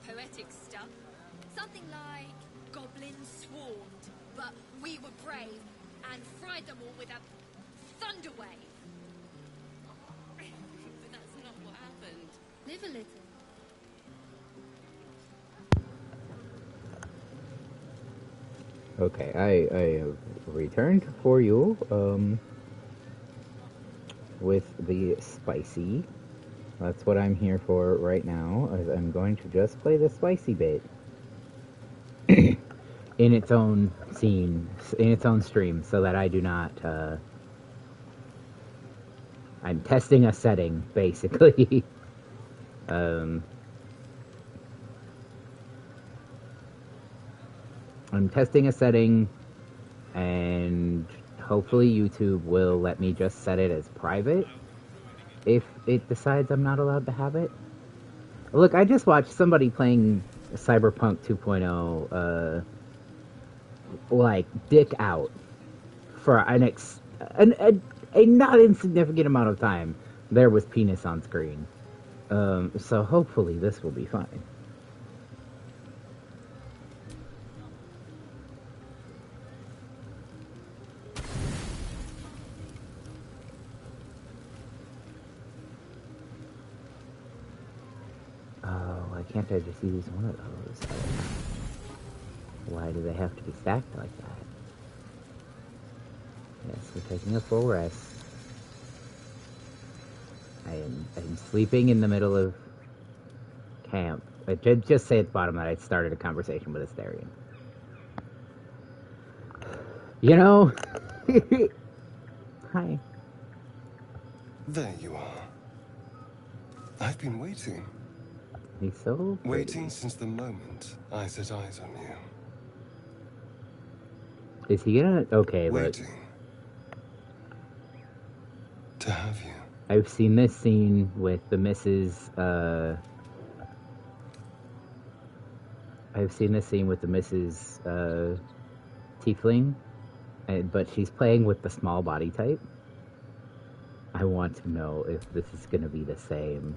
poetic stuff. Something like goblins swarmed, but we were brave and fried them all with a thunder wave. But that's not what happened. Live a little. Okay, I have returned for you, with the spicy. That's what I'm here for right now. I'm going to just play the spicy bit in its own scene, in its own stream, so that I do not, I'm testing a setting, basically. I'm testing a setting, and hopefully YouTube will let me just set it as private if it decides I'm not allowed to have it. Look, I just watched somebody playing Cyberpunk 2.0, like, dick out for a not insignificant amount of time. There was penis on screen. So hopefully this will be fine. Why can't I just use one of those? Why do they have to be stacked like that? Yes, we're taking a full rest. I'm sleeping in the middle of camp. I did just say at the bottom that I started a conversation with Asterion. You know? Hi. There you are. I've been waiting. He's so pretty. Waiting since the moment I set eyes on you. Is he gonna... Okay, waiting look. To have you. I've seen this scene with the Mrs. I've seen this scene with the Mrs. Tiefling, but she's playing with the small body type. I want to know if this is gonna be the same.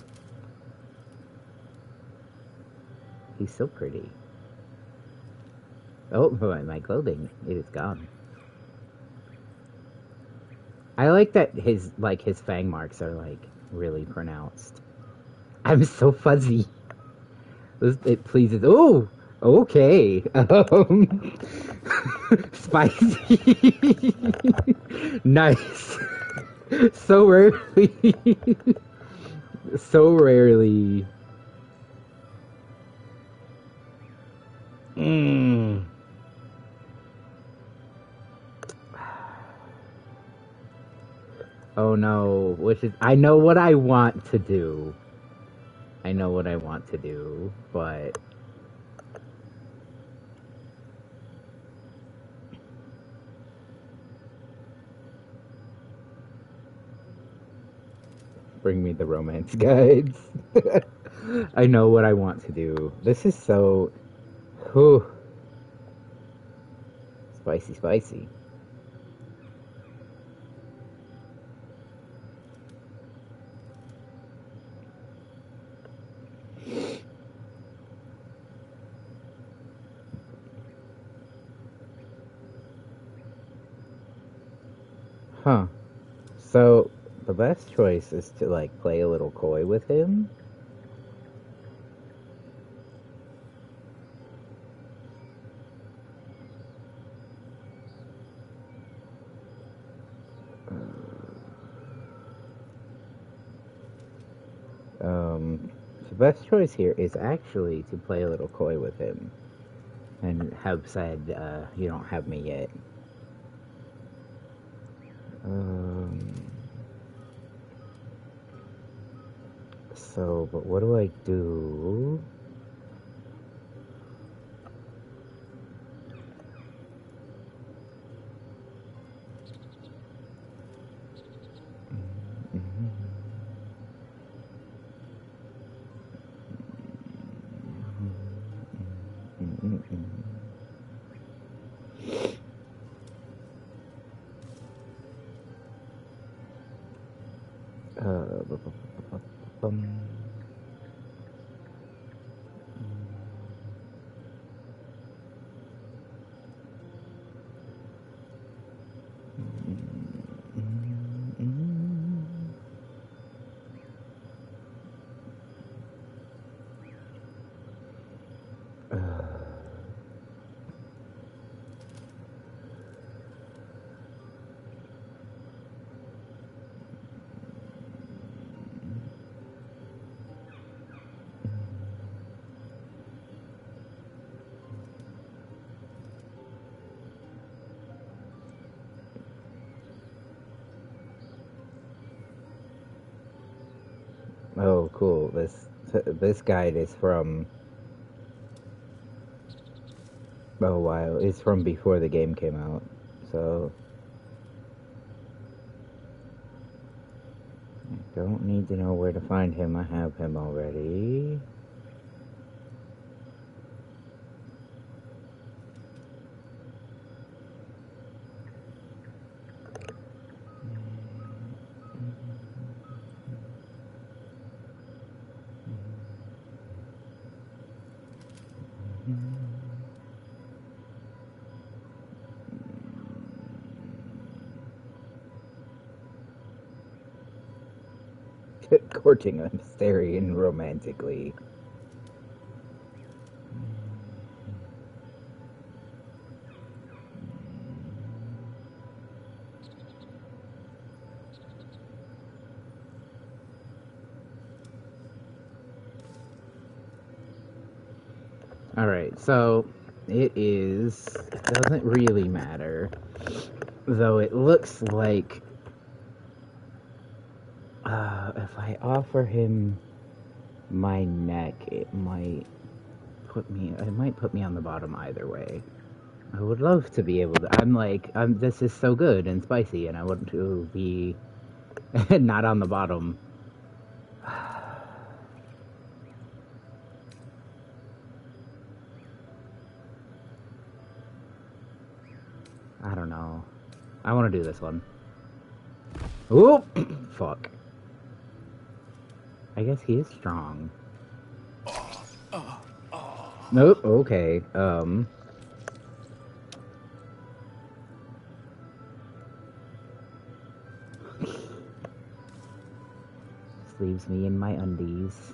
He's so pretty. Oh, my clothing, it is gone. I like that his fang marks are, like, really pronounced. I'm so fuzzy. It pleases... Oh! Okay. Spicy. Nice. So rarely... so rarely... Oh no, I know what I want to do. I know what I want to do, but... Bring me the romance guides. I know what I want to do. This is so... Whew. Spicy, spicy. Huh. So, the best choice is to, like, play a little coy with him. The best choice here is actually to play a little coy with him. And have said, you don't have me yet. So, but what do I do? Oh, cool. This guide is from... Oh, wow. It's from before the game came out. So... I don't need to know where to find him. I have him already. Courting a Mysterian romantically. Alright, so it doesn't really matter, though it looks like if I offer him my neck, it might put me on the bottom either way. I would love to be able to, this is so good and spicy, and I want to be not on the bottom. I don't know. I want to do this one. Oop! Fuck. I guess he is strong. Nope, okay. This leaves me in my undies.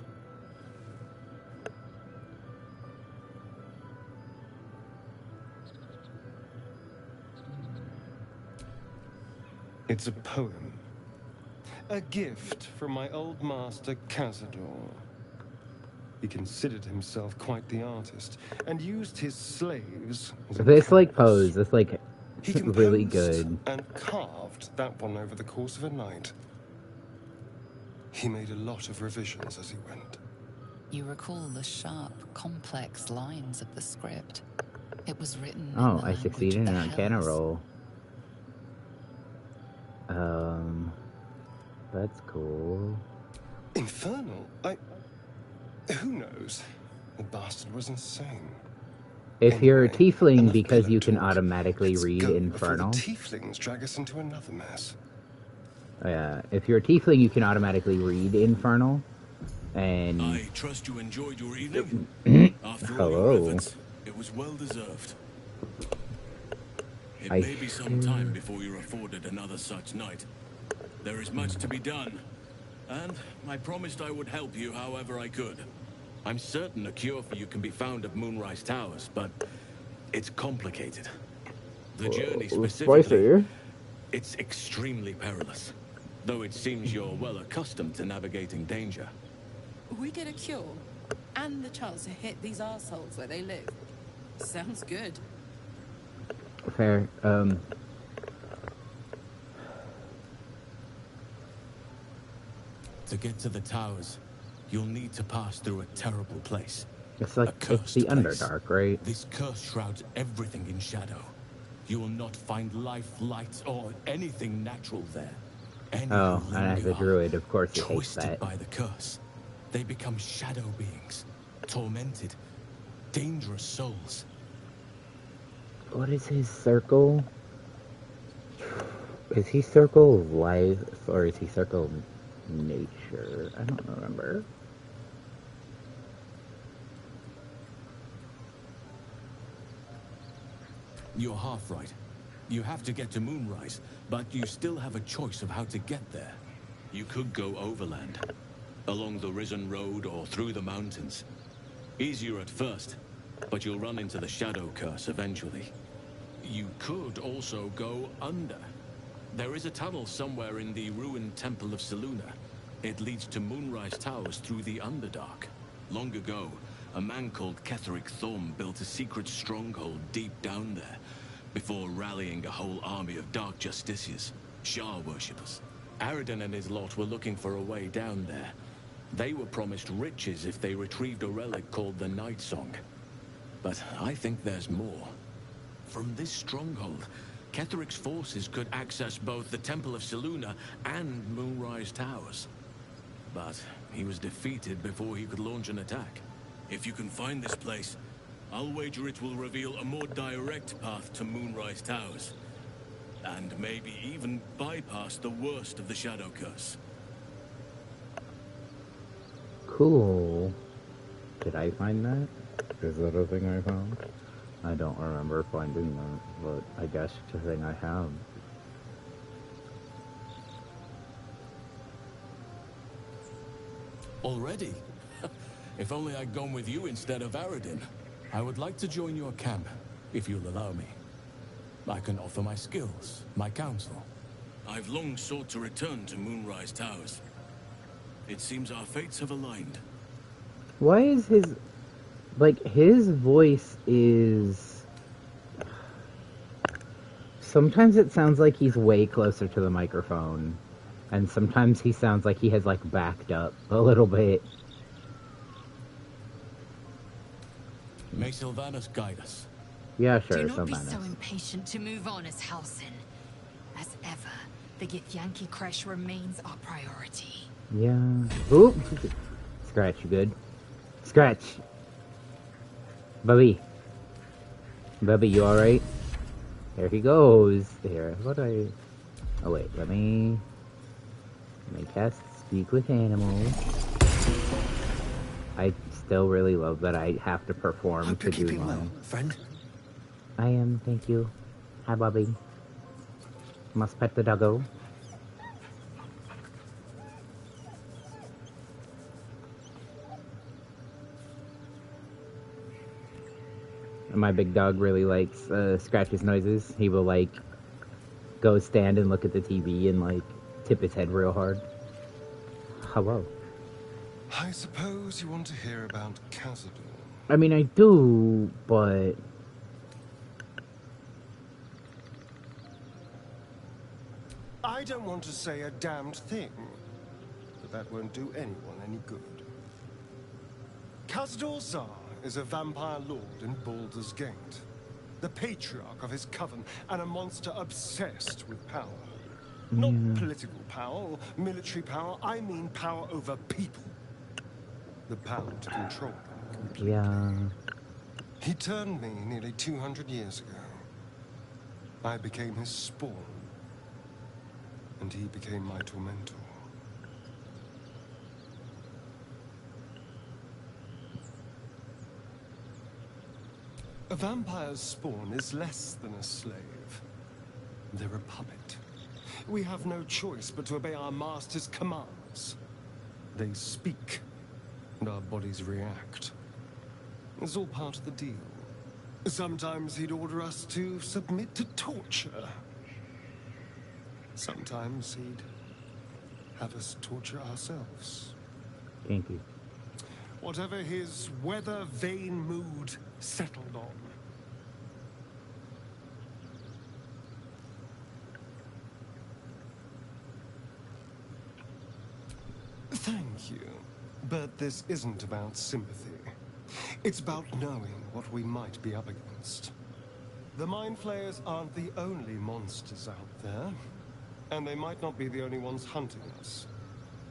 It's a poem. A gift from my old master, Cazador. He considered himself quite the artist, and used his slaves as a This, like, canvas. pose, this, like, He really composed good. and carved that one over the course of a night. He made a lot of revisions as he went. You recall the sharp, complex lines of the script. It was written in Oh, the I language succeeded of in the an Arcana Hells. roll. That's cool. Infernal? Who knows? The bastard was insane. If you're a Anyway, tiefling, enough because pillow you can talk. automatically Let's read go Infernal. before the tieflings drag us into another mess. Yeah, if you're a tiefling, you can automatically read Infernal. And I trust you enjoyed your evening. After all hello. your efforts, it was well deserved. It may be some time before you're afforded another such night. There is much to be done, and I promised I would help you however I could. I'm certain a cure for you can be found at Moonrise Towers, but it's complicated. The journey specifically, it's extremely perilous, though it seems you're well accustomed to navigating danger. We get a cure and the chance to hit these arseholes where they live. Sounds good. Fair. To get to the towers, you'll need to pass through a terrible place. It's like, it's the Underdark, right? This curse shrouds everything in shadow. You will not find life, light, or anything natural there. Any Oh, who and as a linger druid, of course, he are hates twisted that. by the curse. They become shadow beings, tormented, dangerous souls. What is his circle? Is he circle of life, or is he circle of nature? I don't remember. You're half right. You have to get to Moonrise, but you still have a choice of how to get there. You could go overland, along the Risen Road or through the mountains. Easier at first, but you'll run into the Shadow Curse eventually. You could also go under. There is a tunnel somewhere in the ruined Temple of Selûne. It leads to Moonrise Towers through the Underdark. Long ago, a man called Ketheric Thorm built a secret stronghold deep down there, before rallying a whole army of Dark Justiciars, Shah worshippers. Aridon and his lot were looking for a way down there, They were promised riches if they retrieved a relic called the Night Song. But I think there's more. From this stronghold, Ketheric's forces could access both the Temple of Selûne and Moonrise Towers. But he was defeated before he could launch an attack. If you can find this place, I'll wager it will reveal a more direct path to Moonrise Towers. And maybe even bypass the worst of the Shadow Curse. Cool. Did I find that? Is that a thing I found? I don't remember finding that, but I guess it's a thing I have. Already? If only I'd gone with you instead of Aradin. I would like to join your camp, if you'll allow me. I can offer my skills, my counsel. I've long sought to return to Moonrise Towers. It seems our fates have aligned. Why is his... like, his voice is... sometimes it sounds like he's way closer to the microphone. And sometimes he sounds like he has, like, backed up a little bit. May Sylvanas guide us. Yeah, sure, Do not be Sylvanas. so impatient to move on as Halsin. As ever, the Githyanki Kresh remains our priority. Yeah. Oop! Scratch, you good? Scratch! Bubby. Bubby, you alright? There he goes. Here, what do I... oh wait, let me cast Speak with Animals. I still really love that I have to perform Hope to you're do keeping well, mine. friend. I am, thank you. Hi, Bobby. Must pet the doggo. My big dog really likes Scratch's noises. He will, like, go stand and look at the TV and, like, tip his head real hard. Hello. I suppose you want to hear about Khazad-dûm. I mean, I do, but... I don't want to say a damned thing, but that won't do anyone any good. Khazad-dûm is a vampire lord in Baldur's Gate, the patriarch of his coven, and a monster obsessed with power. Not political power or military power, I mean power over people. The power to control them completely. Yeah. He turned me nearly 200 years ago. I became his spawn, and he became my tormentor. A vampire's spawn is less than a slave. They're a puppet. We have no choice but to obey our master's commands. They speak, and our bodies react. It's all part of the deal. Sometimes he'd order us to submit to torture. Sometimes he'd have us torture ourselves. Thank you. Whatever his weather-vane mood settled on. Thank you. But this isn't about sympathy. It's about knowing what we might be up against. The Mind Flayers aren't the only monsters out there, and they might not be the only ones hunting us.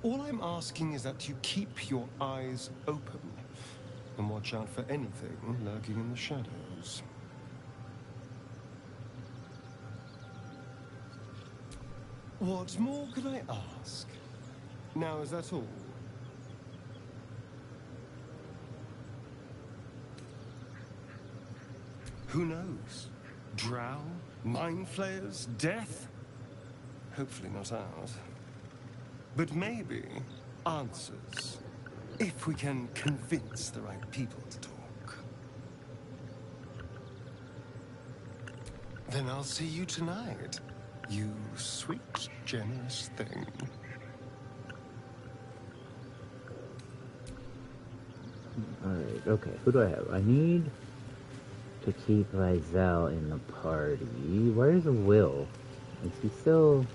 All I'm asking is that you keep your eyes open and watch out for anything lurking in the shadows. What more could I ask? Now, is that all? Who knows? Drow? Mind Flayers? Death? Hopefully not ours. But maybe answers, if we can convince the right people to talk. Then I'll see you tonight, you sweet, generous thing. Alright, okay, who do I have? I need to keep Lysel in the party. Where's Will? Is he still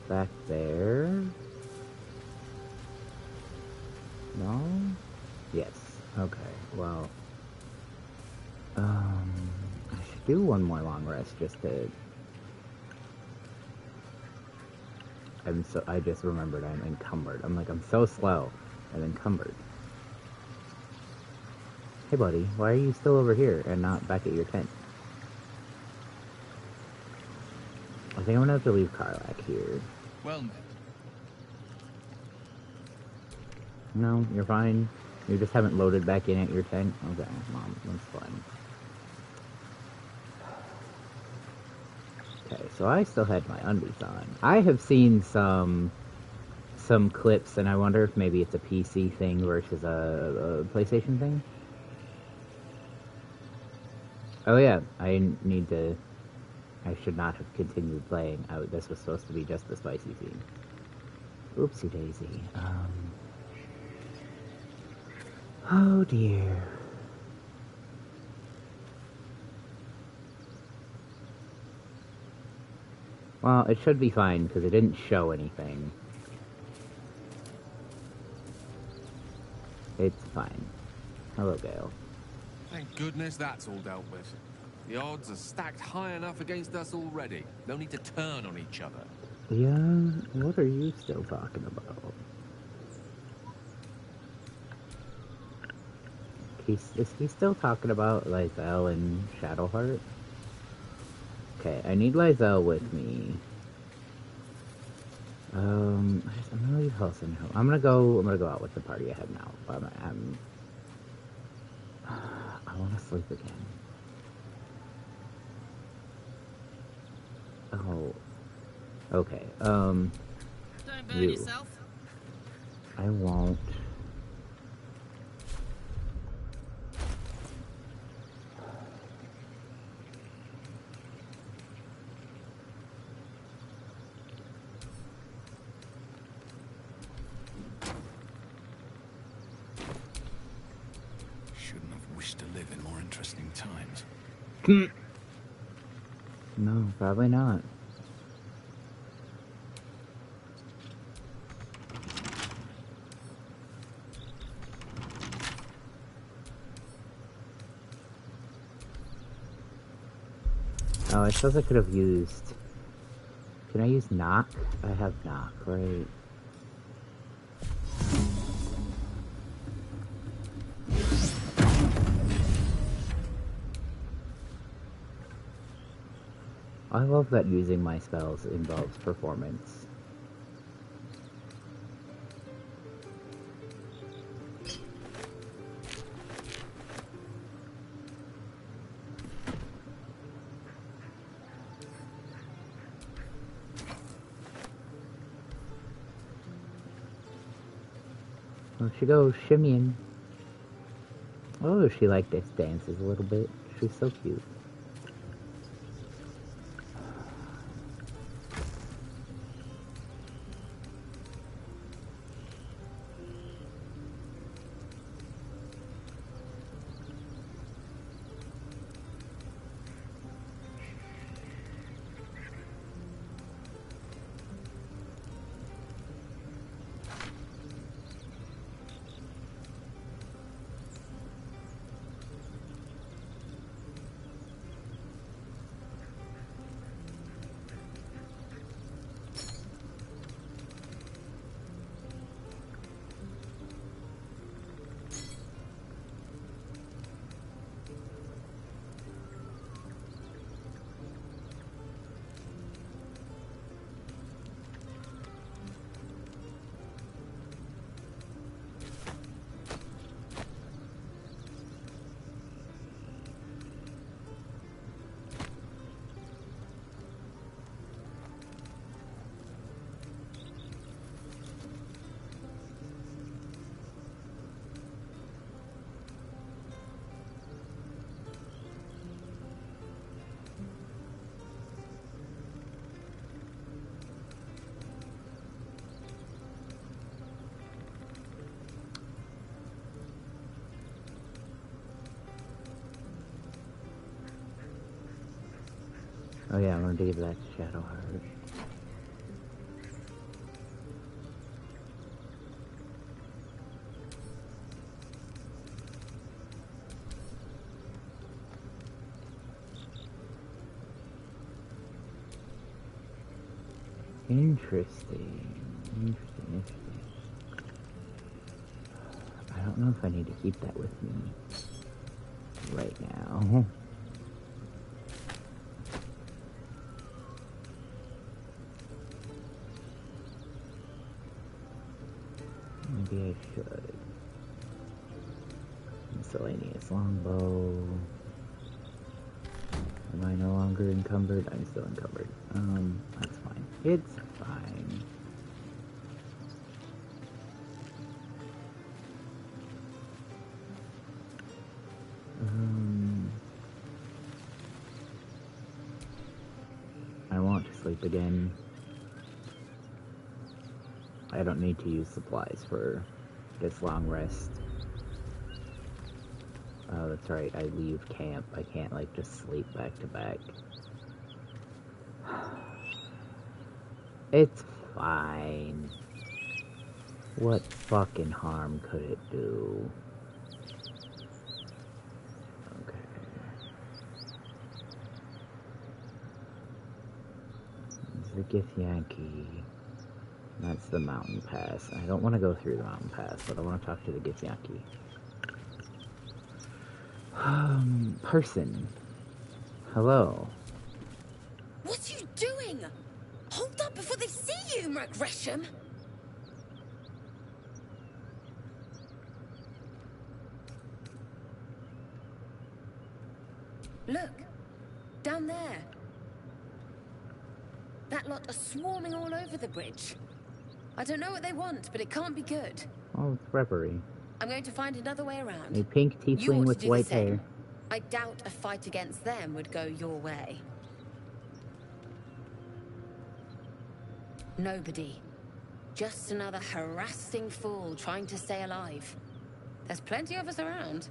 back there? No? Yes. Okay, well... I should do one more long rest just to... I just remembered I'm encumbered. I'm so slow. I'm encumbered. Hey buddy, why are you still over here and not back at your tent? I think I'm gonna have to leave Karlak here. Well met. No, you're fine. You just haven't loaded back in at your tent? Okay, Mom, that's fine. Okay, so I still had my undies on. I have seen some clips, and I wonder if maybe it's a PC thing versus a PlayStation thing. Oh yeah, I should not have continued playing. This was supposed to be just the spicy scene. Oopsie daisy. Oh dear. Well, it should be fine, because it didn't show anything. It's fine. Hello, Gale. Thank goodness that's all dealt with. The odds are stacked high enough against us already. No need to turn on each other. Yeah, what are you still talking about? Is he still talking about Lysel and Shadowheart? Okay, I need Lysel with me. I'm gonna leave Halsin home. I'm gonna go out with the party I have now. I wanna sleep again. Oh. Okay, Don't burn yourself. I won't. Shouldn't have wished to live in more interesting times. No, probably not. Oh, I suppose I could have used... Can I use knock? I have knock, right? I love that using my spells involves performance. Oh, she goes shimmying. Oh, she like this dances a little bit. She's so cute. Oh yeah, I'm gonna give that to Shadowheart. Interesting. I don't know if I need to keep that with me right now. Maybe I should. Miscellaneous longbow. Am I no longer encumbered? I'm still encumbered. That's fine. It's fine. I want to sleep again. I don't need to use supplies for this long rest. Oh, that's right, I leave camp. I can't, like, just sleep back to back. It's fine. What fucking harm could it do? Okay. This is the Githyanki. That's the mountain pass. I don't want to go through the mountain pass, but I want to talk to the Githyanki. Person. Hello. What are you doing? Hold up before they see you, Mark Gresham. Look, down there. That lot are swarming all over the bridge. I don't know what they want, but it can't be good. Oh, it's Reverie. I'm going to find another way around. A pink tiefling with white hair. I doubt a fight against them would go your way. Nobody. Just another harassing fool trying to stay alive. There's plenty of us around.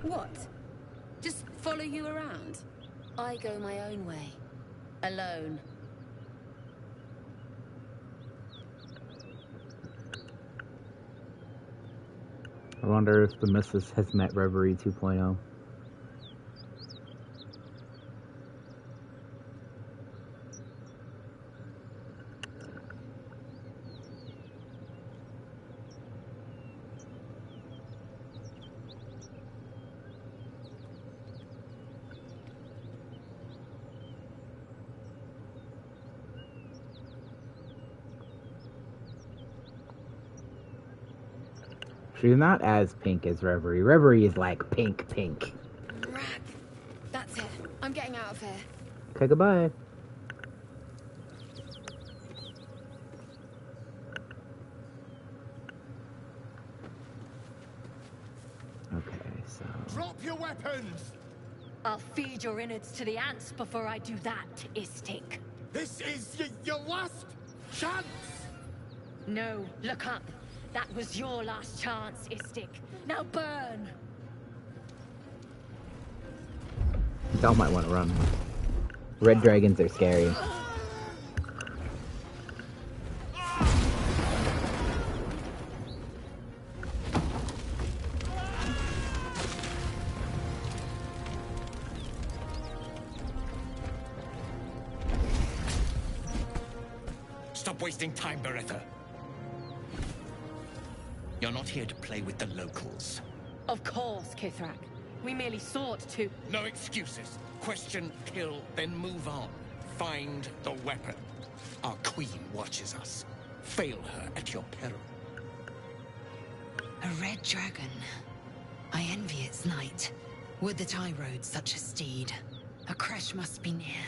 What? Just follow you around? I go my own way. Alone. I wonder if the missus has met Reverie 2.0. She's not as pink as Reverie. Reverie is like pink. Rag. That's it. I'm getting out of here. Okay, goodbye. Okay, so... Drop your weapons! I'll feed your innards to the ants before I do that, Istik. This is your last chance! No, look up. That was your last chance, Istik. Now burn! Y'all might want to run. Red dragons are scary. Stop wasting time, Beretta. You're not here to play with the locals. Of course, Kithrak. We merely sought to... No excuses. Question, kill, then move on. Find the weapon. Our queen watches us. Fail her at your peril. A red dragon. I envy its knight. Would that I rode such a steed. A crash must be near.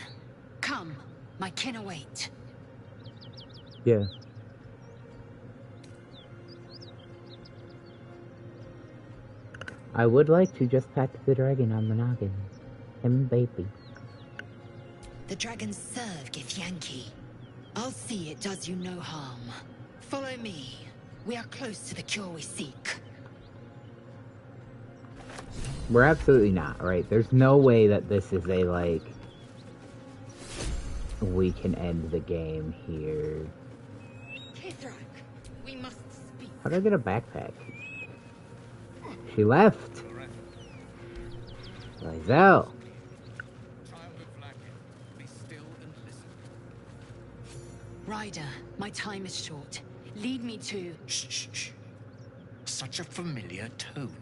Come, my kin await. Yeah. I would like to just pat the dragon on the noggin. Him baby. The dragons serve Githyanki. I'll see it does you no harm. Follow me. We are close to the cure we seek. We're absolutely not, right? There's no way that this is a, like... We can end the game here. Kithrak, we must speak. How did I get a backpack? She left! Lizelle! Ryder, my time is short. Lead me to... Shh, shh, shh. Such a familiar tone.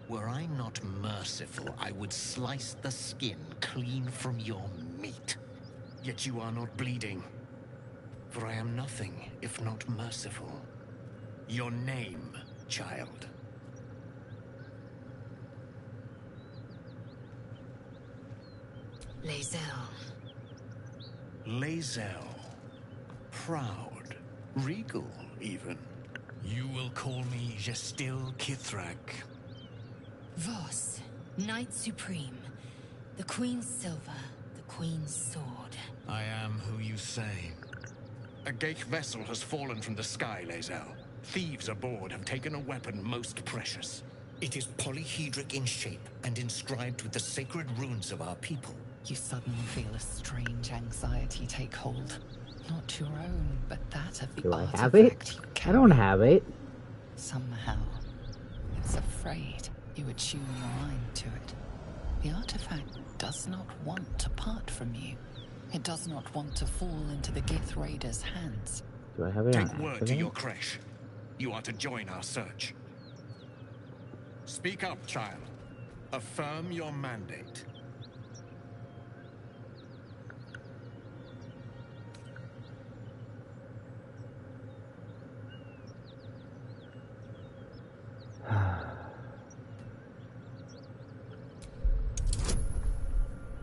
Were I not merciful, I would slice the skin clean from your meat. Yet you are not bleeding. For I am nothing if not merciful. Your name, child. Lae'zel. Lae'zel. Proud. Regal, even. You will call me Gestil Kithrak. Voss, Knight Supreme. The Queen's silver, the Queen's sword. I am who you say. A Geich vessel has fallen from the sky, Lae'zel. Thieves aboard have taken a weapon most precious. It is polyhedric in shape and inscribed with the sacred runes of our people. You suddenly feel a strange anxiety take hold. Not your own, but that of the Do I artifact have it? you I carry. don't have it. Somehow, it's afraid you would tune your mind to it. The artifact does not want to part from you. It does not want to fall into the Gith Raiders' hands. Do I have it on Take word to accident? your creche. You are to join our search. Speak up, child. Affirm your mandate.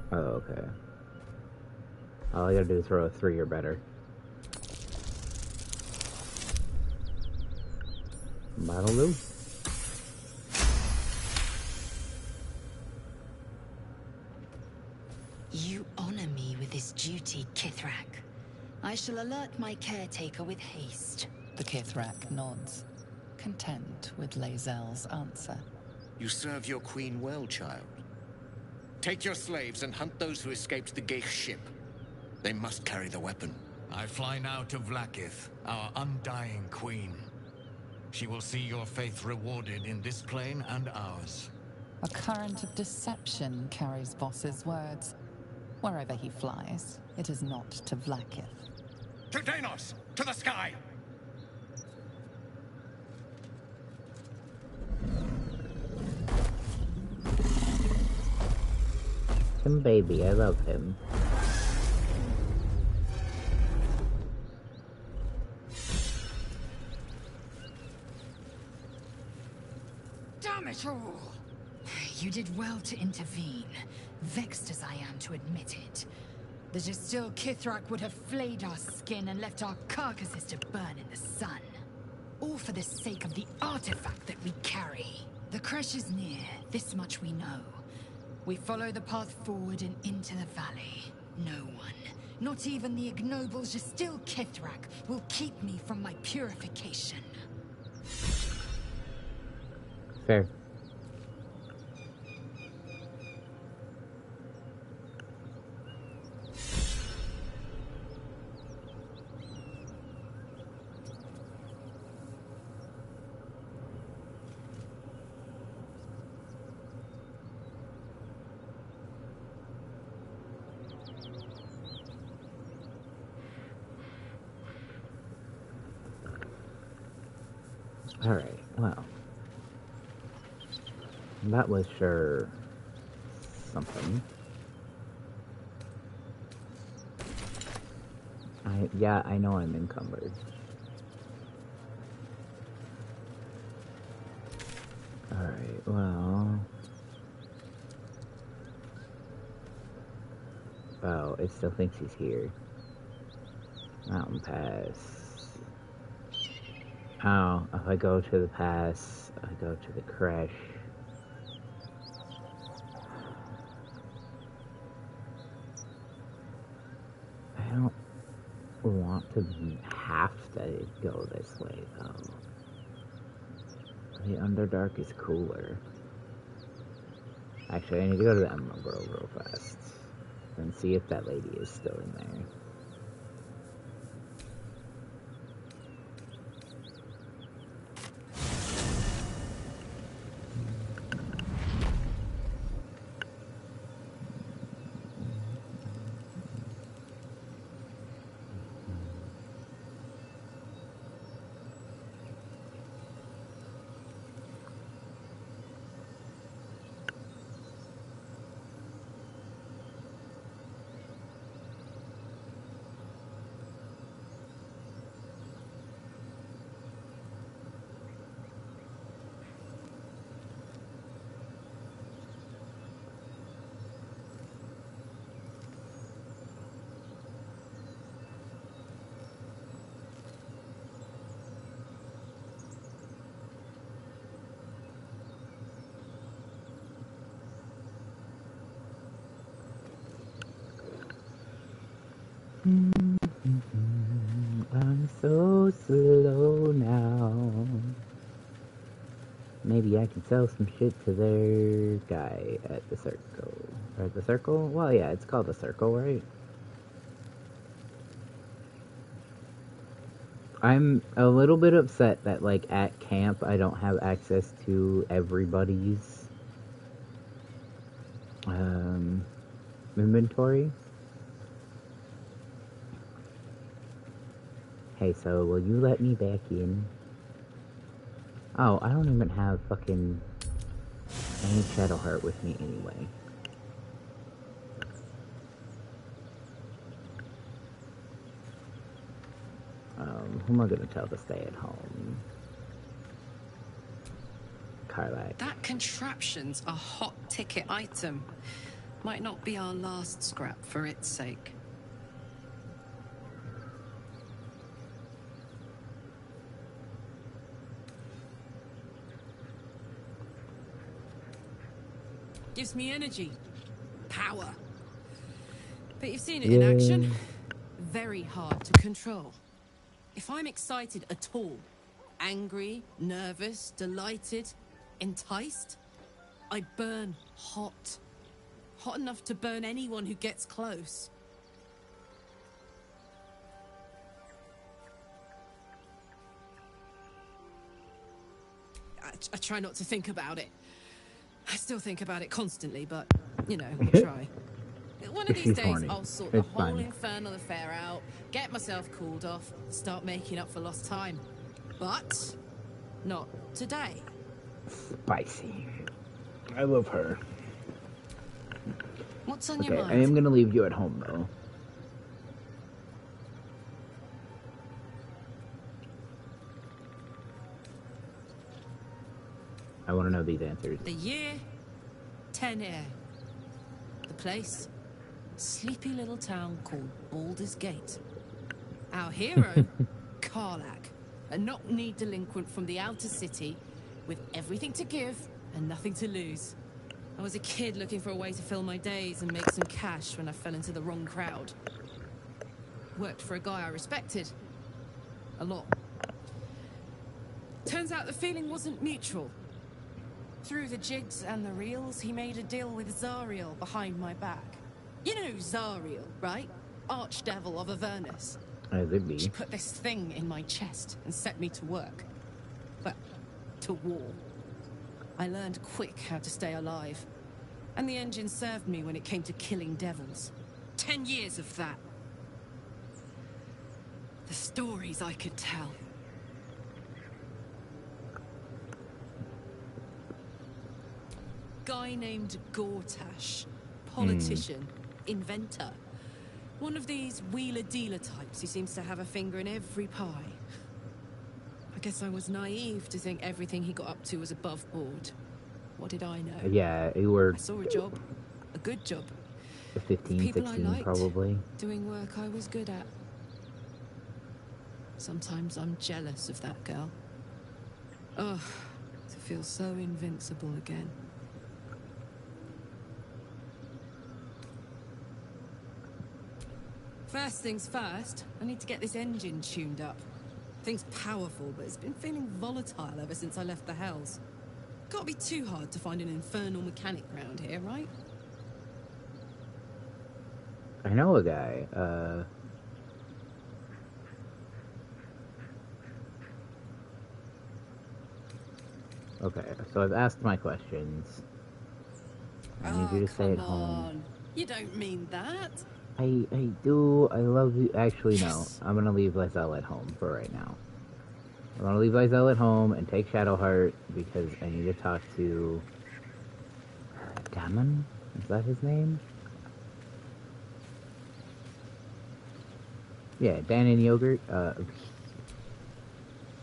Oh, okay. All I gotta do is throw a 3 or better. That'll do. You honor me with this duty, Kithrak. I shall alert my caretaker with haste. The Kithrak nods, content with Lae'zel's answer. You serve your queen well, child. Take your slaves and hunt those who escaped the Geich ship. They must carry the weapon. I fly now to Vlaakith, our undying queen. She will see your faith rewarded in this plane and ours. A current of deception carries Voss's words. Wherever he flies, it is not to Vlaakith. To Danos! To the sky! Him baby, I love him. Damn it all! You did well to intervene, vexed as I am to admit it. The Gestil Kithrak would have flayed our skin and left our carcasses to burn in the sun. All for the sake of the artifact that we carry. The crash is near, this much we know. We follow the path forward and into the valley. No one, not even the ignoble Gestil Kithrak, will keep me from my purification. Fair. Alright, well. That was sure something. Yeah, I know I'm encumbered. Alright, well... Oh, it still thinks he's here. Mountain Pass. Oh, if I go to the pass, I go to the crash. want to have to go this way, though. The Underdark is cooler. Actually, I need to go to the Emerald Grove real fast and see if that lady is still in there. I'm so slow now. Maybe I can sell some shit to their guy at the circle. Or the circle? Well, yeah, it's called the circle, right? I'm a little bit upset that, like, at camp I don't have access to everybody's inventory. Hey, so will you let me back in? Oh, I don't even have fucking any Shadowheart with me anyway. Who am I gonna tell to stay at home? Karlak. That contraption's a hot ticket item. Might not be our last scrap for its sake. Gives me energy. Power. But you've seen it in action. Very hard to control. If I'm excited at all, angry, nervous, delighted, enticed, I burn hot. Hot enough to burn anyone who gets close. I try not to think about it. I still think about it constantly, but, you know, I try. One of these days, horny. I'll sort the whole infernal affair out, get myself cooled off, start making up for lost time. But not today. Spicy. I love her. What's on your Okay, mind? I am gonna leave you at home, though. I want to know these answers. The year, 10 air. The place, sleepy little town called Baldur's Gate. Our hero, Karlak, a knock-knee delinquent from the outer city, with everything to give and nothing to lose. I was a kid looking for a way to fill my days and make some cash when I fell into the wrong crowd. Worked for a guy I respected. A lot. Turns out the feeling wasn't mutual. Through the jigs and the reels, he made a deal with Zariel behind my back. You know Zariel, right? Archdevil of Avernus. As it be. She put this thing in my chest and set me to work. Well, to war. I learned quick how to stay alive. And the engine served me when it came to killing devils. 10 years of that. The stories I could tell. Guy named Gortash. Politician. Inventor. One of these wheeler-dealer types who seems to have a finger in every pie. I guess I was naive to think everything he got up to was above board. What did I know? Yeah, you were... I saw a job. A good job. 15, People 16, I liked, probably. Doing work I was good at. Sometimes I'm jealous of that girl. Oh, to feel so invincible again. First things first, I need to get this engine tuned up. Thing's powerful, but it's been feeling volatile ever since I left the Hells. Can't be too hard to find an infernal mechanic round here, right? I know a guy. Okay, so I've asked my questions. I need you to stay at home. You don't mean that. I do. I love you. Actually, no. I'm gonna leave Lysel at home for right now. I'm gonna leave Lysel at home and take Shadowheart because I need to talk to Damon? Is that his name? Yeah, Dan and Yogurt.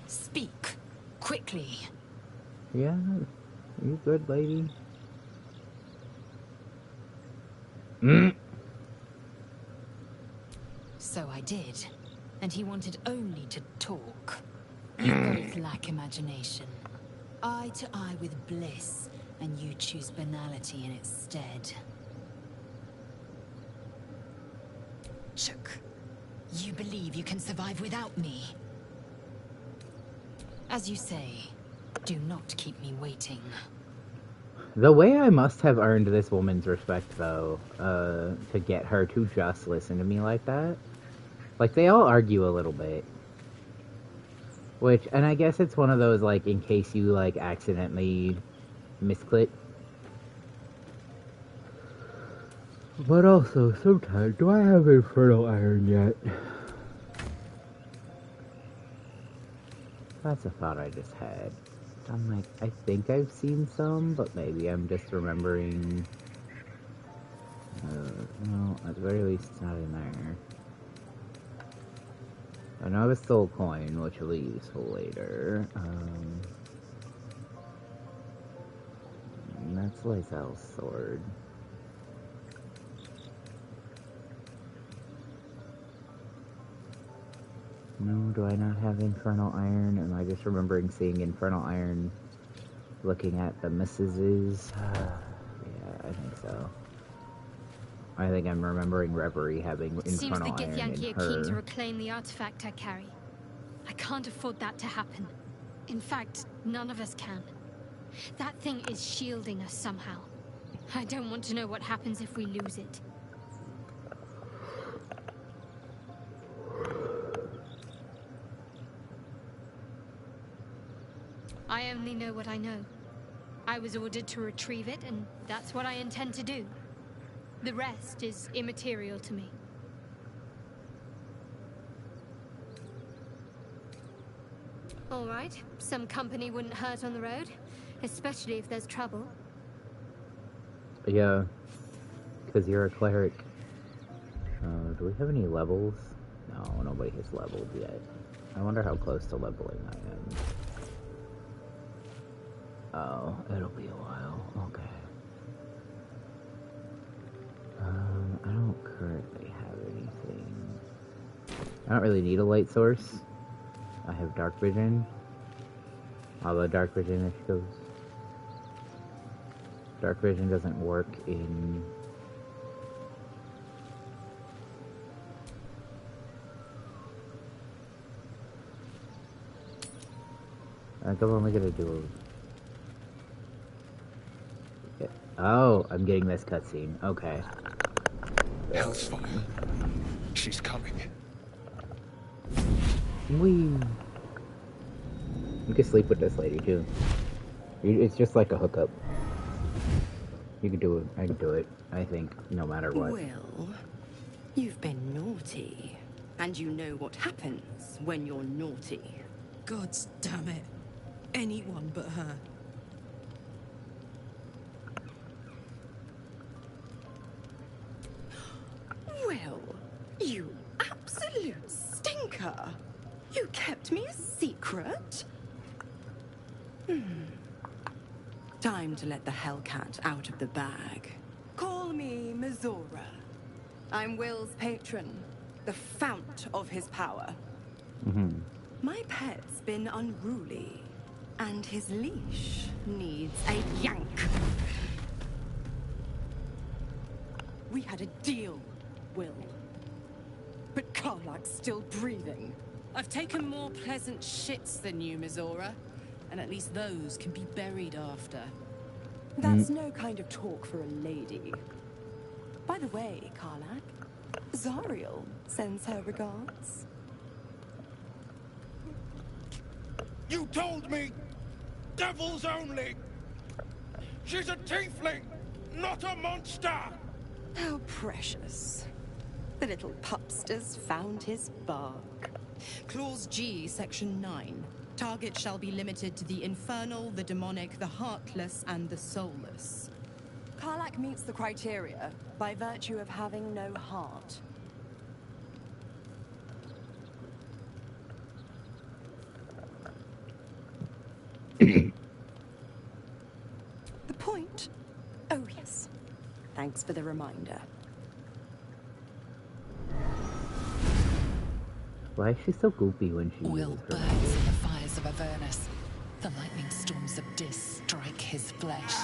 Speak quickly. Yeah, you good, lady? So I did, and he wanted only to talk. You both lack imagination. Eye to eye with bliss, and you choose banality in its stead. Chook, you believe you can survive without me. As you say, do not keep me waiting. The way I must have earned this woman's respect, though, to get her to just listen to me like that. Like, they all argue a little bit. Which, and I guess it's one of those, like, in case you, like, accidentally misclick. But also, sometimes, do I have Infernal Iron yet? That's a thought I just had. I'm like, I think I've seen some, but maybe I'm just remembering... no, at the very least, it's not in there. I know I have a soul coin, which will be useful later. And that's Lysel's sword. No, do I not have Infernal Iron? Am I just remembering seeing Infernal Iron looking at the missuses? Yeah, I think so. I think I'm remembering Reverie having Infernal Iron in her. Seems the Githyanki are keen to reclaim the artifact I carry. I can't afford that to happen. In fact, none of us can. That thing is shielding us somehow. I don't want to know what happens if we lose it. I only know what I know. I was ordered to retrieve it, and that's what I intend to do. The rest is immaterial to me. All right, some company wouldn't hurt on the road, especially if there's trouble. Yeah, because you're a cleric. Do we have any levels? No, nobody has leveled yet. I wonder how close to leveling I am. Oh, it'll be a while. Okay. I don't currently have anything. I don't really need a light source. I have dark vision. Although dark vision doesn't work in... I think I'm only gonna do a... Oh, I'm getting this cutscene. Okay. Hellsfire. She's coming. Whee! You can sleep with this lady, too. It's just like a hookup. You can do it. I can do it, I think, no matter what. Well, you've been naughty. And you know what happens when you're naughty. God damn it. Anyone but her. Well, you absolute stinker. You kept me a secret? Time to let the Hellcat out of the bag. Call me Mizora. I'm Will's patron, the fount of his power. My pet's been unruly, and his leash needs a yank. We had a deal, Will. Karlak's still breathing. I've taken more pleasant shits than you, Mizora. And at least those can be buried after. That's no kind of talk for a lady. By the way, Karlak, Zariel sends her regards. You told me! Devils only! She's a tiefling, not a monster! How precious. The little pupster's found his bark. Clause G, Section 9. Target shall be limited to the infernal, the demonic, the heartless, and the soulless. Karlak meets the criteria by virtue of having no heart. The point? Oh, yes. Thanks for the reminder. Why is she so goofy when she Will uses her burns in the fires of Avernus. The lightning storms of Dis strike his flesh.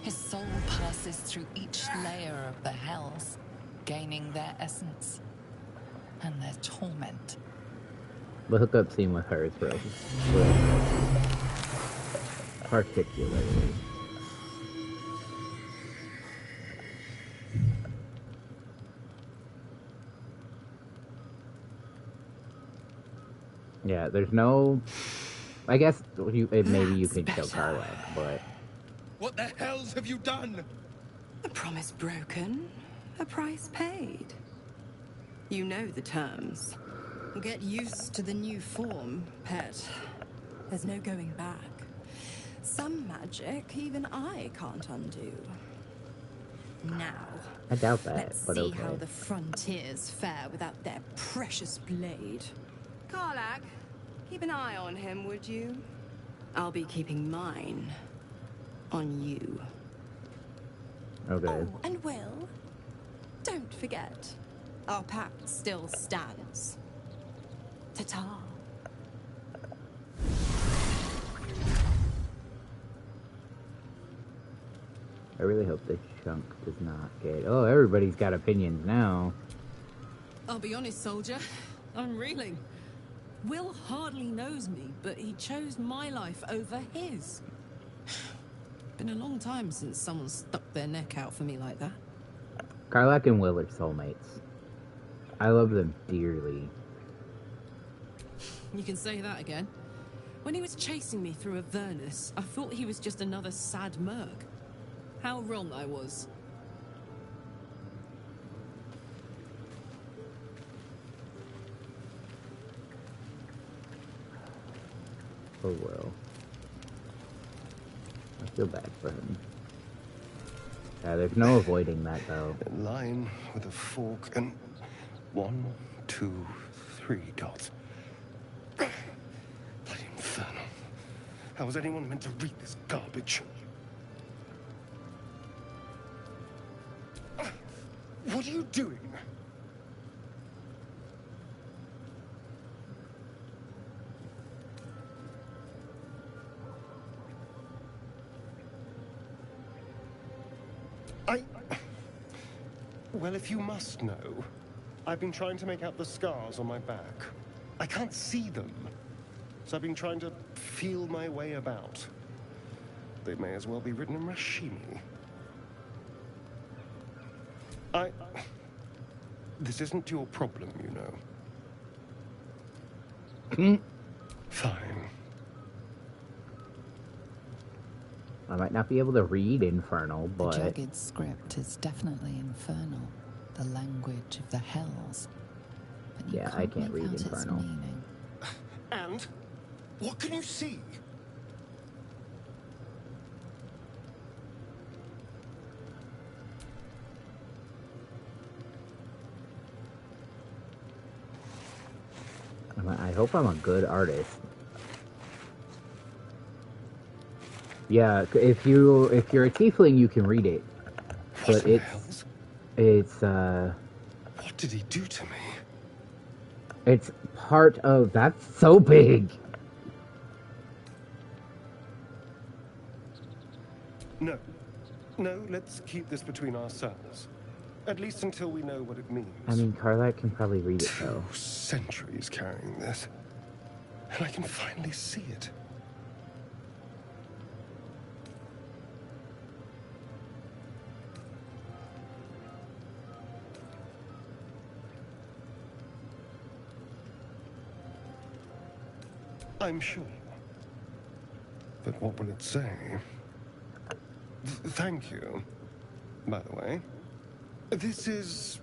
His soul passes through each layer of the hells, gaining their essence and their torment. The hookup scene with her is real particularly. Yeah, there's no. I guess maybe you can kill Karlak, but. What the hells have you done? A promise broken, a price paid. You know the terms. Get used to the new form, pet. There's no going back. Some magic even I can't undo. Now, I doubt that, let's but see okay. how the frontiers fare without their precious blade. Karlak, keep an eye on him, would you? I'll be keeping mine on you. Okay. Oh, and Will, don't forget, our pact still stands. Ta-ta. I really hope this chunk does not get. Oh, everybody's got opinions now. I'll be honest, soldier. I'm reeling. Will hardly knows me, but he chose my life over his. Been a long time since someone stuck their neck out for me like that. Karlak and Will are soulmates. I love them dearly. You can say that again. When he was chasing me through Avernus, I thought he was just another sad merc. How wrong I was. Oh well. I feel bad for him. Yeah, there's no avoiding that though. A line with a fork and 1, 2, 3 dots. Bloody infernal. How was anyone meant to read this garbage? What are you doing? Well, if you must know, I've been trying to make out the scars on my back. I can't see them, so I've been trying to feel my way about. They may as well be written in Rashimi. This isn't your problem, you know. Fine. I might not be able to read Infernal, but... The jagged script is definitely infernal, the language of the hells. But you I can't read make out Infernal. its meaning. And? What can you see? I hope I'm a good artist. Yeah, if you're a tiefling, you can read it, but it's What did he do to me? It's part of. That's so big. No, let's keep this between ourselves. At least until we know what it means. I mean, Karlak can probably read it, though. 2 centuries carrying this. And I can finally see it. I'm sure. But what will it say? Thank you, by the way. This is...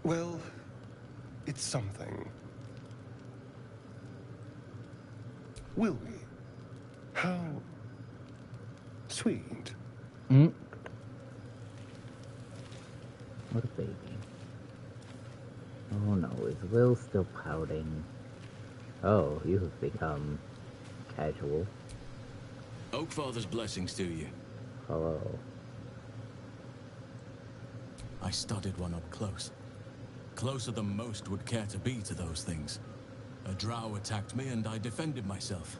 well, it's something. Will we? How... sweet. Mm. What a baby. Oh no, is Will still pouting? Oh, you have become casual. Oakfather's blessings to you. Hello. I studied one up close. Closer than most would care to be to those things. A drow attacked me and I defended myself.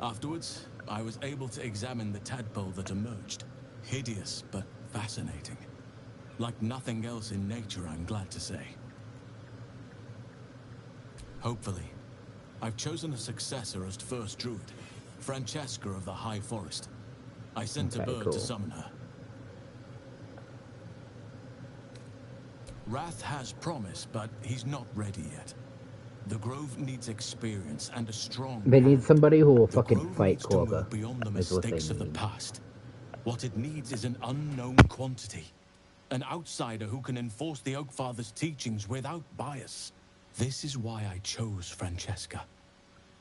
Afterwards, I was able to examine the tadpole that emerged. Hideous, but fascinating. Like nothing else in nature, I'm glad to say. Hopefully, I've chosen a successor as first druid, Francesca of the High Forest. I sent a bird to summon her. Wrath has promise, but he's not ready yet. The Grove needs experience and a strong... They need somebody who will fucking Grove fight needs to move Korga. beyond the Is what they mistakes of the need. past. What it needs is an unknown quantity. An outsider who can enforce the Oakfather's teachings without bias. This is why I chose Francesca.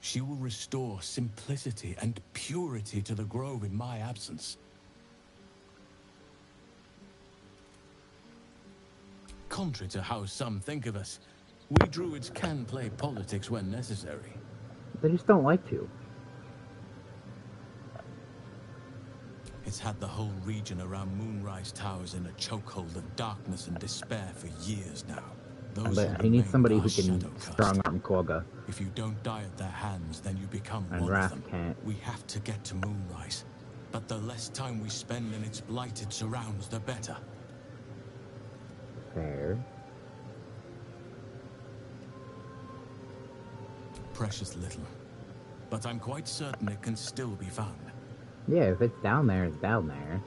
She will restore simplicity and purity to the Grove in my absence. Contrary to how some think of us, we druids can play politics when necessary. They just don't like to. It's had the whole region around Moonrise Towers in a chokehold of darkness and despair for years now. But he needs somebody who can strong-arm Korga. If you don't die at their hands, then you become And one Wrath of them. can't. We have to get to Moonrise. But the less time we spend in its blighted surrounds, the better. Fair. Precious little. But I'm quite certain it can still be found. Yeah, if it's down there, it's down there.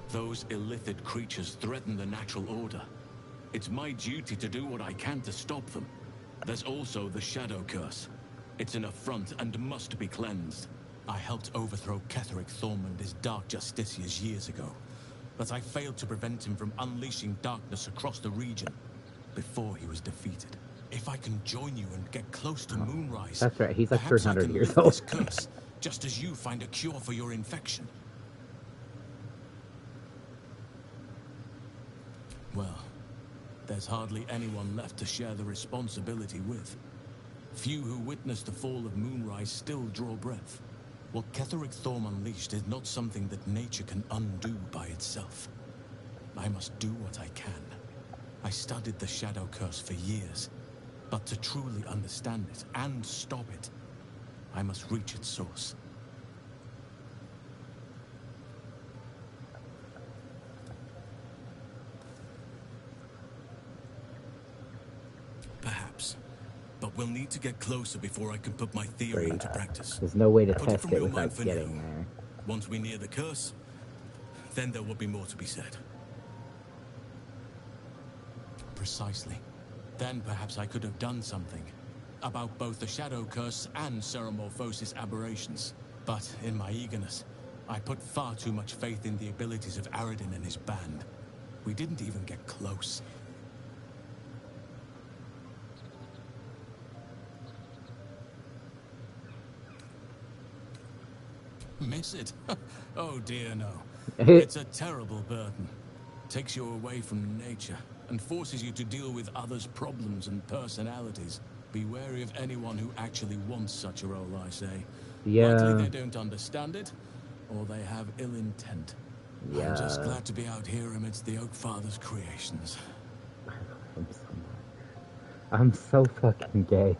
Those illithid creatures threaten the natural order. It's my duty to do what I can to stop them. There's also the Shadow Curse. It's an affront and must be cleansed. I helped overthrow Ketheric Thorm and his Dark Justiciars years ago, but I failed to prevent him from unleashing darkness across the region before he was defeated. If I can join you and get close to Moonrise... That's right, he's like perhaps I 300 can years lift old. this curse, just as you find a cure for your infection. Well, there's hardly anyone left to share the responsibility with. Few who witnessed the fall of Moonrise still draw breath. What Ketheric Thorm unleashed is not something that nature can undo by itself. I must do what I can. I studied the Shadow Curse for years, but to truly understand it and stop it, I must reach its source. Perhaps. But we'll need to get closer before I can put my theory into practice. There's no way to Put test from it your without mind for getting now. there. Once we near the curse, then there will be more to be said. Precisely. Then perhaps I could have done something about both the Shadow Curse and Ceramorphosis aberrations. But in my eagerness, I put far too much faith in the abilities of Aradin and his band. We didn't even get close. Miss it? Oh dear, no. It's a terrible burden. Takes you away from nature and forces you to deal with others' problems and personalities. Be wary of anyone who actually wants such a role, I say. Yeah. Likely they don't understand it, or they have ill intent. Yeah. I'm just glad to be out here amidst the Oakfather's creations. I'm so fucking gay.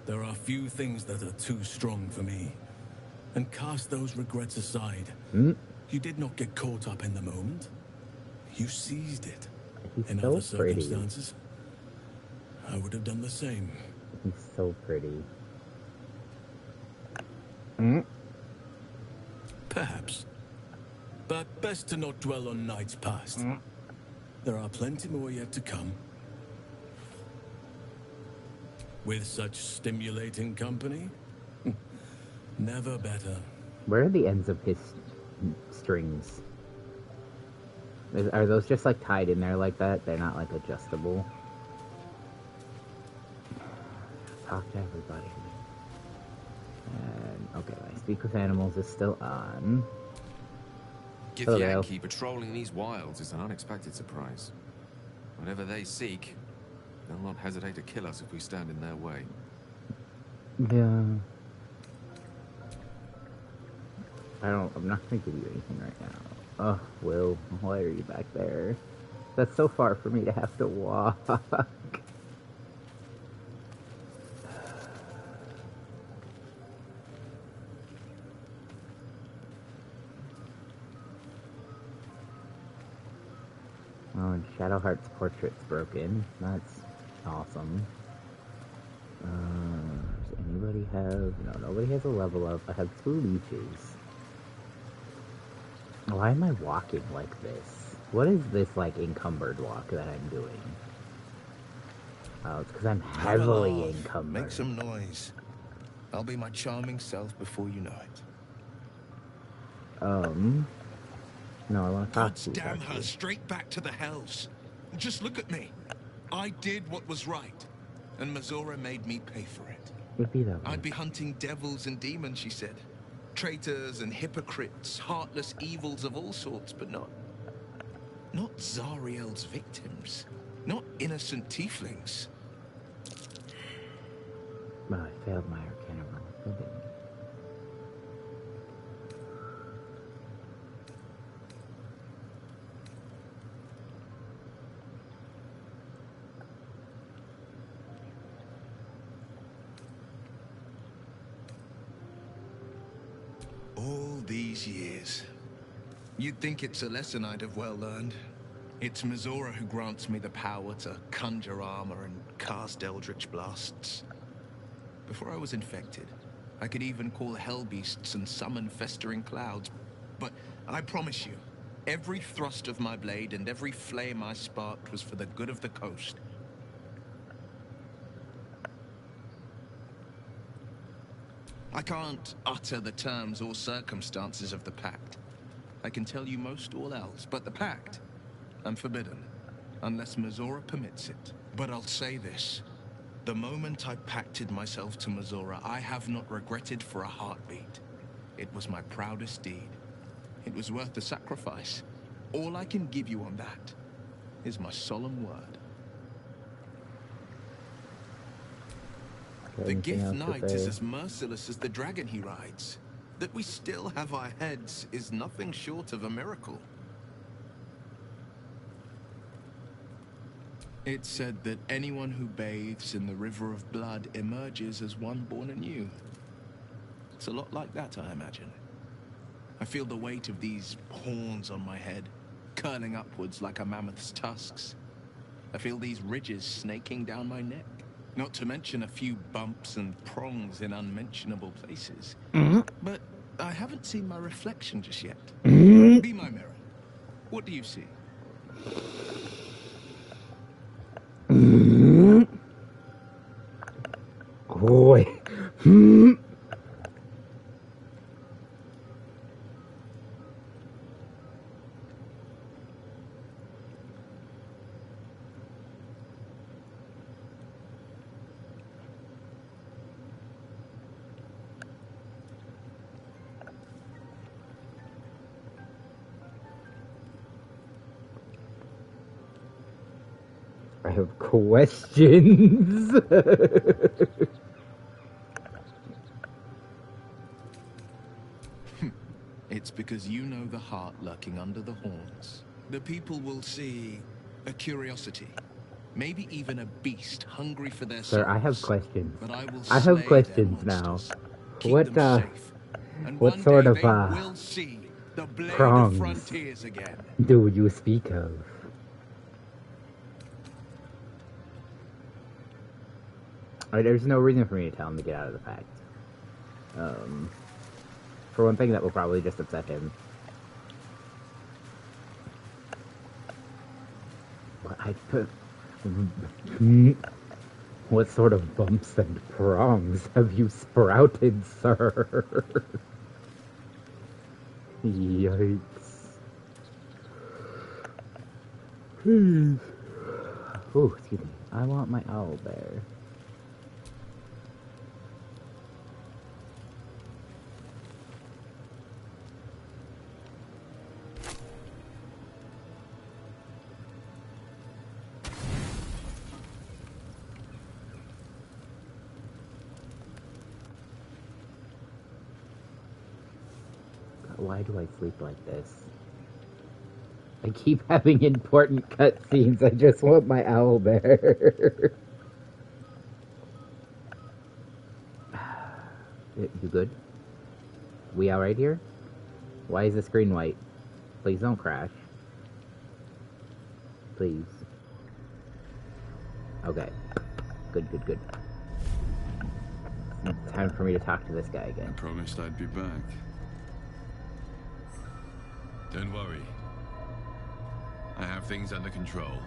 There are few things that are too strong for me. and cast those regrets aside. You did not get caught up in the moment. You seized it. He's in so other pretty. circumstances, I would have done the same. He's so pretty. Perhaps. But best to not dwell on nights past. There are plenty more yet to come. With such stimulating company, never better. Where are the ends of his strings? Are those just like tied in there like that? They're not like adjustable? Talk to everybody. And, okay, my Speak with Animals is still on. Githyanki patrolling these wilds is an unexpected surprise. Whatever they seek, they'll not hesitate to kill us if we stand in their way. Yeah. I'm not gonna give you anything right now. Oh, Will, why are you back there? That's so far for me to have to walk. Oh, and Shadowheart's portrait's broken. That's awesome. Does anybody have... No, nobody has a level up. I have 2 leeches. Why am I walking like this? What is this, like, encumbered walk that I'm doing? Oh, it's because I'm heavily encumbered. Make some noise. I'll be my charming self before you know it. No, I want to talk to you. Damn her, straight back to the hells. Just look at me. I did what was right, and Mazora made me pay for it. It'd be that way. I'd be hunting devils and demons, she said. Traitors and hypocrites, heartless evils of all sorts, but not Zariel's victims. Not innocent tieflings. Well, I failed my Arcana roll. Good day. All these years. You'd think it's a lesson I'd have well learned. It's Mazora who grants me the power to conjure armor and cast eldritch blasts. Before I was infected, I could even call hell beasts and summon festering clouds. But I promise you, every thrust of my blade and every flame I sparked was for the good of the coast. I can't utter the terms or circumstances of the pact. I can tell you most all else, but the pact, I'm forbidden, unless Mazora permits it. But I'll say this. The moment I pacted myself to Mazora, I have not regretted for a heartbeat. It was my proudest deed. It was worth the sacrifice. All I can give you on that is my solemn word. The Gith Knight is as merciless as the dragon he rides. That we still have our heads is nothing short of a miracle. It's said that anyone who bathes in the river of blood emerges as one born anew. It's a lot like that, I imagine. I feel the weight of these horns on my head, curling upwards like a mammoth's tusks. I feel these ridges snaking down my neck. Not to mention a few bumps and prongs in unmentionable places. But I haven't seen my reflection just yet. Be my mirror. What do you see? Boy. I have questions. It's because you know the heart lurking under the horns. The people will see a curiosity, maybe even a beast hungry for their Sir, souls. I have questions. But I will I have slay questions their now. monsters, keep What them safe, And What one sort day of, they will see the blade of prongs frontiers again. do you speak of? There's no reason for me to tell him to get out of the pact. For one thing, that will probably just upset him. What sort of bumps and prongs have you sprouted, sir? Yikes. Please. Oh, excuse me. I want my owl bear. Why do I sleep like this? I keep having important cutscenes. I just want my owl bear. You good? We alright here? Why is the screen white? Please don't crash. Please. Okay. Good, good, good. It's time for me to talk to this guy again. I promised I'd be back. Don't worry. I have things under control.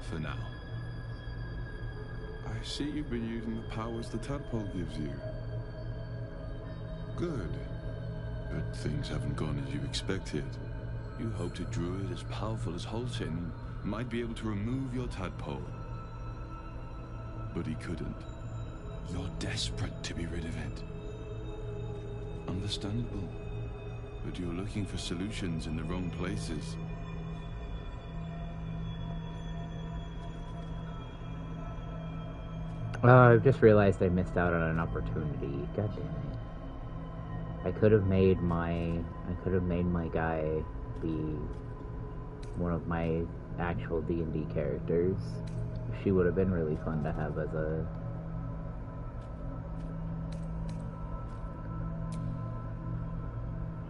For now. I see you've been using the powers the tadpole gives you. Good. But things haven't gone as you expected. You hoped a druid as powerful as Holsin might be able to remove your tadpole. But he couldn't. You're desperate to be rid of it. Understandable. But you're looking for solutions in the wrong places. I've just realized I missed out on an opportunity. God damn it. I could have made my guy be one of my actual D&D characters. She would have been really fun to have as a...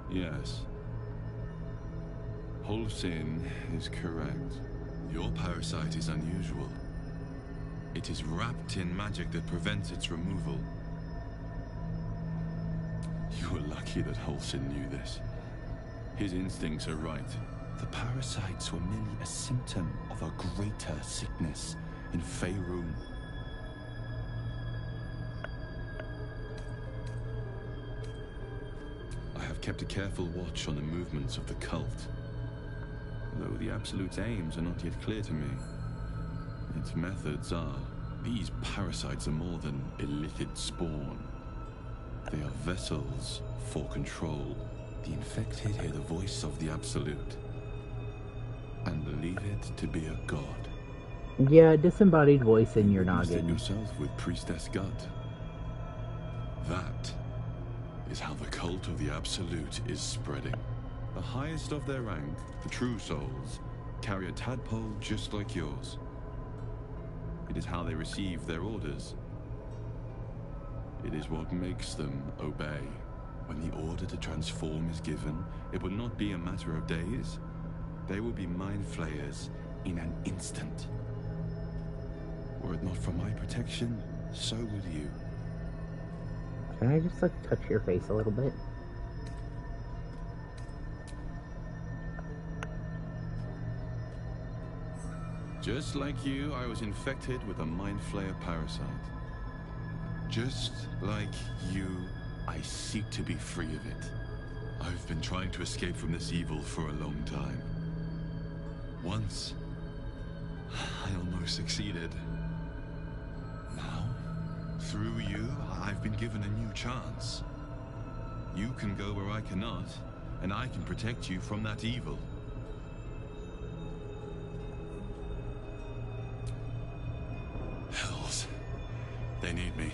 Yes. Holsin is correct. Your parasite is unusual. It is wrapped in magic that prevents its removal. You were lucky that Holsin knew this. His instincts are right. The parasites were merely a symptom of a greater sickness in Faerun. I have kept a careful watch on the movements of the cult, though the Absolute's aims are not yet clear to me. Its methods are. These parasites are more than illicit spawn. They are vessels for control. The infected hear the voice of the Absolute and believe it to be a god. Yeah, disembodied voice in your noggin. Yourself with Priestess Gut. That is how the cult of the Absolute is spreading. The highest of their rank, the true souls, carry a tadpole just like yours. It is how they receive their orders. It is what makes them obey. When the order to transform is given, it will not be a matter of days. They will be mind flayers in an instant. Were it not for my protection, so would you. Can I just, like, touch your face a little bit? Just like you, I was infected with a mind flayer parasite. Just like you, I seek to be free of it. I've been trying to escape from this evil for a long time. Once, I almost succeeded. Now, through you, I've been given a new chance. You can go where I cannot, and I can protect you from that evil. Hells. They need me.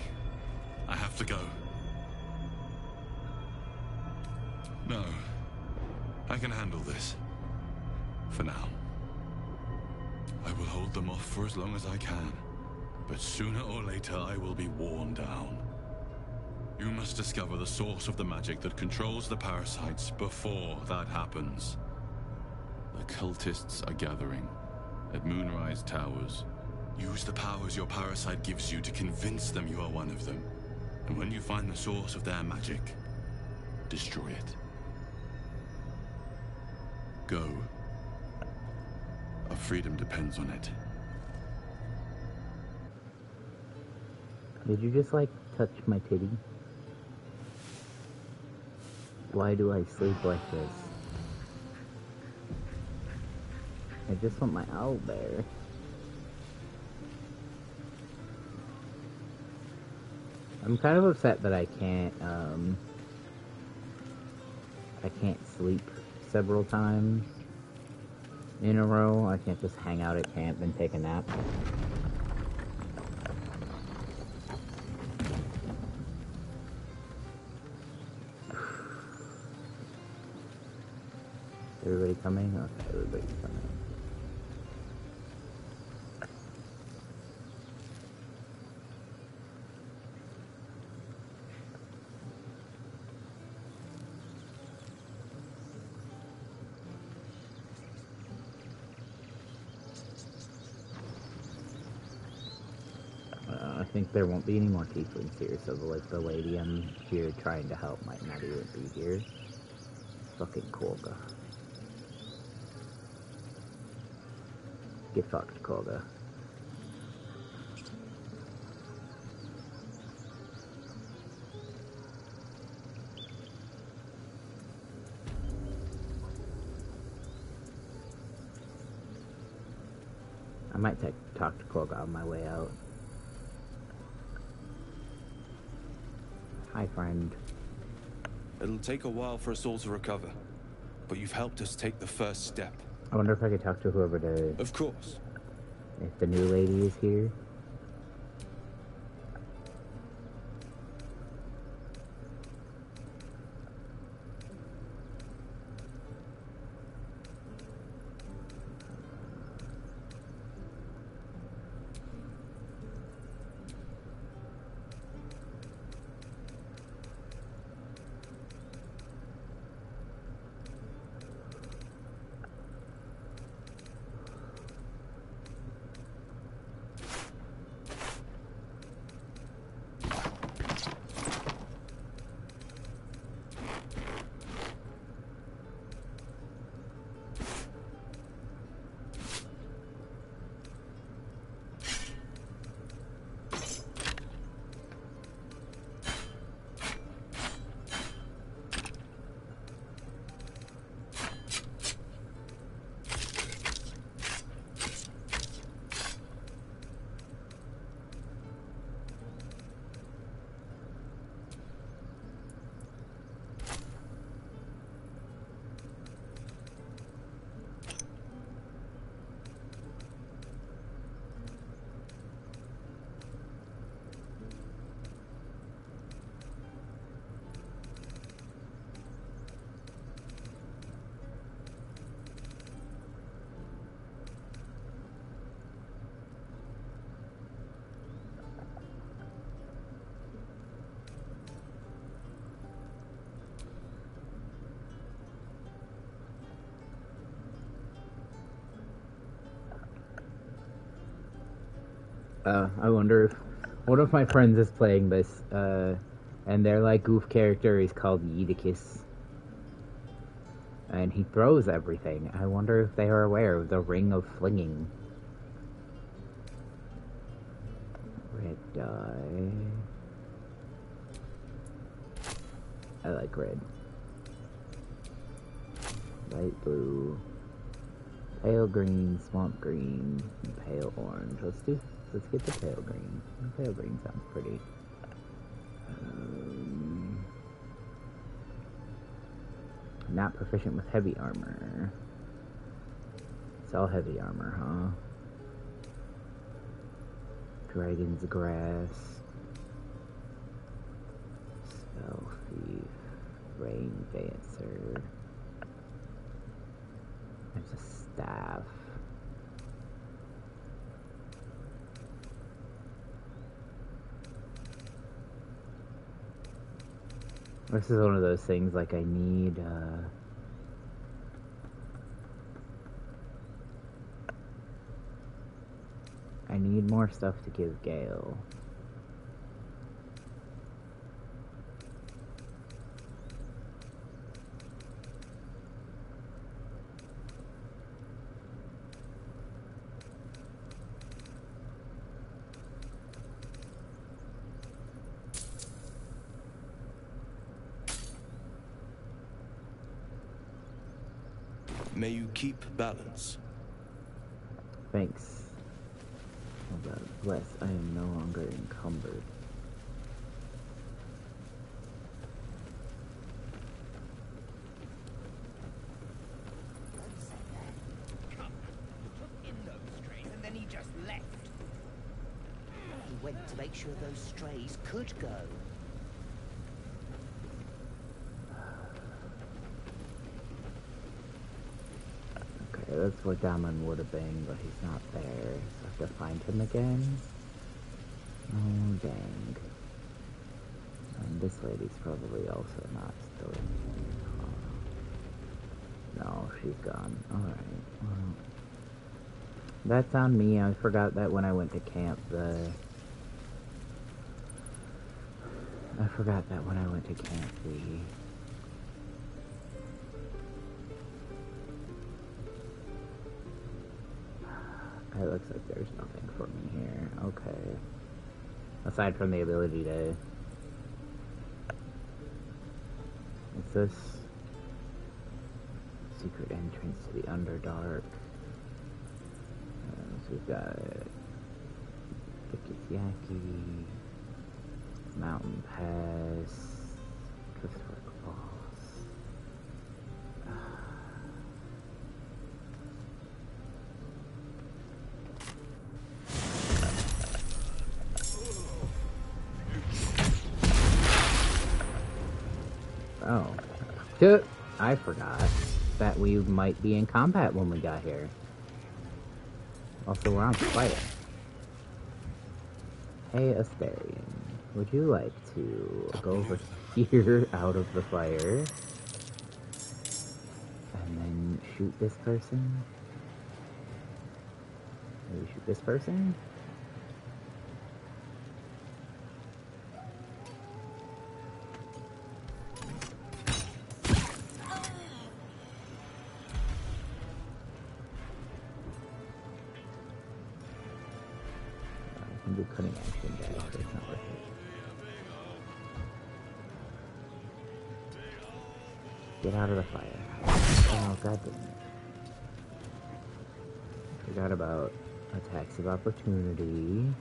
I have to go. No. I can handle this. For now. I will hold them off for as long as I can. But sooner or later I will be worn down. You must discover the source of the magic that controls the parasites before that happens. The cultists are gathering at Moonrise Towers. Use the powers your parasite gives you to convince them you are one of them. And when you find the source of their magic, destroy it. Go. Our freedom depends on it. Did you just, like, touch my titty? Why do I sleep like this? I just want my owlbear. I'm kind of upset that I can't sleep several times in a row. I can't just hang out at camp and take a nap. Everybody coming? Okay, everybody's coming. I think there won't be any more tieflings here, so the lady I'm here trying to help might not even be here. Fucking Kolga. Get fucked, Kolga. I might talk to Kolga on my way out. Hi, friend. It'll take a while for us all to recover, but you've helped us take the first step. I wonder if I could talk to whoever the... Of course. If the new lady is here. I wonder if one of my friends is playing this, and their, like, goof character is called Yidicus. And he throws everything. I wonder if they are aware of the Ring of Flinging. Red dye. I like red. Light blue. Pale green, swamp green, and pale orange. Let's get the pale green. The pale green sounds pretty. Not proficient with heavy armor. It's all heavy armor, huh? Dragon's Grass. Spell Thief. Rain Dancer. There's a staff. This is one of those things, like, I need more stuff to give Gale. May you keep balance. Thanks. Oh God, bless, I am no longer encumbered. In those strays and then he just left. He went to make sure those strays could go. Okay, that's where Damon would have been, but he's not there. So I have to find him again. Oh, dang. And this lady's probably also not still in here. No, she's gone. Alright, well. That's on me. I forgot that when I went to camp, It looks like there's nothing for me here. Okay. Aside from the ability to... What's this? Secret entrance to the Underdark. So we've got... Yaki, Mountain Pass, Cliffsfork Falls. Oh. I forgot that we might be in combat when we got here. Also, we're on fire. Hey, Astarion, would you like to go over here out of the fire and then shoot this person? Maybe shoot this person? Do cutting action dash, but it's not worth it. Get out of the fire. Oh, god damn it. Forgot about attacks of opportunity.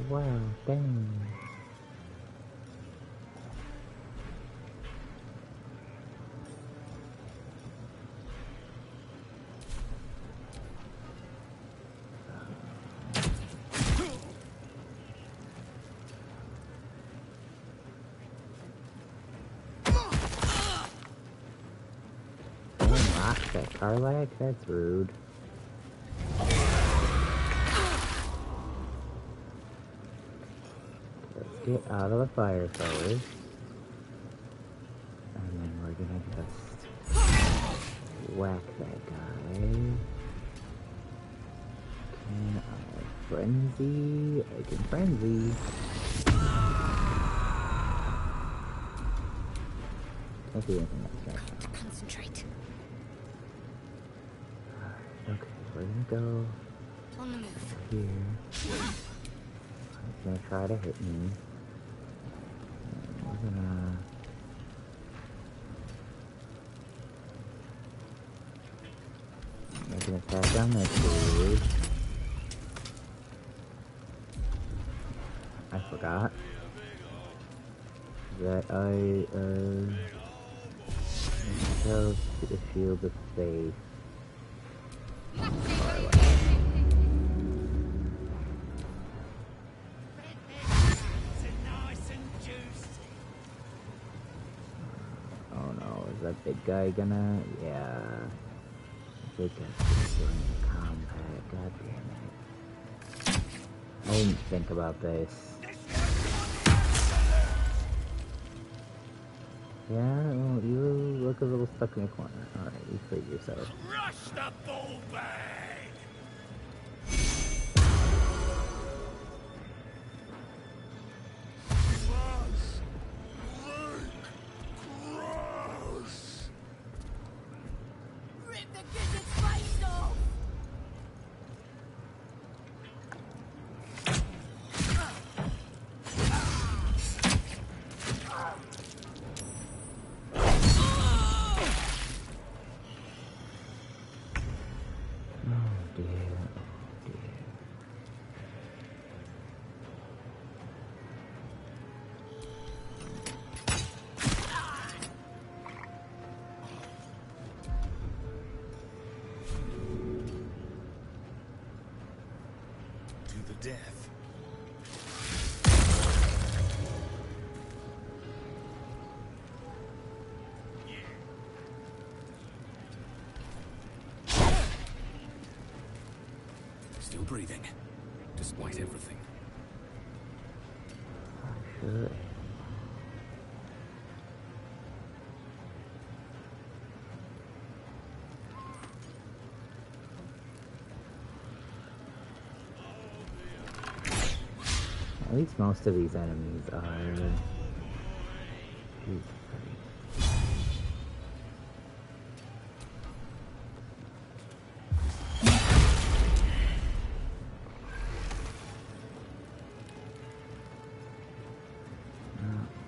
Wow, dang. That Karlak? That's rude. Let's get out of the fire first. And then we're gonna just whack that guy. Can I frenzy? I can frenzy. Can't do anything else right now. Concentrate. Okay, we're gonna go On the move. here. He's gonna try to hit me. And we're gonna make an attack on this dude. I forgot that I chose the shield of faith. Oh no, is that big guy gonna? Yeah. Big guy's doing I didn't think about this. Yeah, well, you look a little stuck in a corner. Alright, you freed yourself. Crush the bull bag! Rip the gizzard's face off! Death. Still breathing, despite everything. Sure. At least most of these enemies are...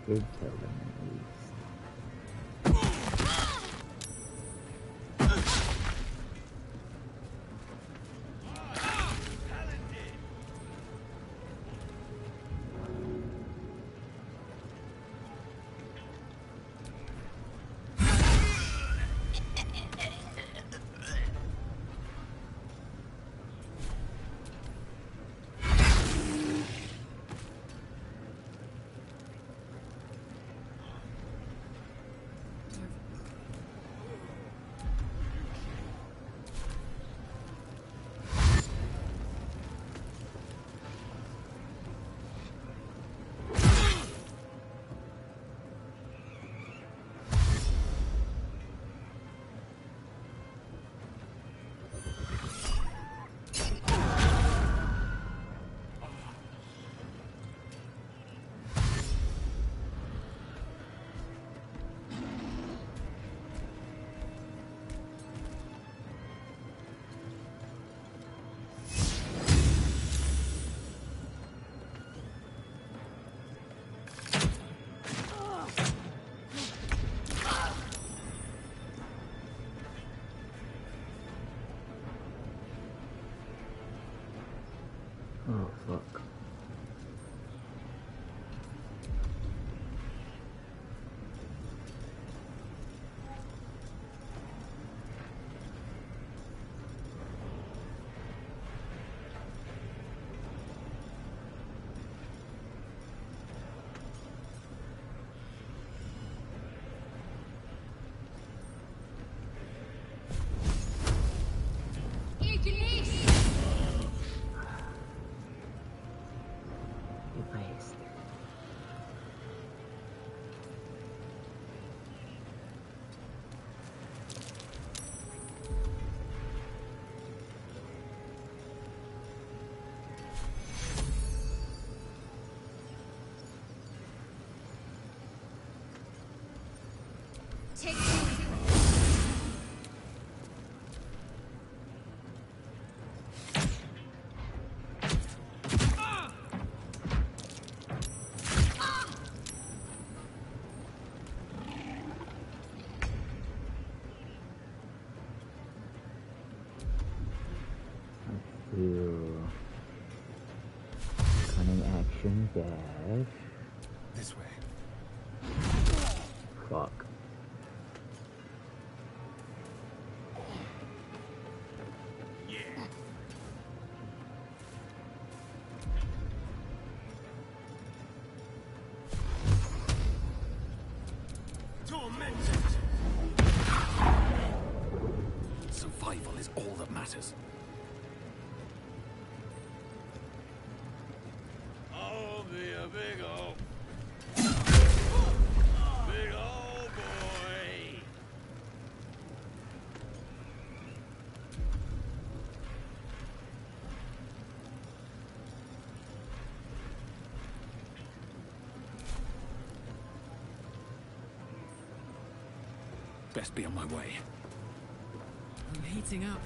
did kill them at least. Oh, fuck. Cunning action dash. This way. Fuck. Survival is all that matters. be a big old boy. Best be on my way. I'm heating up.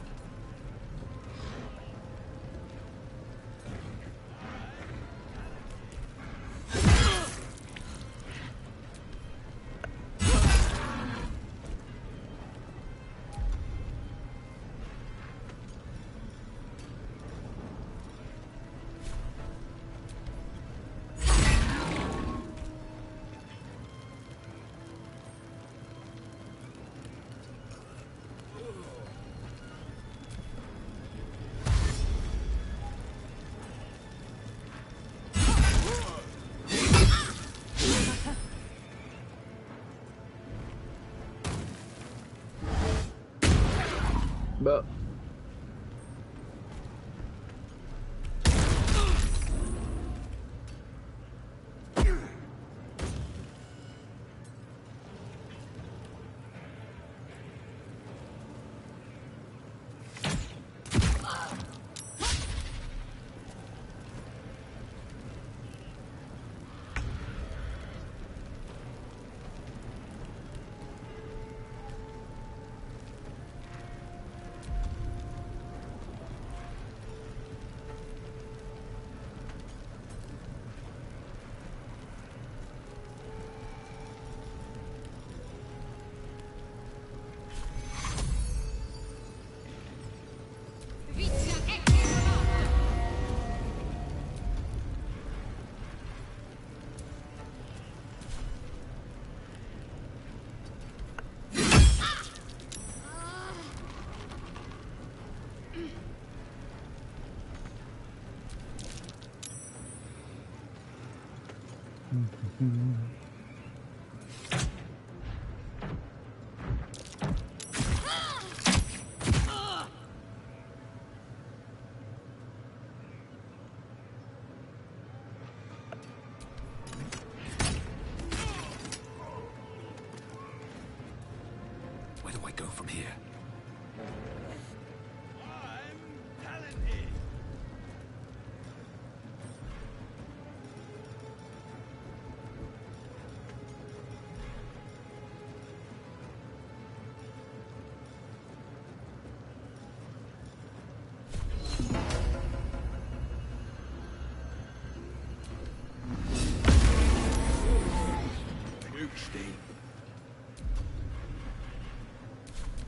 But Where do I go from here?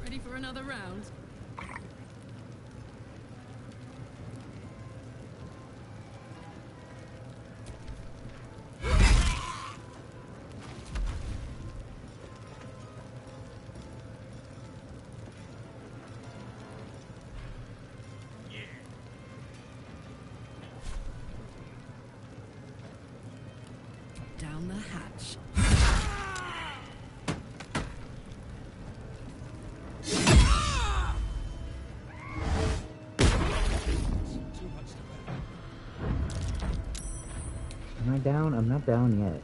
Ready for another round? Down the hatch. am I down? I'm not down yet.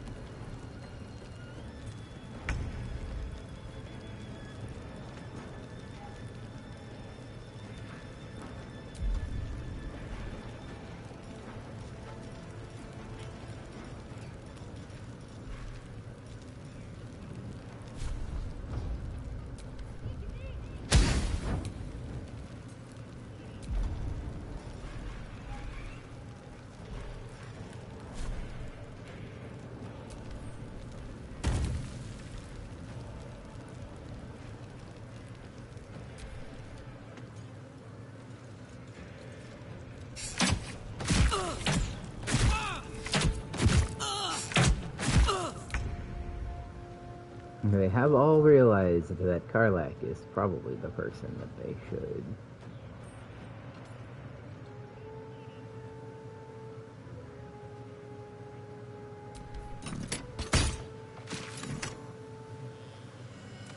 They have all realized that Karlach is probably the person that they should.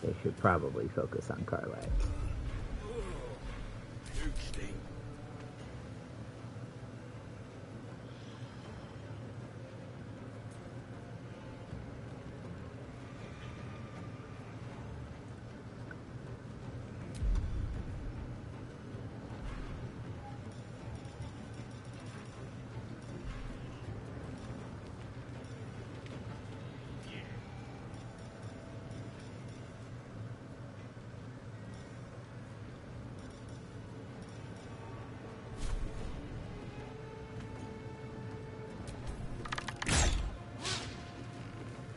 They should probably focus on Karlach.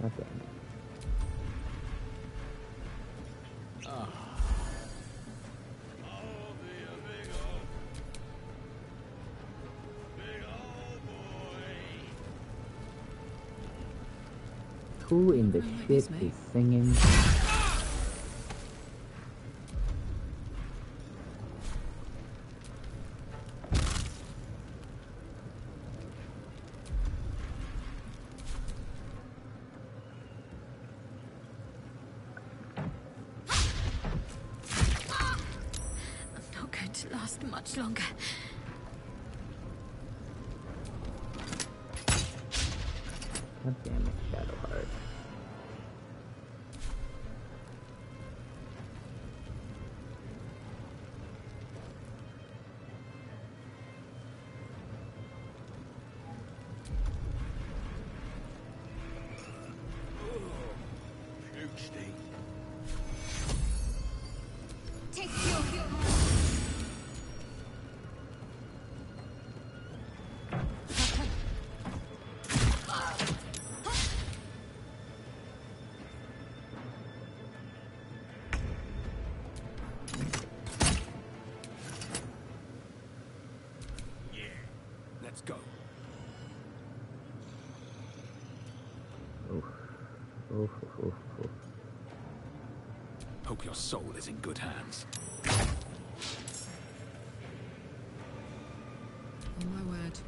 God damn it. Who in the shit is singing? I'm not going to last much longer. God damn it, Shadowheart. Take your Let's go. Oof. Oof, oof, oof. Hope your soul is in good hands. Oh my word.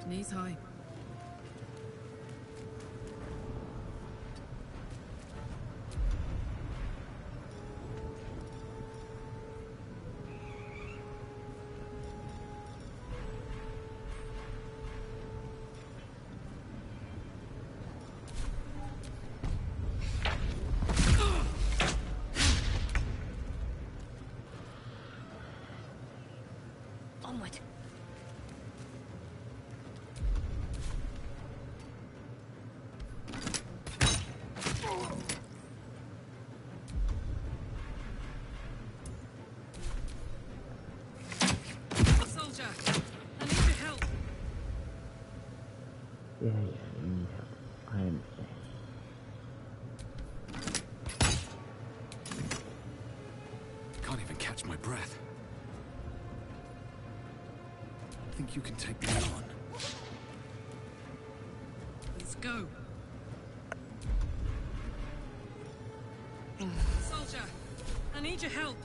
Knees high. onward. Soldier, I need your help. Yeah, you need help. I understand. Can't even catch my breath. Think you can take me on? Let's go. Soldier, I need your help.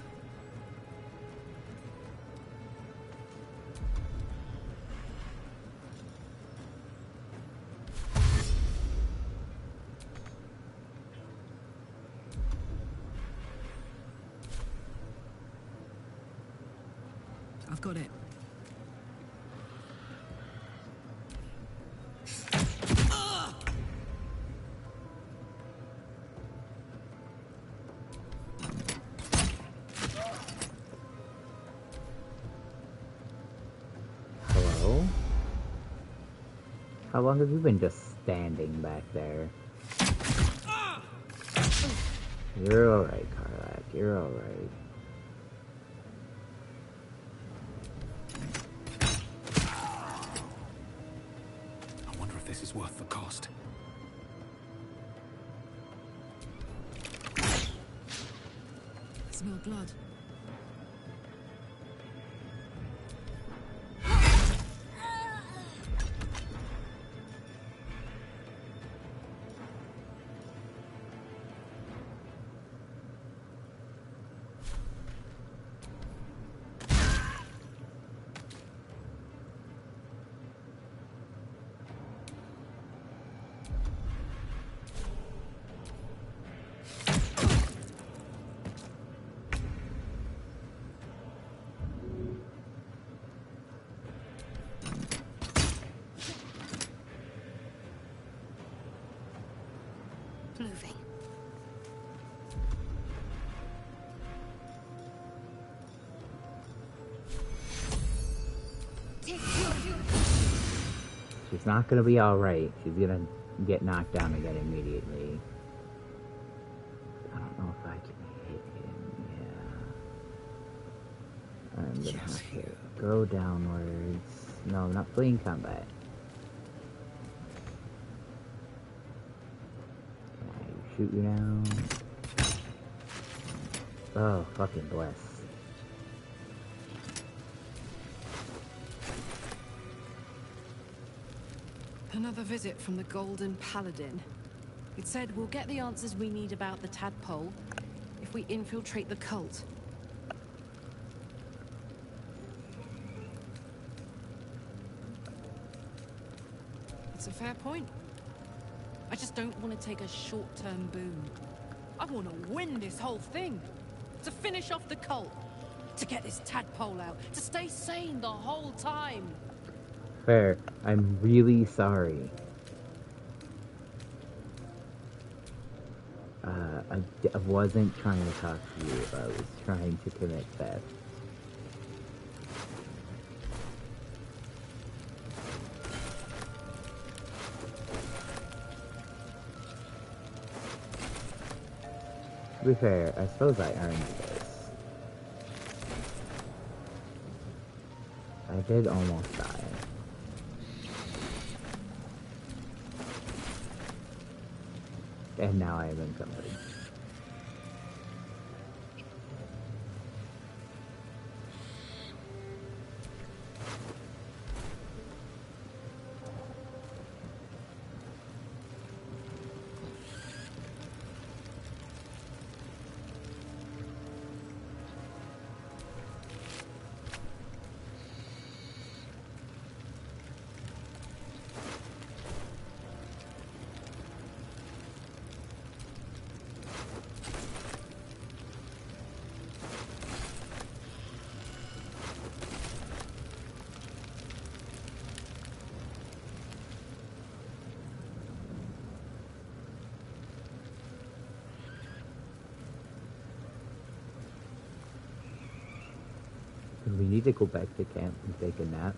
I've got it. Hello? How long have you been just standing back there? You're alright, Karlak. You're alright. I wonder if this is worth the cost. Smell blood. Moving. She's not gonna be alright. She's gonna get knocked down again immediately. Go downwards. No, I'm not fleeing combat. Can I shoot you now? Oh, fucking bless. Another visit from the Golden Paladin. It said we'll get the answers we need about the tadpole if we infiltrate the cult. It's a fair point. I just don't want to take a short-term boon. I want to win this whole thing. To finish off the cult. To get this tadpole out. To stay sane the whole time. Fair. I'm really sorry. I wasn't trying to talk to you. I was trying to commit theft. To be fair, I suppose I earned this. I did almost die. And now I am in company. We need to go back to camp and take a nap.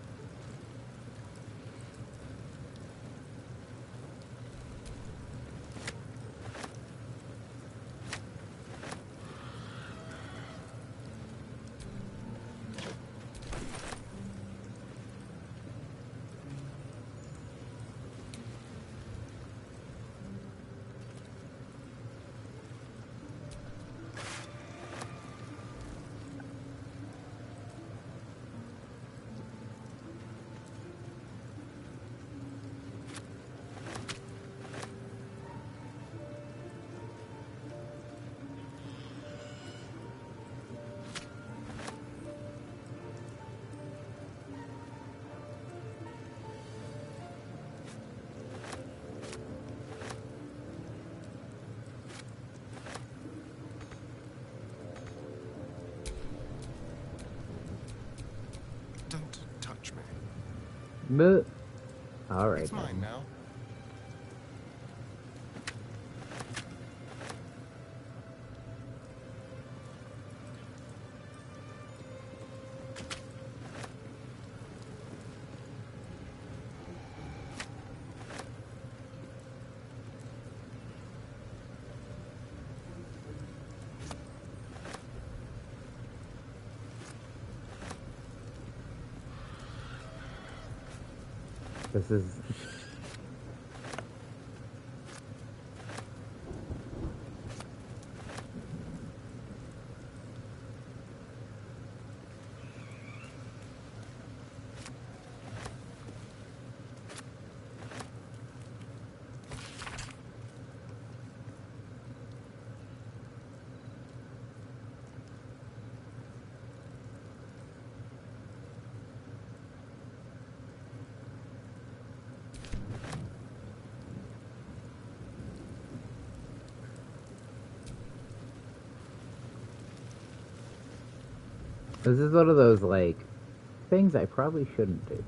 Don't touch me. But alright. It's mine now. This is... This is one of those, like, things I probably shouldn't do.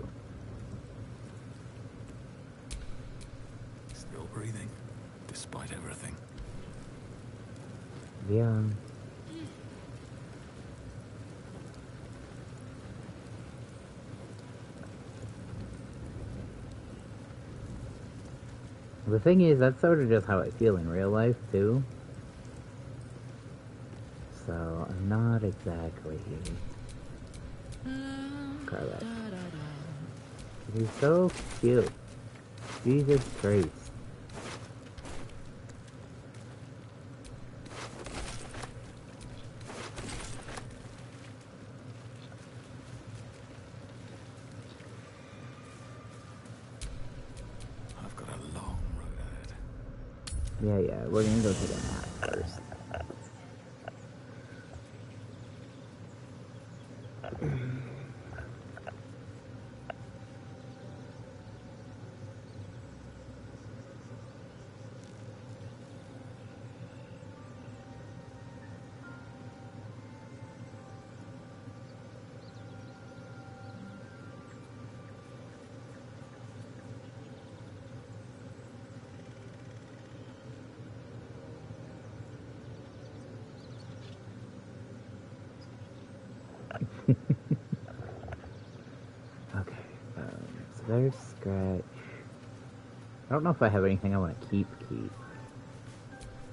Still breathing, despite everything. Yeah. The thing is, that's sort of just how I feel in real life, too. So, I'm not exactly Karlach. He's so cute. Jesus Christ. I've got a long road ahead. Yeah, we're gonna go to the map first. Okay, so there's Scratch. I don't know if I have anything I want to keep.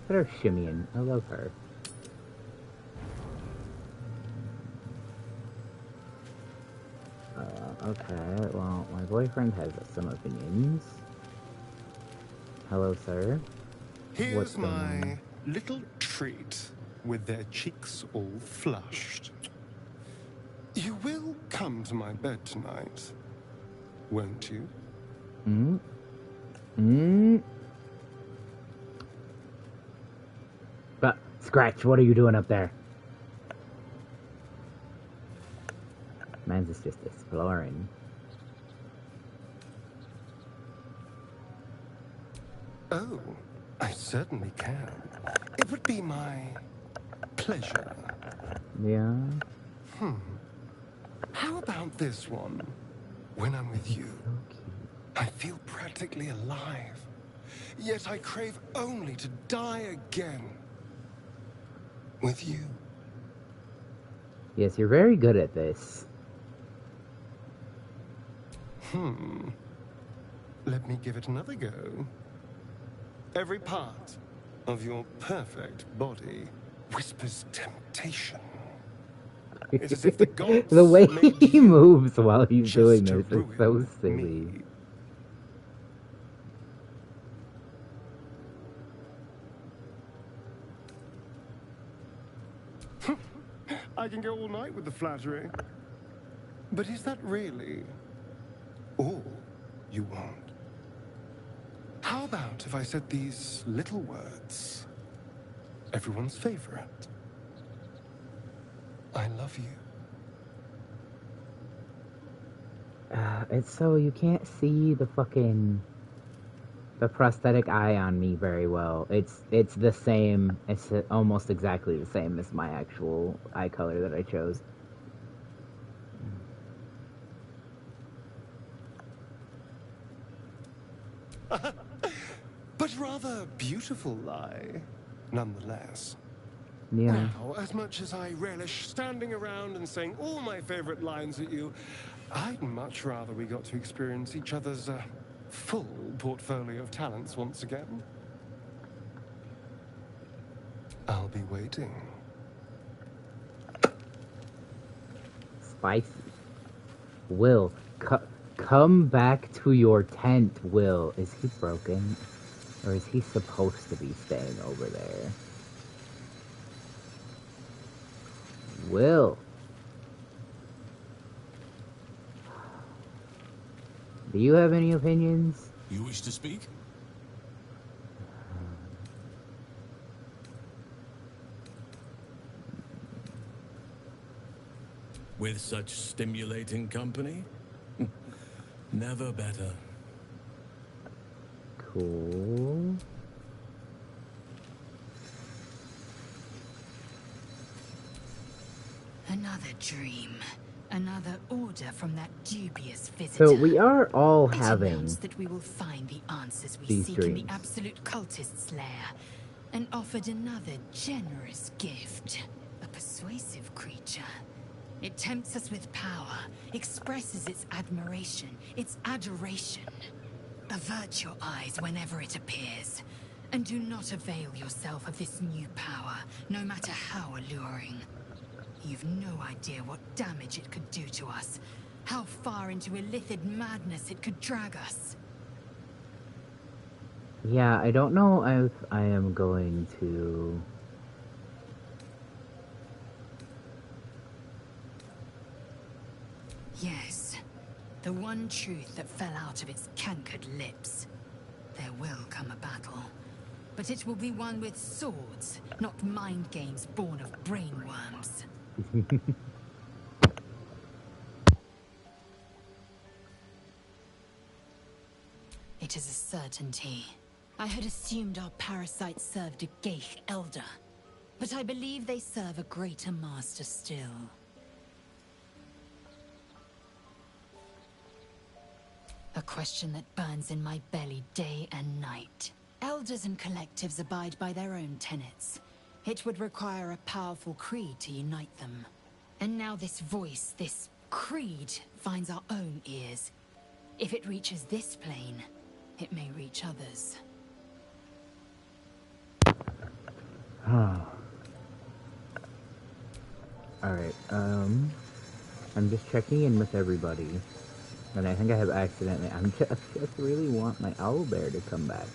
There's Shimmyin. I love her. Okay, well, my boyfriend has some opinions. Hello, sir. Here's What's going my on? little treat with their cheeks all flushed. You will come to my bed tonight, won't you? But, Scratch, what are you doing up there? Man's is just exploring. Oh, I certainly can. It would be my pleasure. Yeah? How about this one? When I'm with you, I feel practically alive. Yet I crave only to die again. With you. Yes, you're very good at this. Let me give it another go. Every part of your perfect body whispers temptation. It's as if the gods The way made he you moves while he's doing just to this is so silly. I can go all night with the flattery. But is that really all you want? How about if I said these little words? Everyone's favorite. I love you. It's so you can't see the prosthetic eye on me very well. It's the same. It's almost exactly the same as my actual eye color that I chose. But rather beautiful lie, nonetheless. Yeah. Now, as much as I relish standing around and saying all my favorite lines at you, I'd much rather we got to experience each other's full portfolio of talents once again. I'll be waiting. Spicy. Will, come back to your tent, Will. Is he broken? Or is he supposed to be staying over there? Will. Do you have any opinions? You wish to speak? With such stimulating company? Never better. Cool. Another dream. Another order from that dubious visitor. So we are all It having announced that we will find the answers we these seek in the dreams. absolute cultist's lair, and offered another generous gift. A persuasive creature. It tempts us with power, expresses its admiration, its adoration. Avert your eyes whenever it appears, and do not avail yourself of this new power, no matter how alluring. You've no idea what damage it could do to us, How far into illithid madness it could drag us. Yeah, I don't know if I am going to... Yes, the one truth that fell out of its cankered lips. There will come a battle, but it will be one with swords, not mind games born of brainworms. It is a certainty. I had assumed our parasites served a Geich elder, but I believe they serve a greater master still. A question that burns in my belly day and night. Elders and collectives abide by their own tenets. It would require a powerful creed to unite them. And now this voice, this creed, finds our own ears. If it reaches this plane, it may reach others. Alright, I'm just checking in with everybody. And I think I have accidentally... I just really want my owlbear to come back.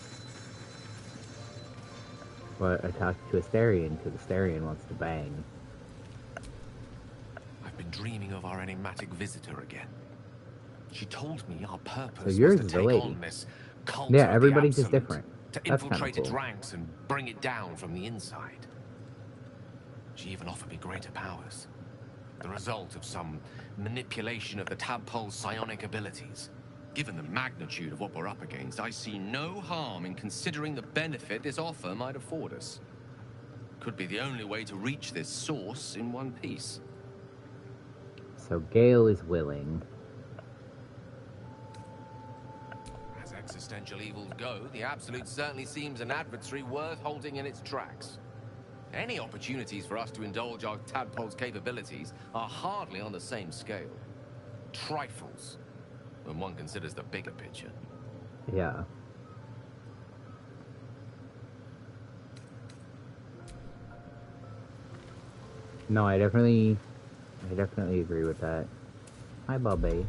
But I talked to Asterion, because Asterion wants to bang. I've been dreaming of our enigmatic visitor again. She told me our purpose So yours was is to the take lady. on this cult Yeah, of the everybody's just absolute, different. to That's kinda infiltrate its cool. ranks and bring it down from the inside. She even offered me greater powers. The result of some manipulation of the tadpole's psionic abilities. Given the magnitude of what we're up against, I see no harm in considering the benefit this offer might afford us. Could be the only way to reach this source in one piece. So Gale is willing. As existential evils go, the Absolute certainly seems an adversary worth holding in its tracks. Any opportunities for us to indulge our tadpole's capabilities are hardly on the same scale. Trifles, when one considers the bigger picture. Yeah. No, I definitely agree with that. Hi, Bobby.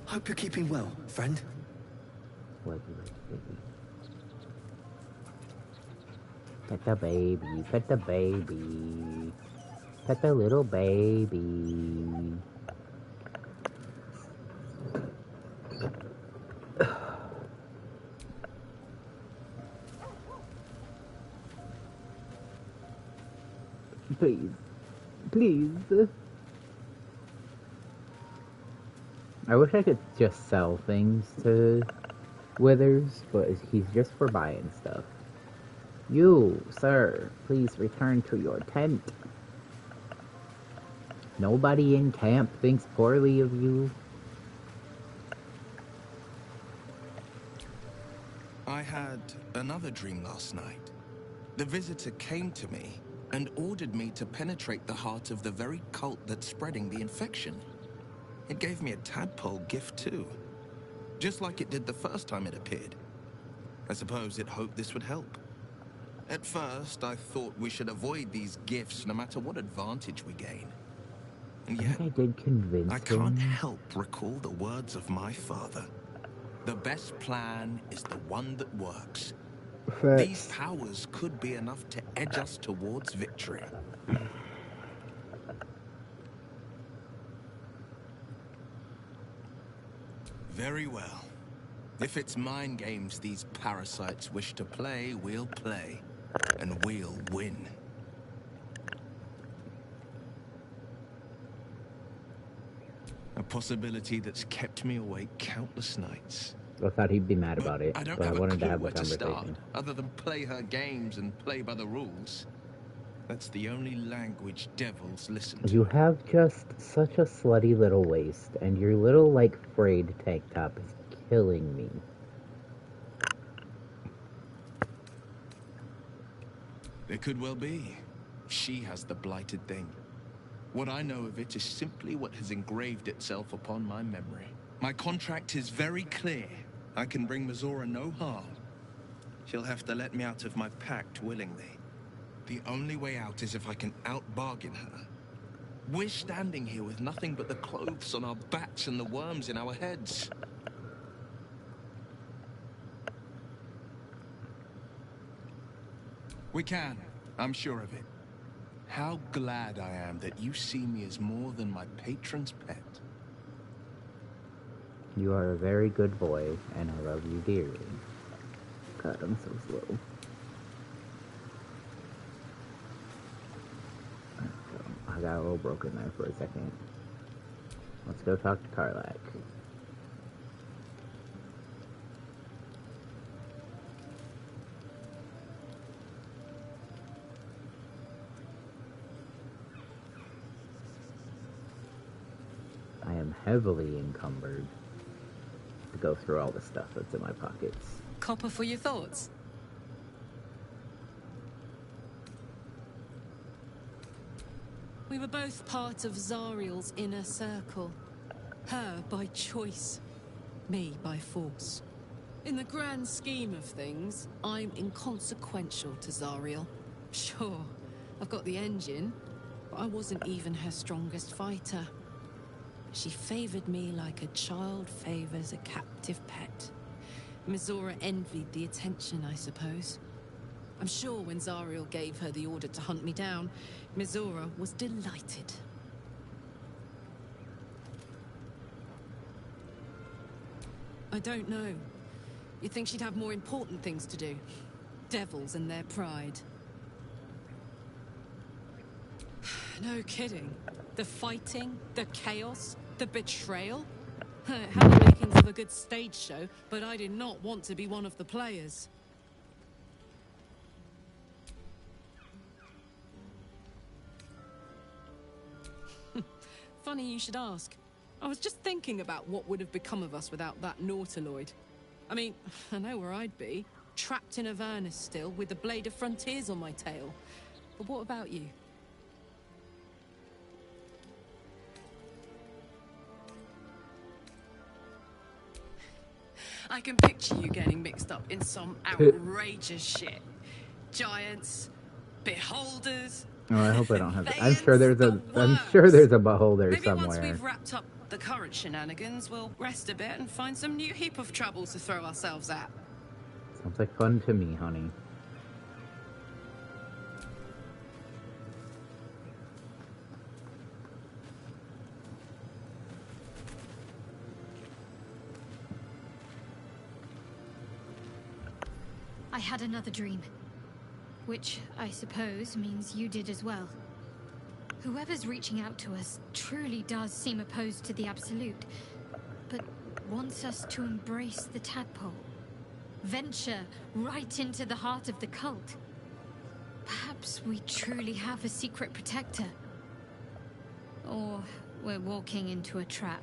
Hope you're keeping well, friend. Pet the baby, pet the baby. Pet the little baby. Please. Please. I wish I could just sell things to Withers, but he's just for buying stuff. You, sir, please return to your tent. Nobody in camp thinks poorly of you. I had another dream last night. The visitor came to me and ordered me to penetrate the heart of the very cult that's spreading the infection. It gave me a tadpole gift too, just like it did the first time it appeared. I suppose it hoped this would help. At first, I thought we should avoid these gifts no matter what advantage we gain. And yet, I did convince I can't him. help recall the words of my father. The best plan is the one that works. Facts. These powers could be enough to edge us towards victory. Very well. If it's mind games these parasites wish to play, we'll play. And we'll win. A possibility that's kept me awake countless nights. I thought he'd be mad about it, I don't but I have a wanted to clue have the where to start, conversation. other than play her games and play by the rules. That's the only language devils listen to. You have just such a slutty little waist, and your little, like, frayed tank top is killing me. It could well be. She has the blighted thing. What I know of it is simply what has engraved itself upon my memory. My contract is very clear. I can bring Mizora no harm. She'll have to let me out of my pact willingly. The only way out is if I can out-bargain her. We're standing here with nothing but the clothes on our backs and the worms in our heads. We can. I'm sure of it. How glad I am that you see me as more than my patron's pet. You are a very good boy, and I love you dearly. God, I'm so slow. I got a little broken there for a second. Let's go talk to Karlak. I am heavily encumbered to go through all the stuff that's in my pockets. Copper for your thoughts? We were both part of Zariel's inner circle. Her by choice, me by force. In the grand scheme of things, I'm inconsequential to Zariel. Sure, I've got the engine, but I wasn't even her strongest fighter. She favored me like a child favors a captive pet. Mizora envied the attention, I suppose. I'm sure when Zariel gave her the order to hunt me down, Mizora was delighted. I don't know. You'd think she'd have more important things to do. Devils and their pride. No kidding. The fighting, the chaos, the betrayal. It had the makings of a good stage show, but I did not want to be one of the players. Funny you should ask. I was just thinking about what would have become of us without that Nautiloid. I mean, I know where I'd be. Trapped in Avernus still, with the Blade of Frontiers on my tail. But what about you? I can picture you getting mixed up in some outrageous shit. Giants, beholders. Oh, I hope I don't have it. I'm sure there's a beholder Maybe somewhere. once we've wrapped up the current shenanigans, we'll rest a bit and find some new heap of troubles to throw ourselves at. Sounds like fun to me, honey. I had another dream. Which, I suppose, means you did as well. Whoever's reaching out to us truly does seem opposed to the Absolute, but wants us to embrace the tadpole. Venture right into the heart of the cult. Perhaps we truly have a secret protector. Or we're walking into a trap.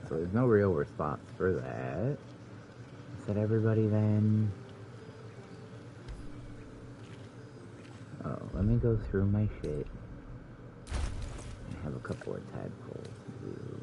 So there's no real response for that. Is that everybody then? Oh, let me go through my shit. I have a couple of tadpoles. Ooh.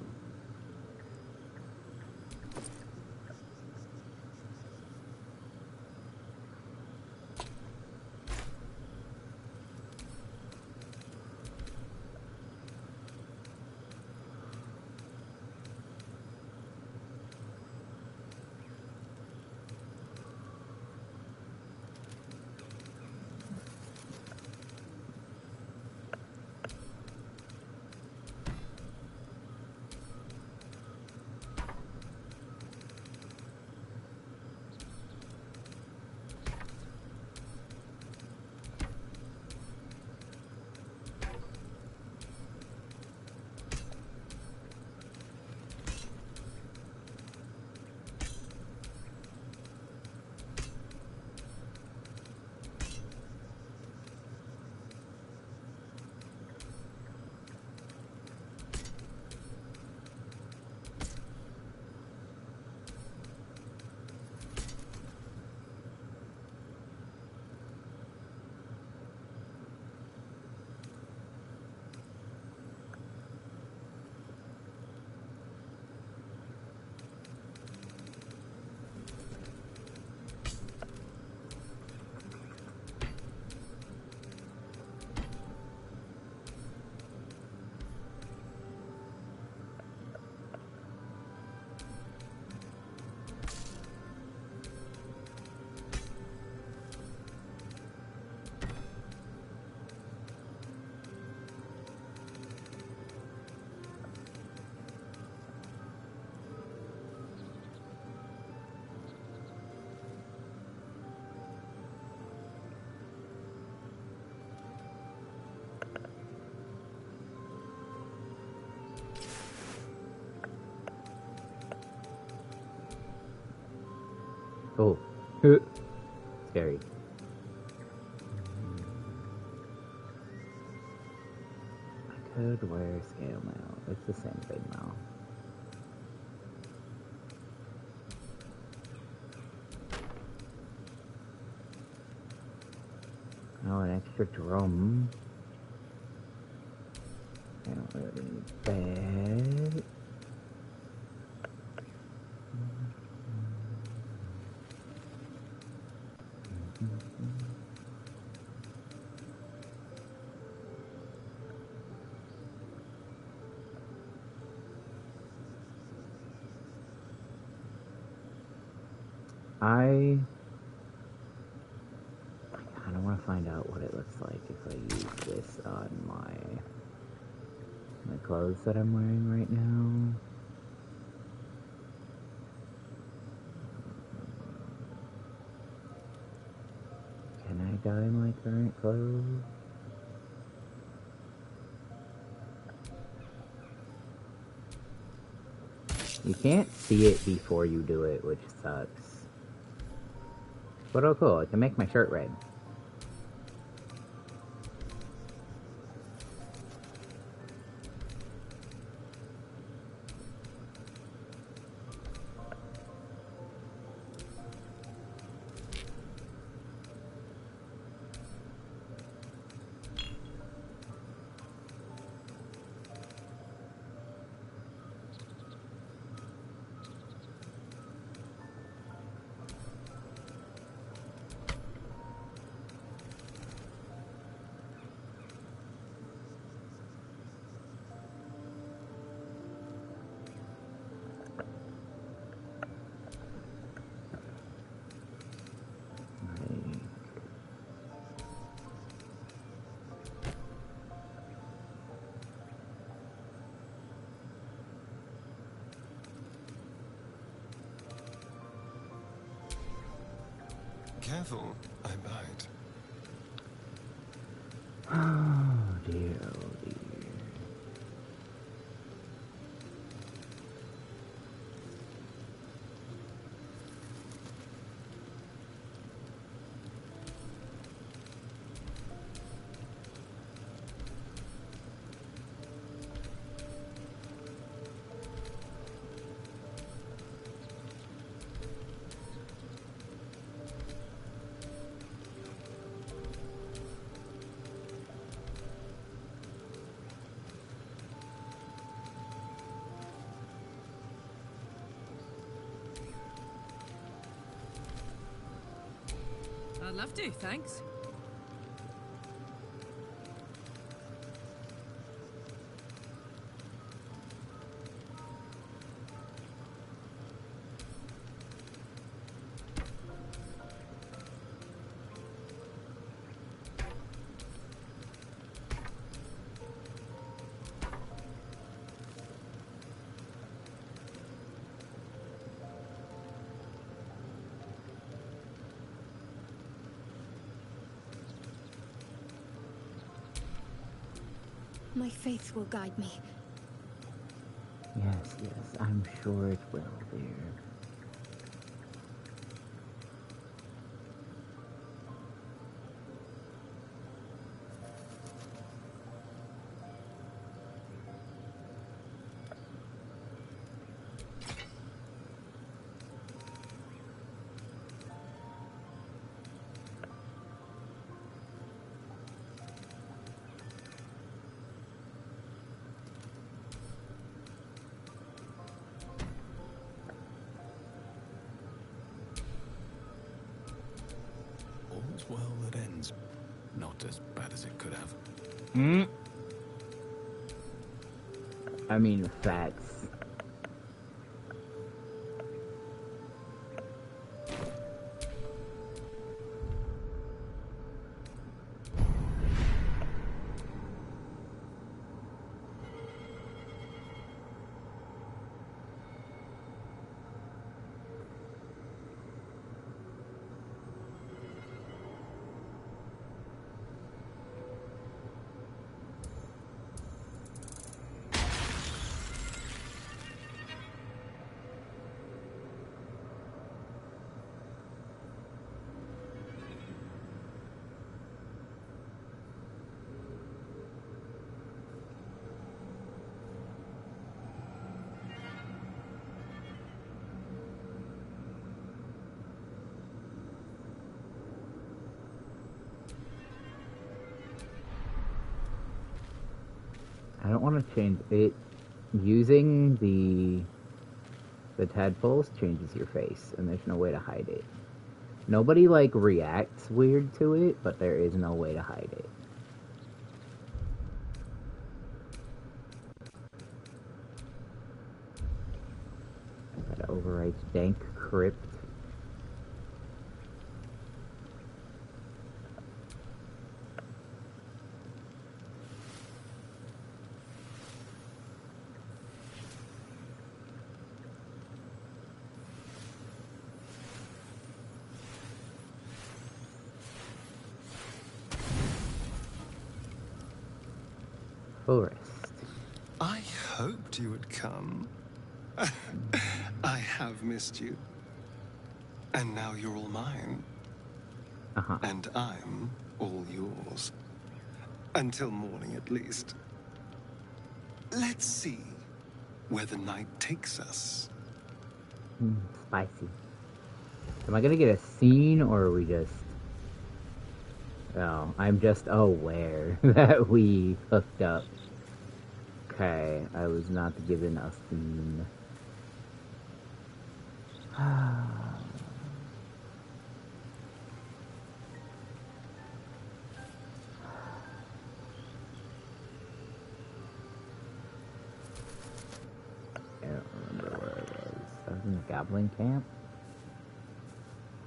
Oh. Scary. I could wear scale mail. It's the same thing now. Oh, an extra drum. I don't really need that. I kind of want to find out what it looks like if I use this on my clothes that I'm wearing right now. Can I dye my current clothes? You can't see it before you do it, which sucks. But oh cool, I can make my shirt red. Careful, I bite. Oh dear, oh dear. I'd love to, thanks. My faith will guide me. Yes, yes, I'm sure it will, dear. All's well that ends. Not as bad as it could have. I mean, facts. want to change it. Using the tadpoles changes your face, and there's no way to hide it. Nobody, like, reacts weird to it, but there is no way to hide it. That overwrites dank crypt. Forest. I hoped you would come. I have missed you. And now you're all mine. And I'm all yours. Until morning, at least. Let's see where the night takes us. Spicy. Am I gonna get a scene, or are we just... Oh, I'm just aware that we hooked up. Okay, I was not given a scene. I don't remember where it was. I was in the Goblin Camp?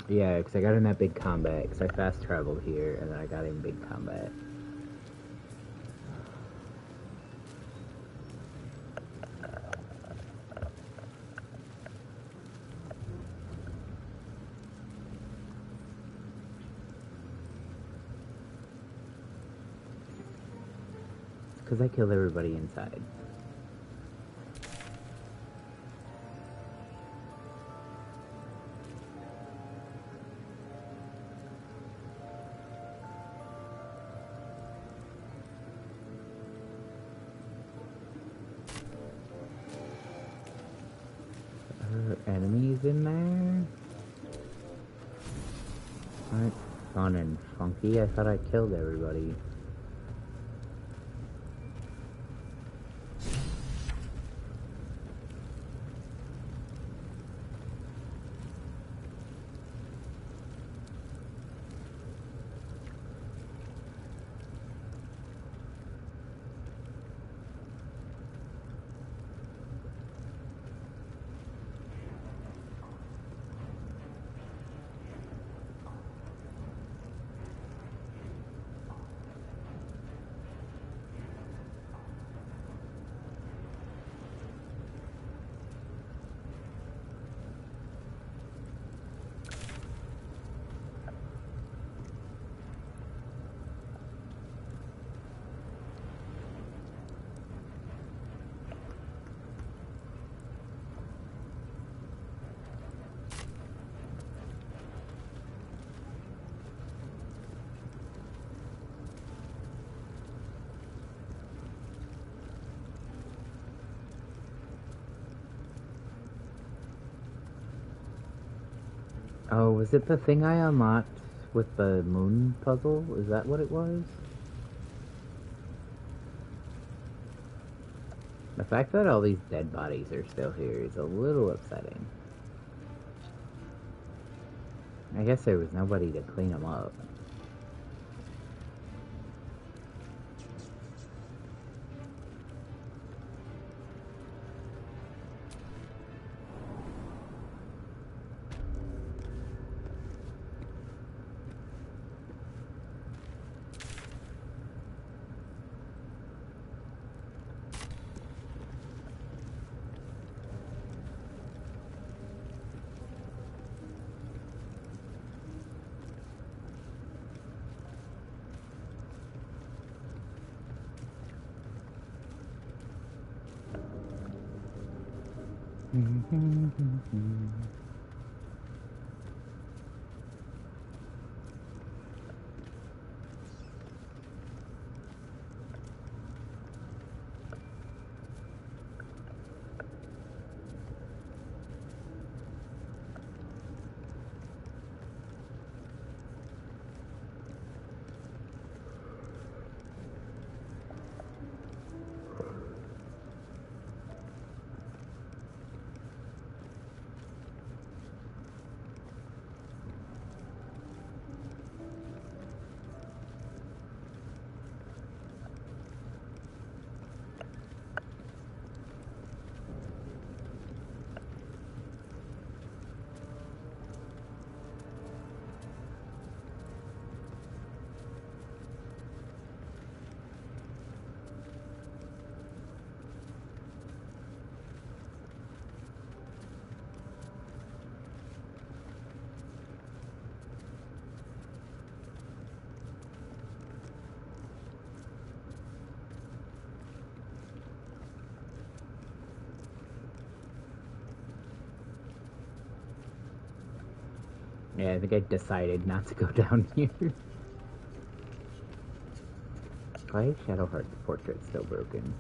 Yeah, because I got in that big combat, because I fast traveled here, and then I got in big combat. Because I killed everybody inside. Enemies in there? Aren't fun and funky. I thought I killed everybody. Oh, was it the thing I unlocked with the moon puzzle? Is that what it was? The fact that all these dead bodies are still here is a little upsetting. I guess there was nobody to clean them up. Yeah, I think I decided not to go down here. Why is Shadowheart's portrait still broken?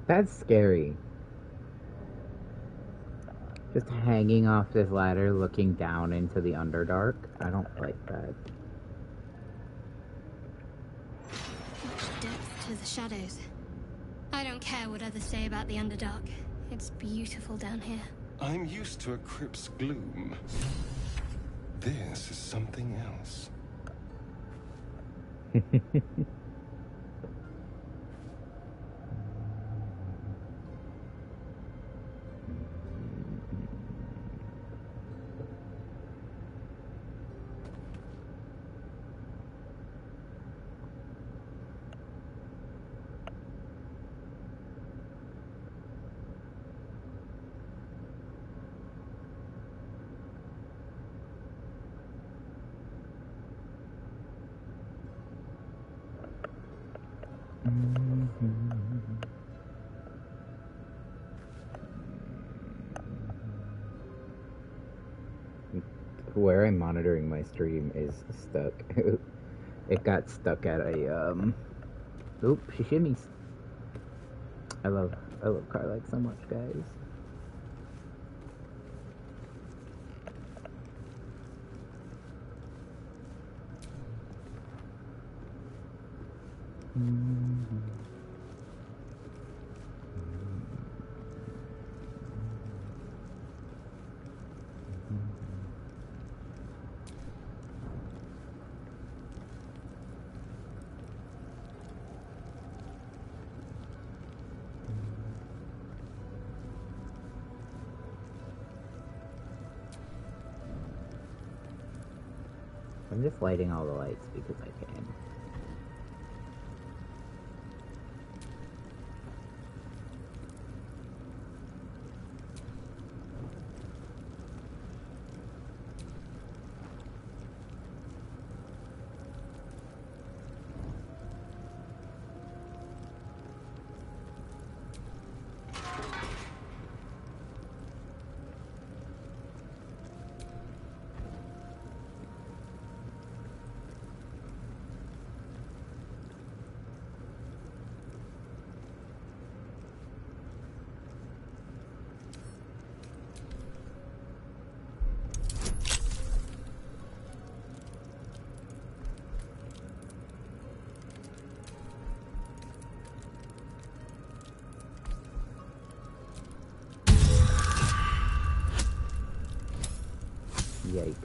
That's scary. Just hanging off this ladder, looking down into the Underdark. I don't like that. Much depth to the shadows. I don't care what others say about the Underdark. It's beautiful down here. I'm used to a crypt's gloom. This is something else. Where I'm monitoring my stream is stuck. It got stuck at a Oop, she shimmies. I love Karlach so much, guys. I'm just lighting all the lights because I can. Yikes.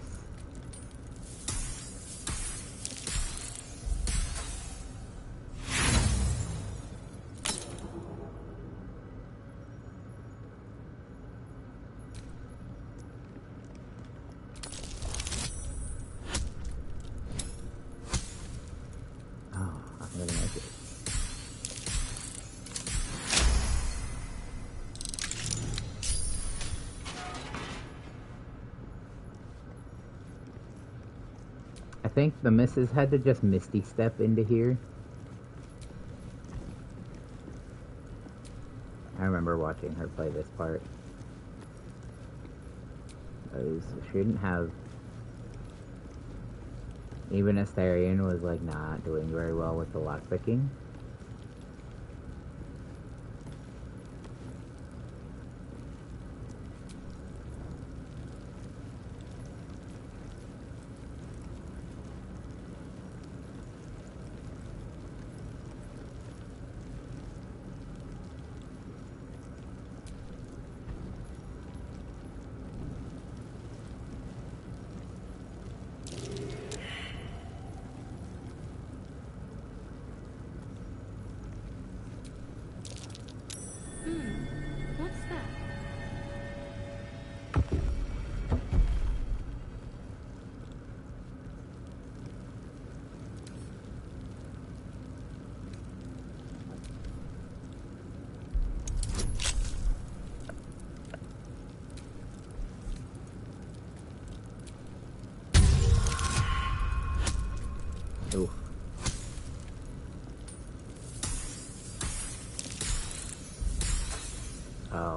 Oh, I'm gonna make it. I think the missus had to just Misty Step into here. I remember watching her play this part. She didn't have... Even Asterion was like not doing very well with the lockpicking.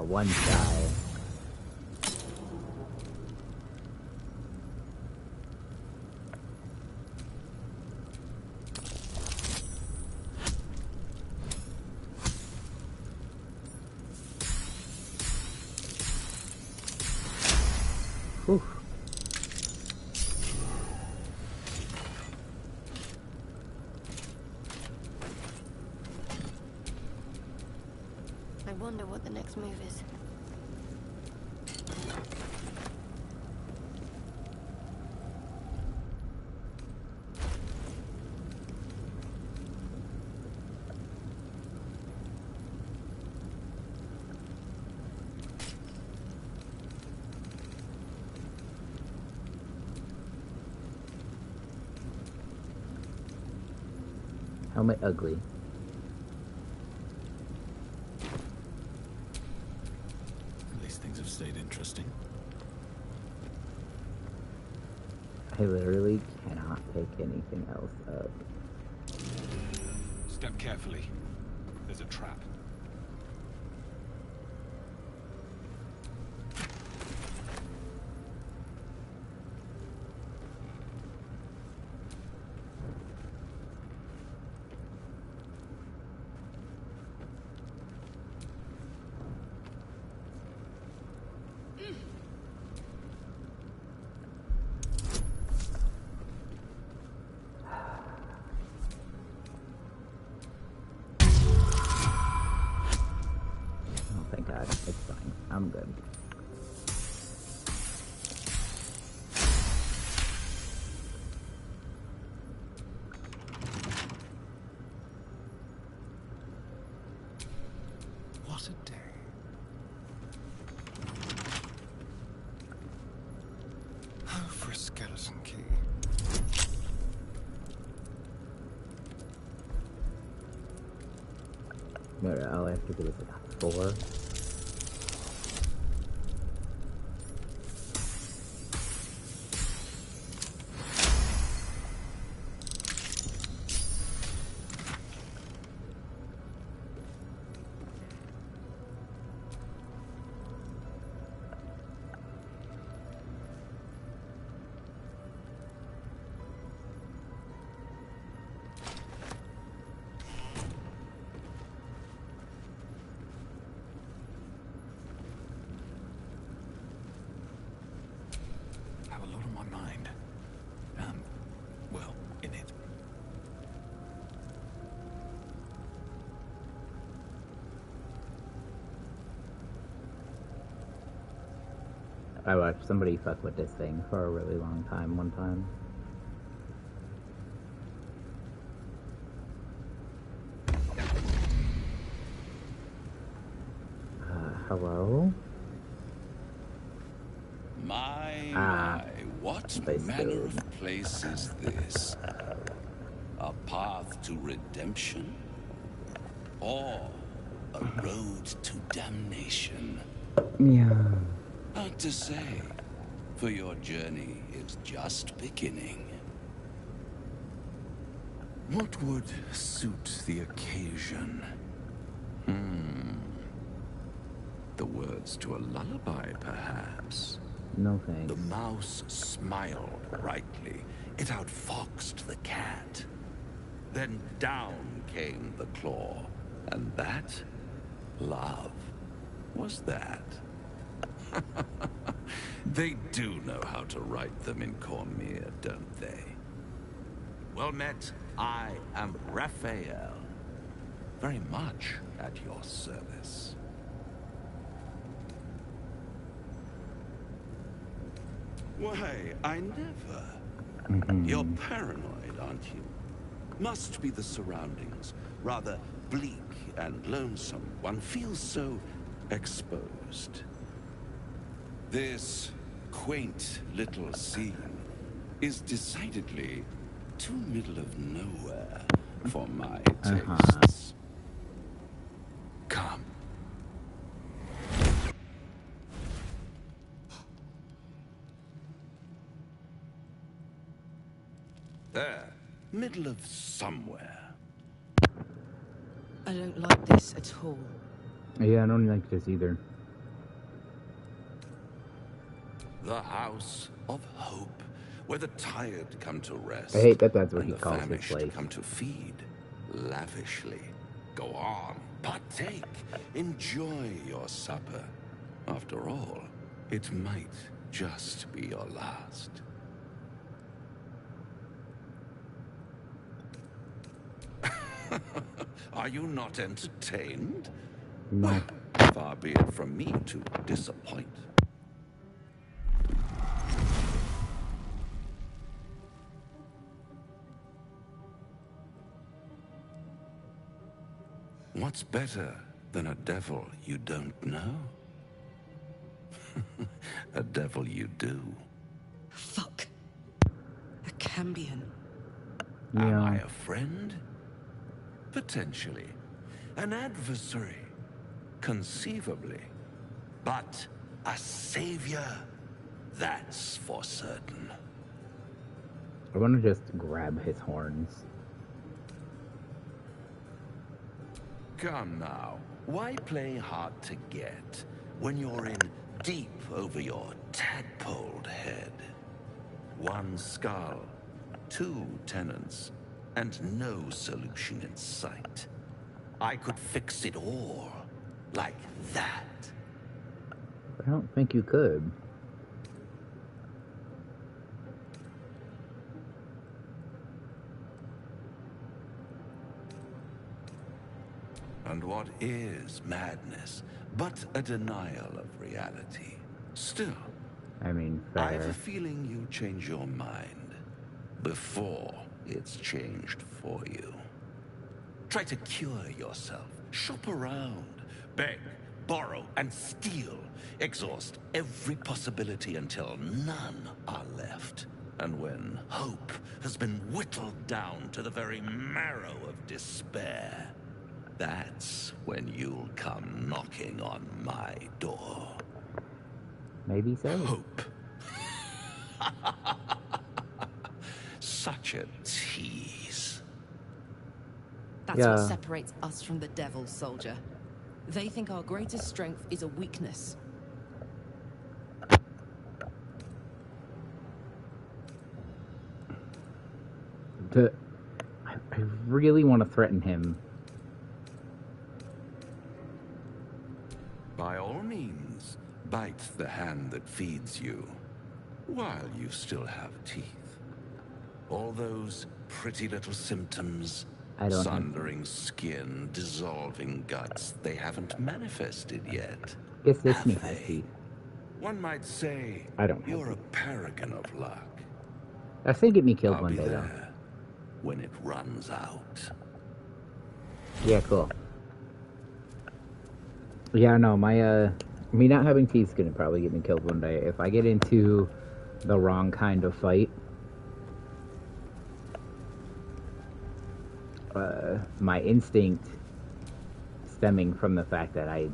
one shy. Whew. I wonder what the next move is. Helmet ugly. At least things have stayed interesting. I literally cannot pick anything else up. Step carefully. There's a trap. Oh, thank God. It's fine. I'm good. What a day. Oh, for a skeleton key. No, all I have to do is like 4. I have a lot on my mind. Well, in it. I watched somebody fuck with this thing for a really long time one time. Hello? My, what manner of place is this? A path to redemption? Or a road to damnation? Yeah. Hard to say, for your journey is just beginning. What would suit the occasion? The words to a lullaby, perhaps? No thanks. The mouse smiled brightly. It outfoxed the cat. Then down came the claw. And that, love, was that. They do know how to write them in Cormier, don't they? Well met, I am Raphael. Very much at your service. Why, I never. You're paranoid, aren't you? Must be the surroundings. Rather bleak and lonesome. One feels so exposed. This quaint little scene is decidedly too middle of nowhere for my tastes. Come. There, middle of somewhere. I don't like this at all. Yeah, I don't like this either. The House of Hope, where the tired come to rest. I hate that that's what and he the calls his famished place. come to feed lavishly. Go on, partake, enjoy your supper. After all, it might just be your last. Are you not entertained? No. Far be it from me to disappoint. What's better than a devil you don't know? A devil you do. Fuck. A Cambion. Am I a friend? Potentially. An adversary? Conceivably. But a savior? That's for certain. I want to just grab his horns. Come now, why play hard to get when you're in deep over your tadpoled head? One skull, two tenants, and no solution in sight. I could fix it all, like that. I don't think you could. And what is madness but a denial of reality? Still, I mean, I have fair. a feeling you change your mind before it's changed for you. Try to cure yourself, shop around, beg, borrow, and steal. Exhaust every possibility until none are left. And when hope has been whittled down to the very marrow of despair, that's when you'll come knocking on my door. Maybe so. Hope. Such a tease. That's Yeah. what separates us from the devil, soldier. They think our greatest strength is a weakness. I really want to threaten him. By all means, bite the hand that feeds you, while you still have teeth. All those pretty little symptoms, I don't have- sundering skin, dissolving guts, they haven't manifested yet. Guess this have me has they? teeth. One might say I don't have you're a paragon of luck. I think get me killed I'll one be day though. there when it runs out. Yeah, cool. Yeah, no, me not having teeth is gonna probably get me killed one day. If I get into the wrong kind of fight, my instinct stemming from the fact that I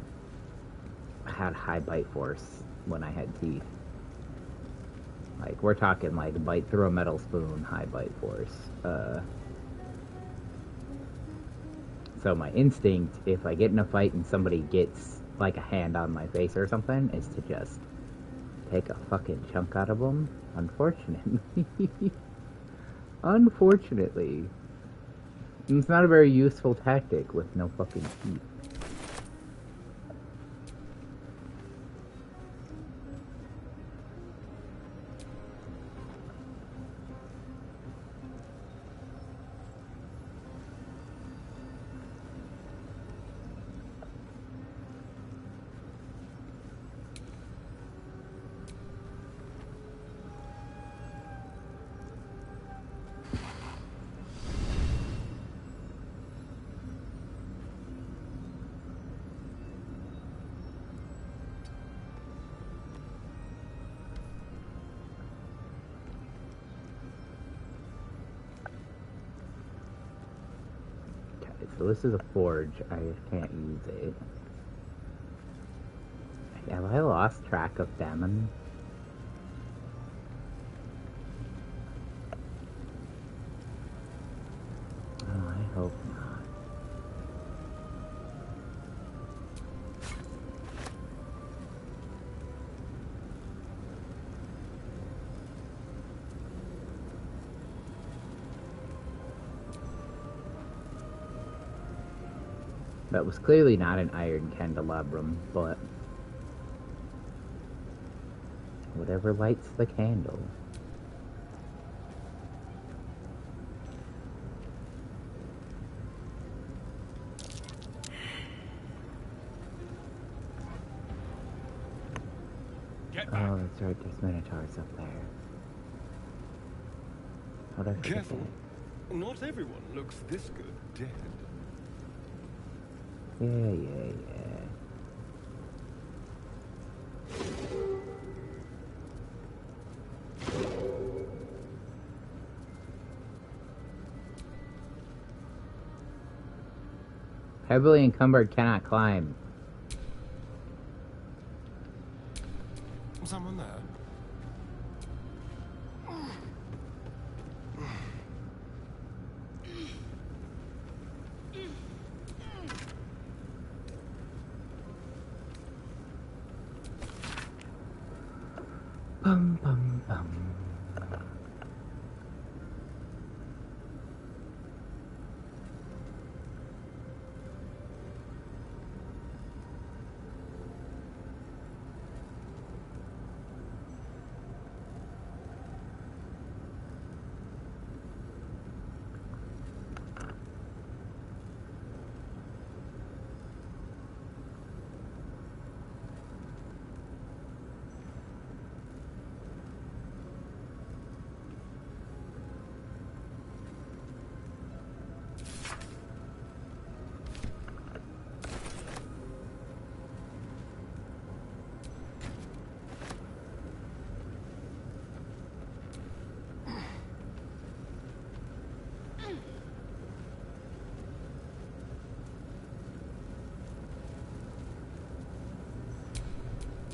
had high bite force when I had teeth. Like, we're talking like bite through a metal spoon, high bite force. So my instinct, if I get in a fight and somebody gets like a hand on my face or something, is to just take a fucking chunk out of them. Unfortunately. Unfortunately. It's not a very useful tactic with no fucking teeth. So this is a forge. I just can't use it. Have I lost track of Damon? Oh, I hope not. That was clearly not an iron candelabrum, but whatever lights the candle. Oh, that's right, there's minotaurs up there. How'd I forget Careful. that? Not everyone looks this good dead. Yeah. Heavily encumbered, cannot climb. Someone there? Bum bum bum.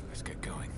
Let's get going.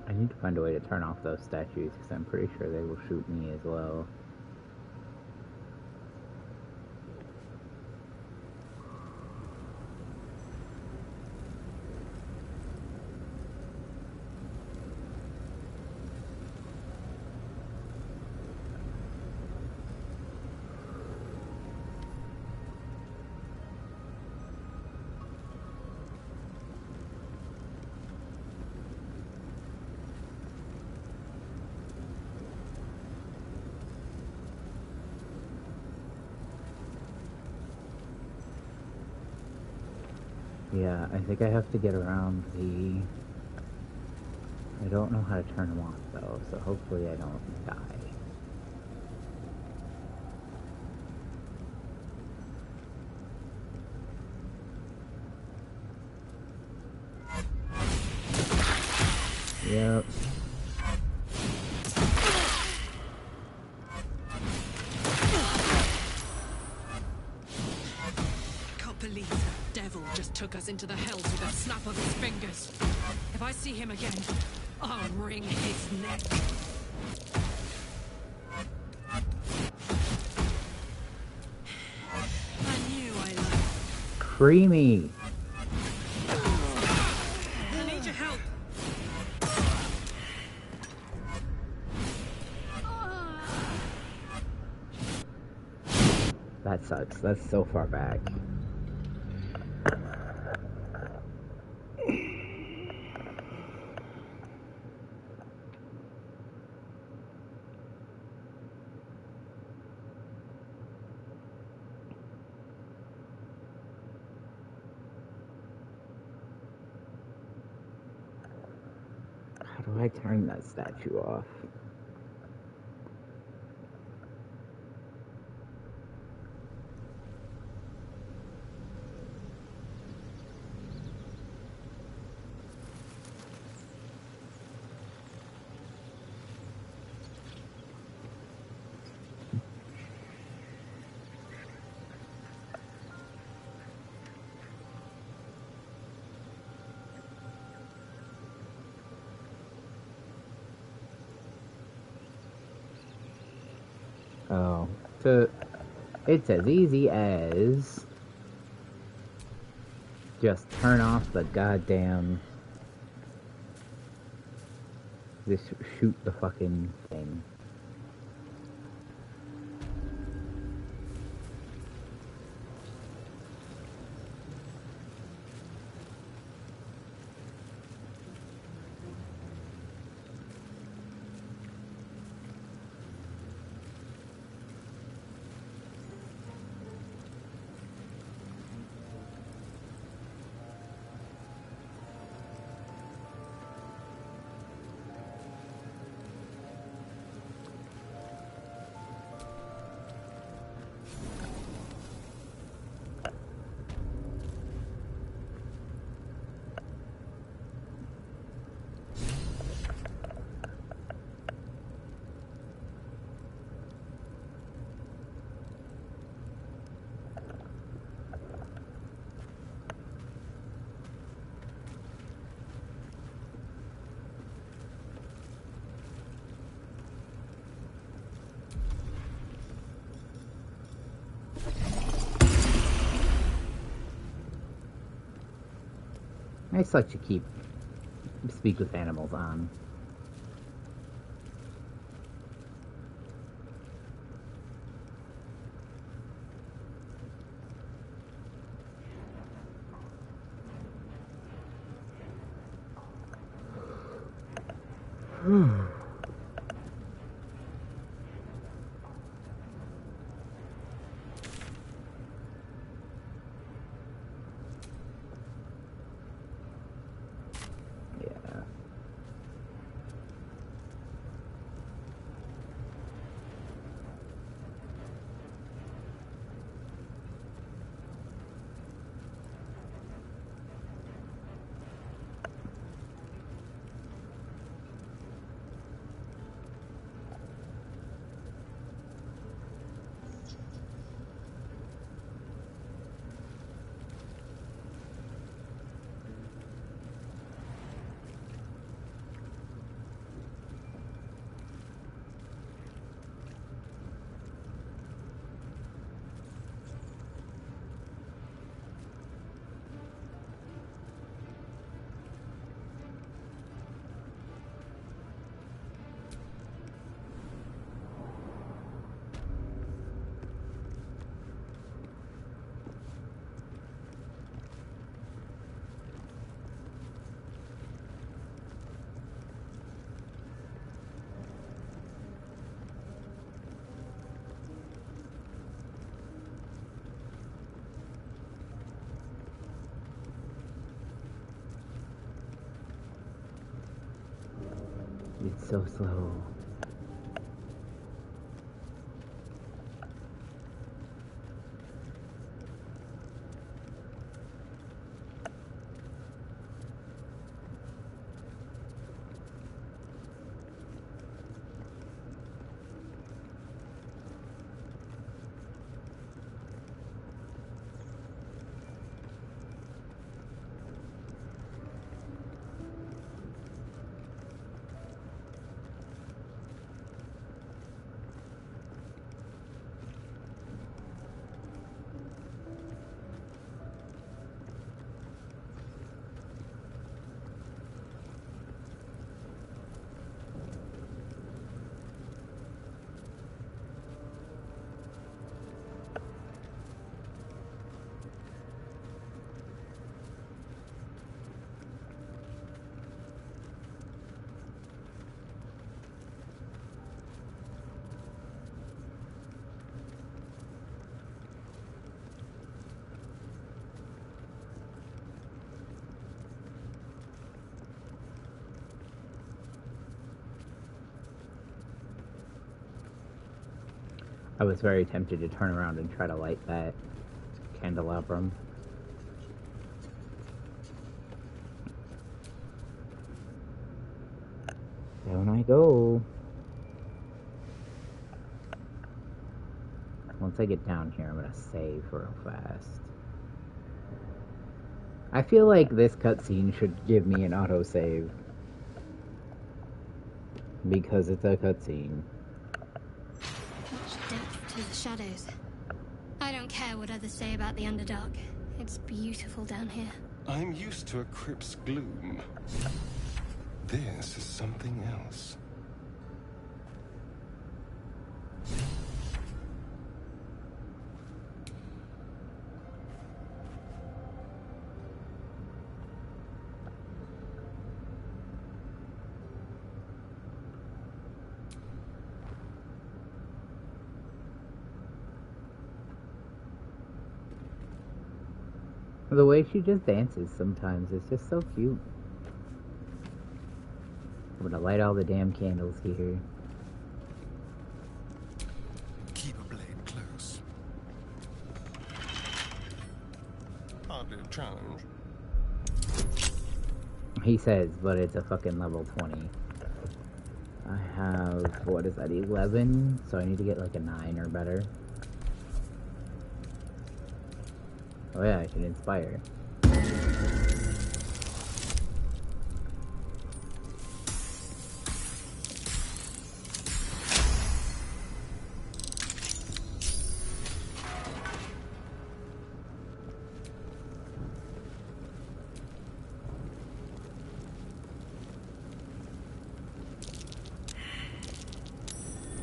I need to find a way to turn off those statues, because I'm pretty sure they will shoot me as well. Yeah, I think I have to get around the... I don't know how to turn them off, though, so hopefully I don't die. Yep. Can't believe that devil just took us into the hells with a snap of his fingers. If I see him again, I'll wring his neck. I knew I loved. Creamy! I need your help. That sucks. That's so far back. do I turn that statue off? Oh, so it's as easy as just turn off the goddamn, just shoot the fucking thing. I just like to speak with animals on. It's so slow. I was very tempted to turn around and try to light that candelabrum. Down I go. Once I get down here, I'm gonna save real fast. I feel like this cutscene should give me an autosave. Because it's a cutscene. Much depth to the shadows. I don't care what others say about the Underdark. It's beautiful down here. I'm used to a crypt's gloom. This is something else. The way she just dances sometimes is just so cute. I'm gonna light all the damn candles here. Keep a blade close. Hardly a challenge. He says, but it's a fucking level 20. I have, what is that, 11? So I need to get like a 9 or better. Oh yeah, I can inspire.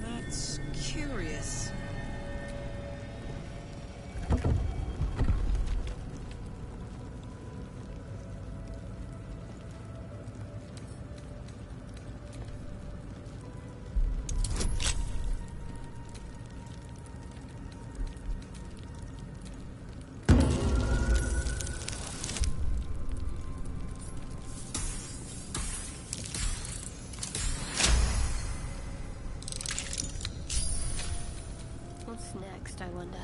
That's curious. What's next, I wonder?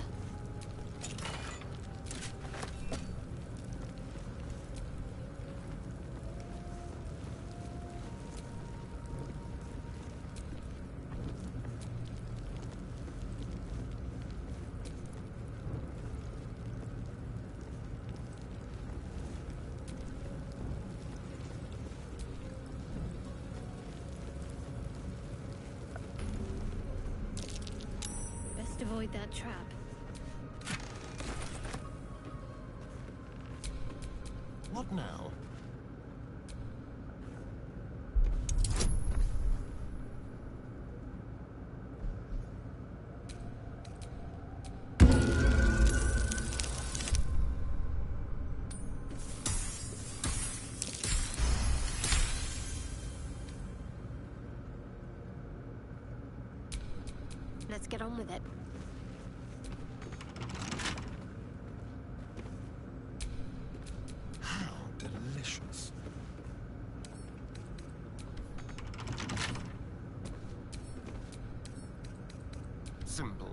Best avoid that trap. What now? Let's get on with it. How delicious. Simple.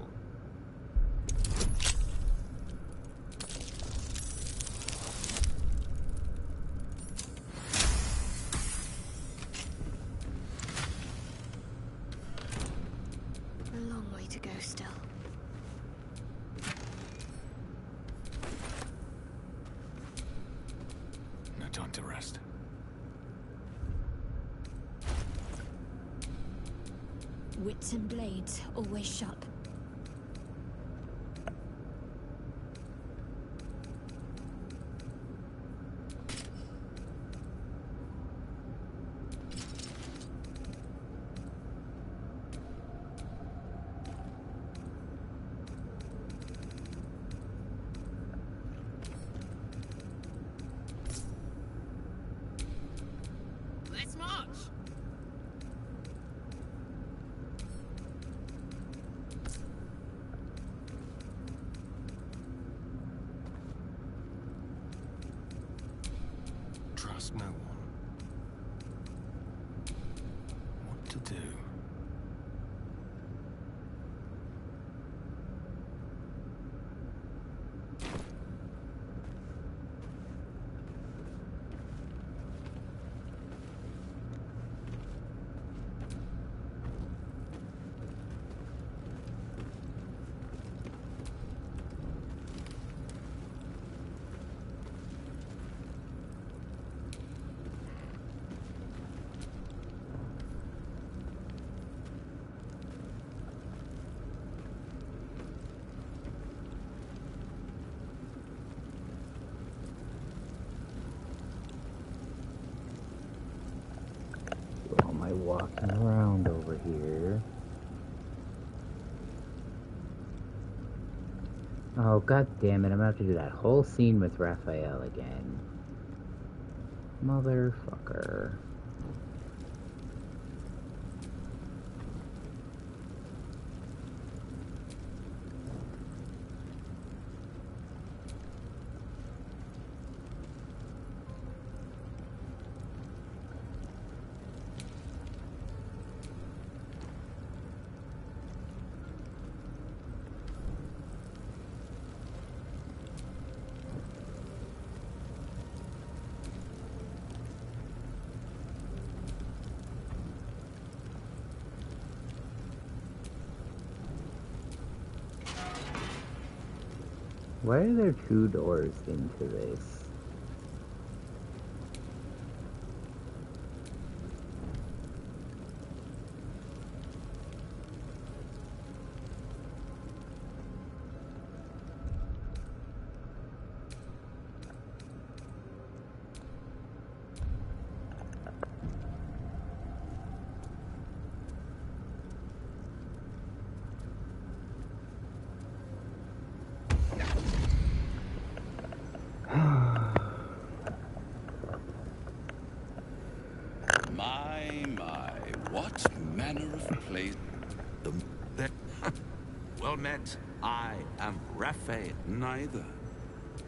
A long way to go still. No time to rest. Wits and blades, always sharp. Let's march! Trust no one. What to do? here. Oh, god damn it, I'm gonna have to do that whole scene with Raphael again. Motherfucker. Why are there two doors into this? What manner of place? Well met. I am Raphael. Neither.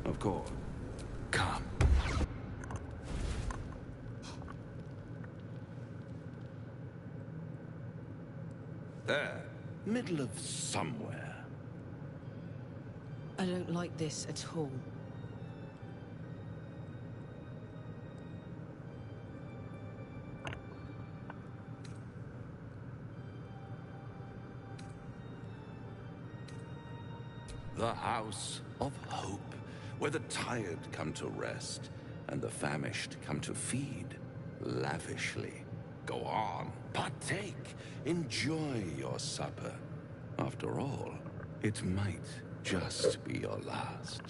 Of course. Come. There. Middle of somewhere. I don't like this at all. The House of Hope, where the tired come to rest and the famished come to feed lavishly. Go on, partake, enjoy your supper. After all, it might just be your last.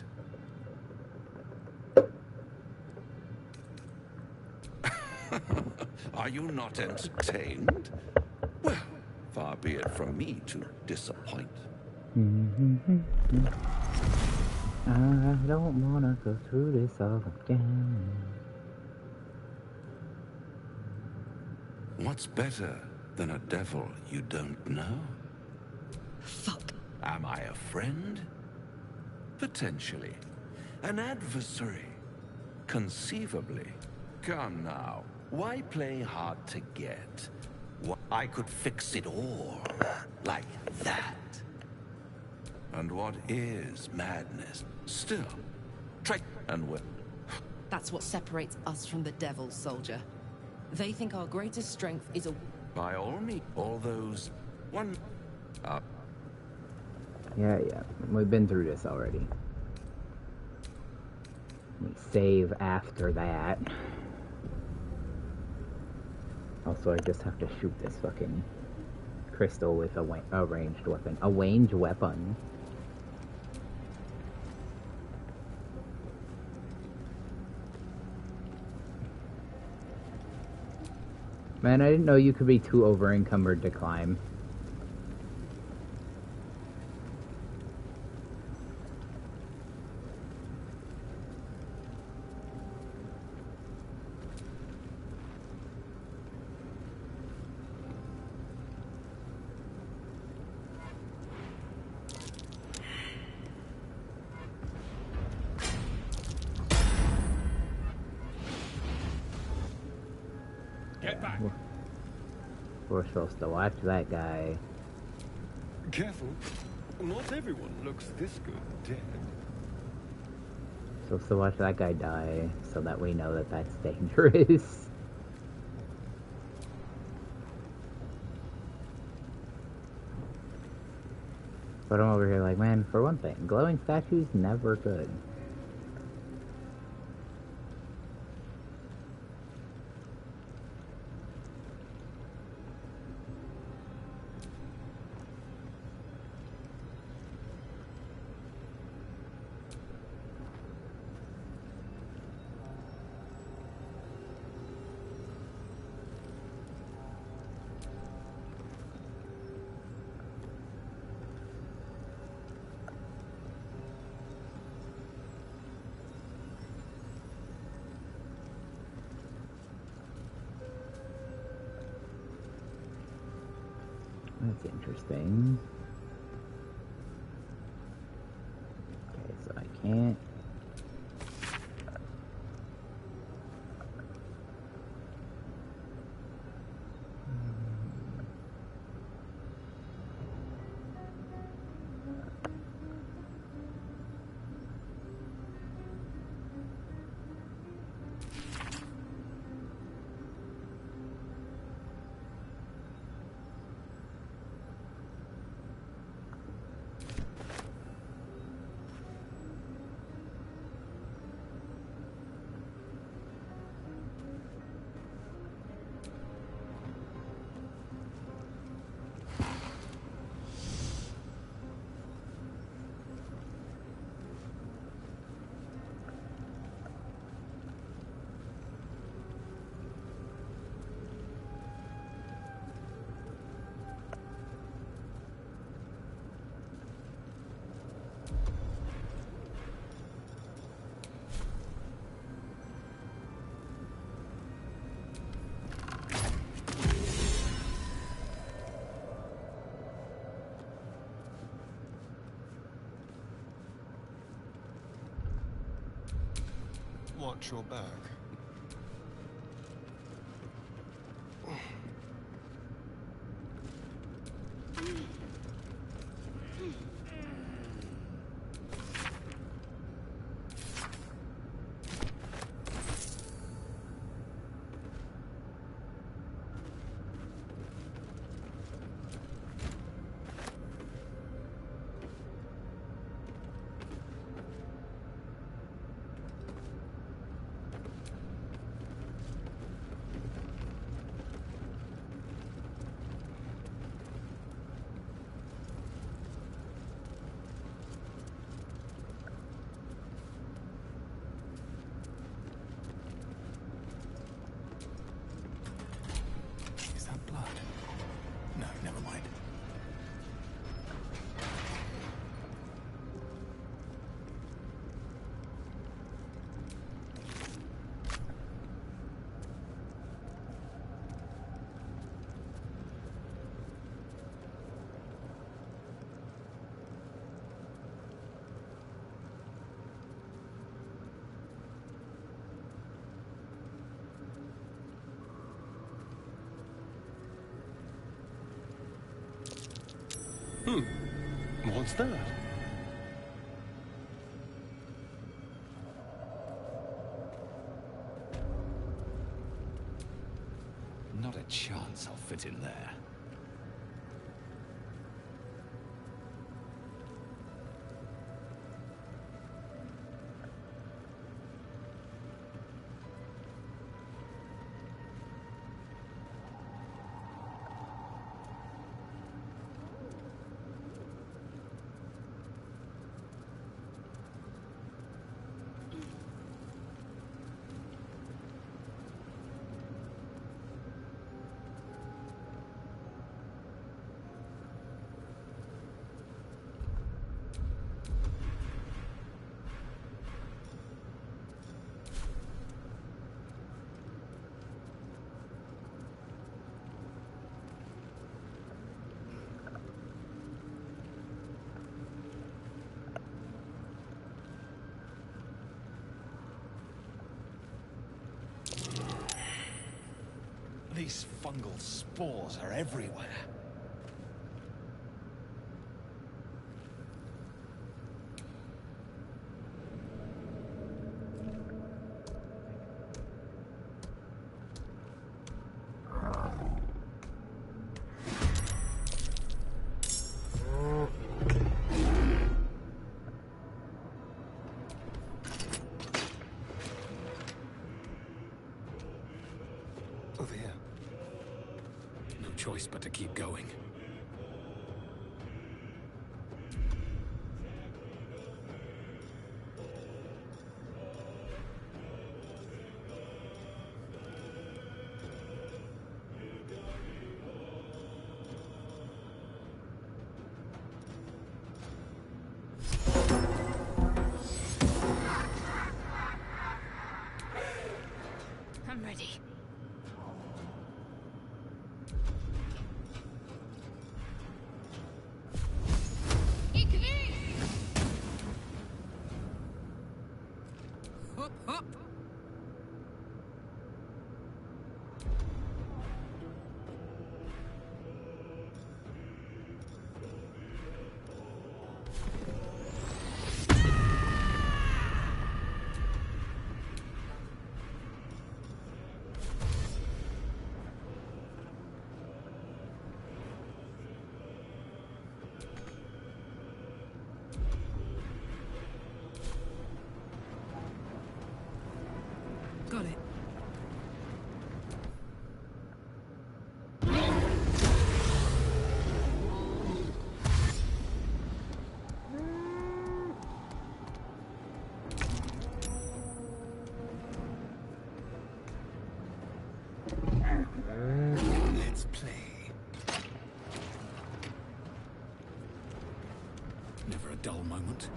Are you not entertained? Well, far be it from me to disappoint. I don't wanna go through this all again. What's better than a devil you don't know? Fuck. Am I a friend? Potentially. An adversary? Conceivably. Come now, why play hard to get? I could fix it all, like that. And what is madness? Still, try and win. That's what separates us from the devils, soldier. They think our greatest strength is a... By all means, all those... one... Yeah, we've been through this already. We save after that. Also, I just have to shoot this fucking crystal with a ranged weapon. A ranged weapon. Man, I didn't know you could be too over-encumbered to climb. Get back. We're supposed to watch that guy. Careful. Not everyone looks this good dead. Supposed to watch that guy die so that we know that that's dangerous. But I'm over here like, man, for one thing, glowing statues never good. That's interesting. Okay, so I can't. Watch your back. Is that blood? No, never mind. What's that? Not a chance I'll fit in there. These fungal spores are everywhere. Over here. No choice but to keep going. I'm ready. Never a dull moment.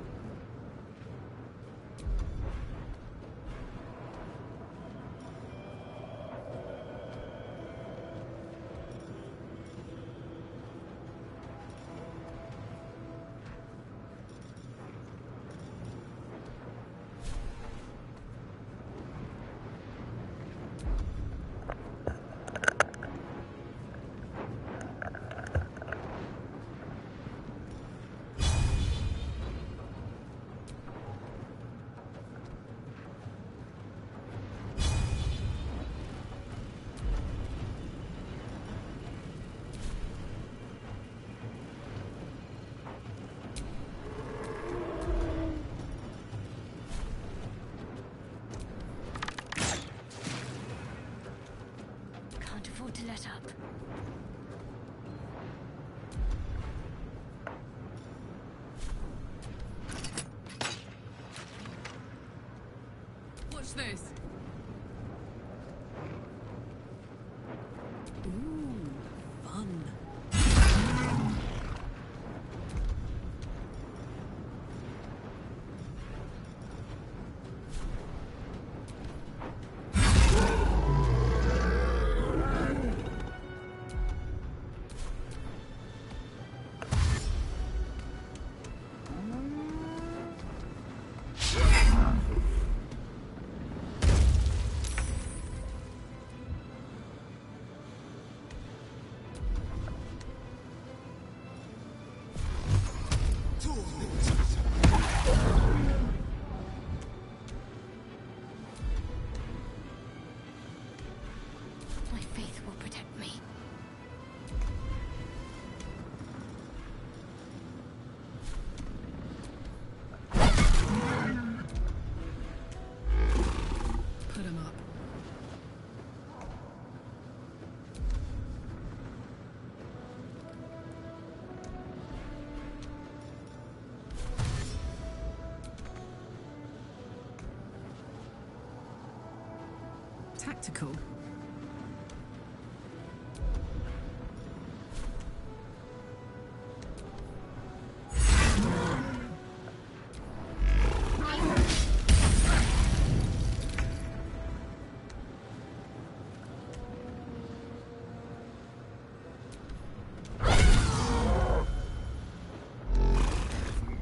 Can't afford to let up. Watch this. Ooh, fun. My faith will protect me. Put him up. Tactical.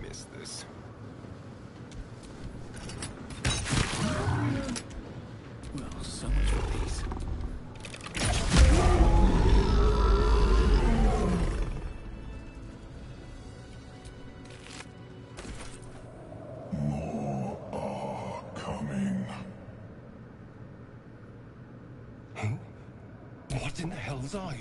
Miss this. Well, so much for peace. What in the hells are you?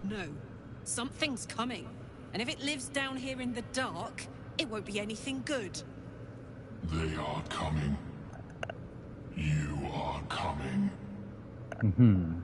No. Something's coming. And if it lives down here in the dark, it won't be anything good. They are coming. You are coming. Mm-hmm.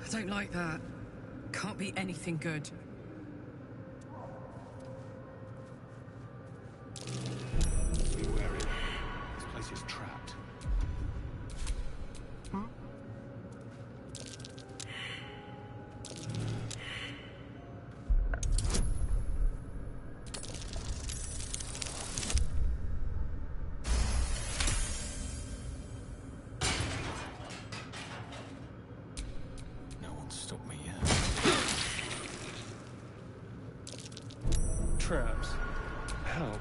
I don't like that. Can't be anything good. Be wary. This place is trapped.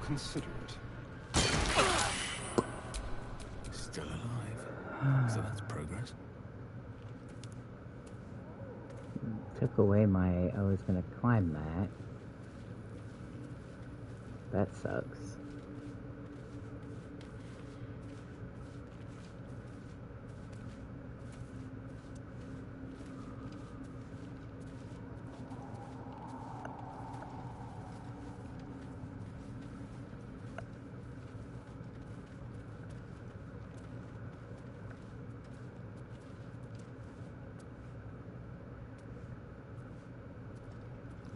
consider it. Still alive. So that's progress. Took away my... I was gonna climb that. That sucks.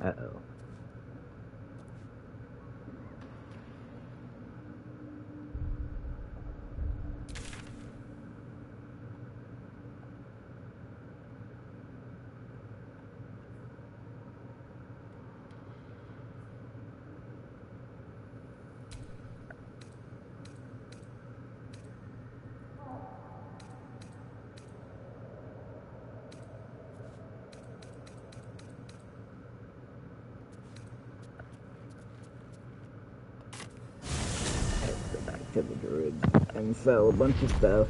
Uh-oh. To the druid and sell a bunch of stuff.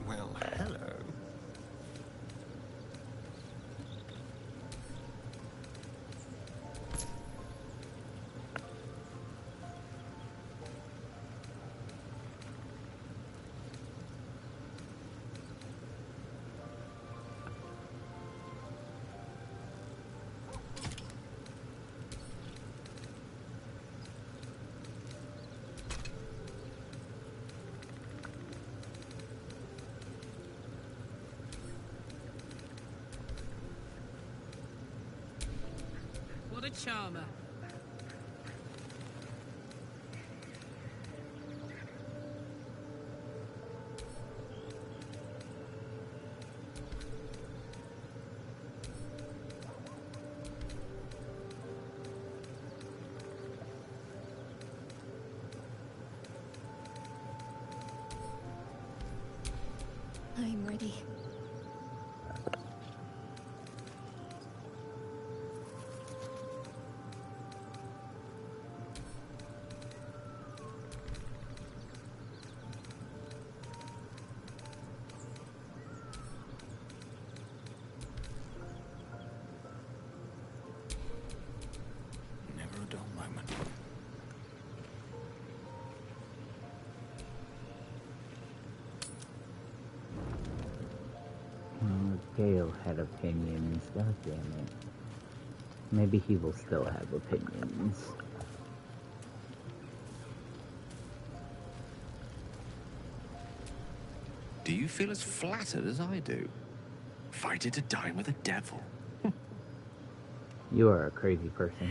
Well, hello. What a charmer. I'm ready. Never a dull moment. Gale had opinions. God damn it. Maybe he will still have opinions. Do you feel as flattered as I do? Fighting to dine with a devil. You are a crazy person.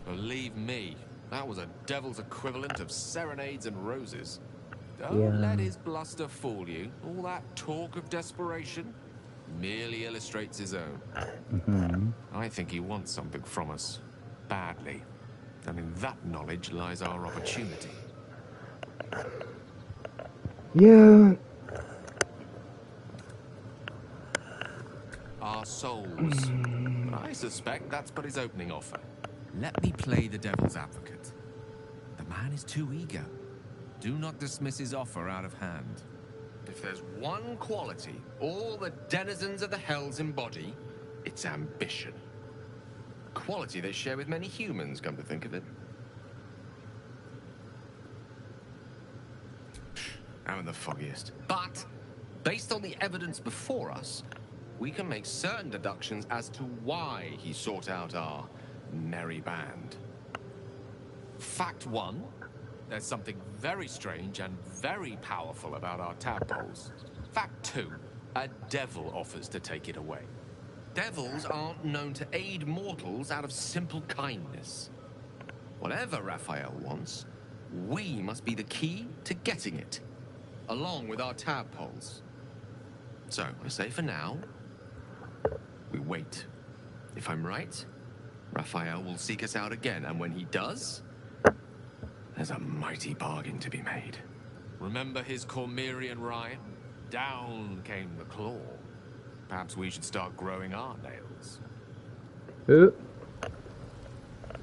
Believe me, that was a devil's equivalent of serenades and roses. Don't let his bluster fool you. All that talk of desperation merely illustrates his own. I think he wants something from us, badly. And in that knowledge lies our opportunity. Yeah. Our souls. But I suspect that's but his opening offer. Let me play the devil's advocate. The man is too eager. Do not dismiss his offer out of hand. If there's one quality all the denizens of the hells embody, it's ambition. Quality they share with many humans, come to think of it. I'm in the foggiest. But, based on the evidence before us, we can make certain deductions as to why he sought out our merry band. Fact one, there's something very strange and very powerful about our tadpoles. Fact two, a devil offers to take it away. Devils aren't known to aid mortals out of simple kindness. Whatever Raphael wants, we must be the key to getting it, along with our tadpoles. So, I say for now, we wait. If I'm right, Raphael will seek us out again, and when he does, there's a mighty bargain to be made. Remember his Cormyrean rhyme? Down came the claw. Perhaps we should start growing our nails.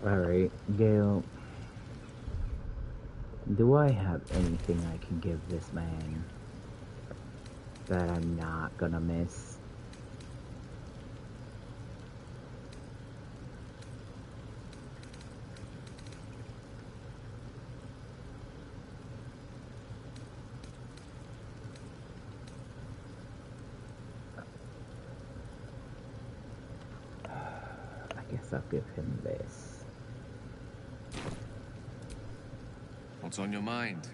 Alright, Gale. Do I have anything I can give this man that I'm not gonna miss? I'll give him this. What's on your mind?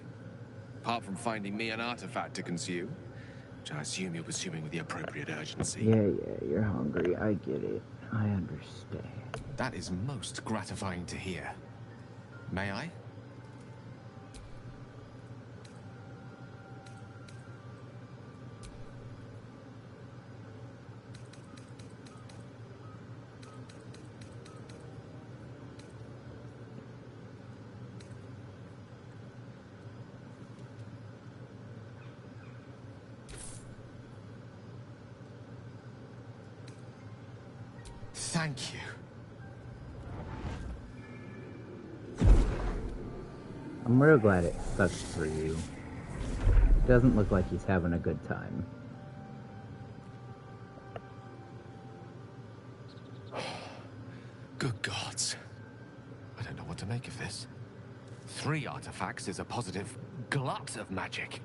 Apart from finding me an artifact to consume, which I assume you're pursuing with the appropriate urgency. Yeah, you're hungry. I get it. I understand. That is most gratifying to hear. May I? Thank you. I'm real glad it sucks for you. It doesn't look like he's having a good time. Good gods. I don't know what to make of this. 3 artifacts is a positive glut of magic.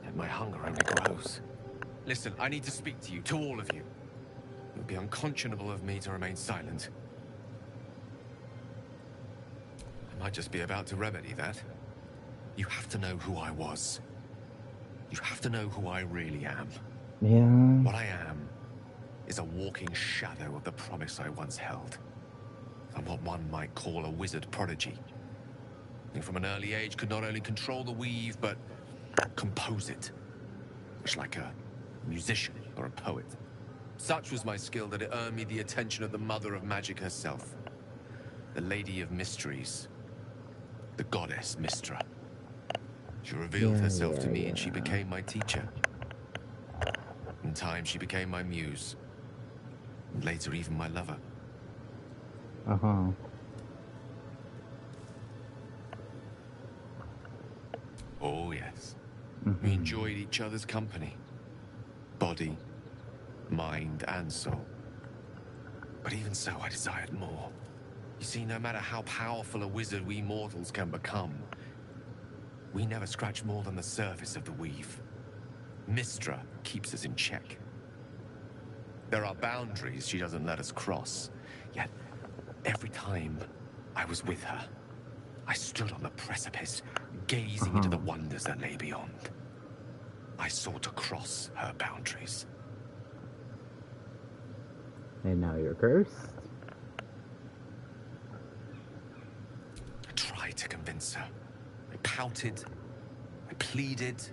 Yet my hunger only grows. Listen, I need to speak to you, to all of you. It would be unconscionable of me to remain silent. I might just be about to remedy that. You have to know who I was. You have to know who I really am. Yeah. What I am is a walking shadow of the promise I once held. I'm what one might call a wizard prodigy. And from an early age could not only control the weave, but compose it. Much like a musician or a poet. Such was my skill that it earned me the attention of the mother of magic herself. The Lady of Mysteries. The goddess Mystra. She revealed herself to me and she became my teacher. In time she became my muse. And later even my lover. Oh yes. We enjoyed each other's company. Body, mind, and soul. But even so, I desired more. You see, no matter how powerful a wizard we mortals can become, we never scratch more than the surface of the weave. Mystra keeps us in check. There are boundaries she doesn't let us cross. Yet, every time I was with her, I stood on the precipice, gazing into the wonders that lay beyond. I sought to cross her boundaries. And now you're cursed? I tried to convince her. I pouted. I pleaded.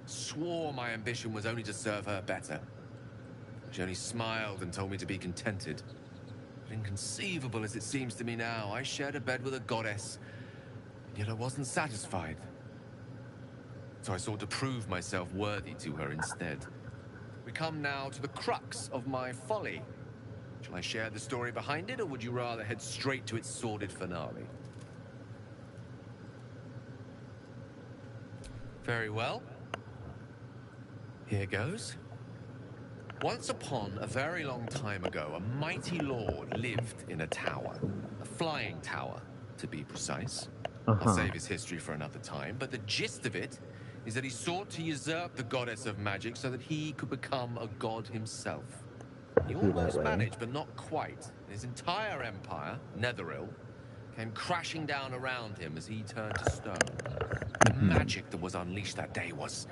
Swore my ambition was only to serve her better. She only smiled and told me to be contented. But inconceivable as it seems to me now, I shared a bed with a goddess, and yet I wasn't satisfied. So I sought to prove myself worthy to her instead. We come now to the crux of my folly. Shall I share the story behind it, or would you rather head straight to its sordid finale? Very well. Here goes. Once upon a very long time ago, a mighty lord lived in a tower. A flying tower, to be precise. I'll save his history for another time, but the gist of it is that he sought to usurp the goddess of magic so that he could become a god himself. He almost managed, but not quite. His entire empire, Netheril, came crashing down around him as he turned to stone. The magic that was unleashed that day was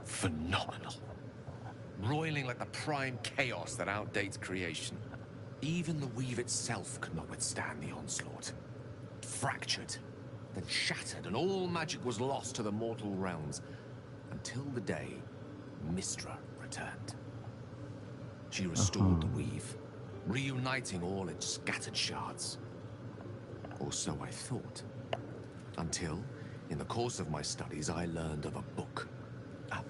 phenomenal. Roiling like the prime chaos that outdates creation. Even the weave itself could not withstand the onslaught. It fractured, then shattered, and all magic was lost to the mortal realms. Until the day Mystra returned. She restored the weave, reuniting all its scattered shards. Or so I thought. Until, in the course of my studies, I learned of a book. A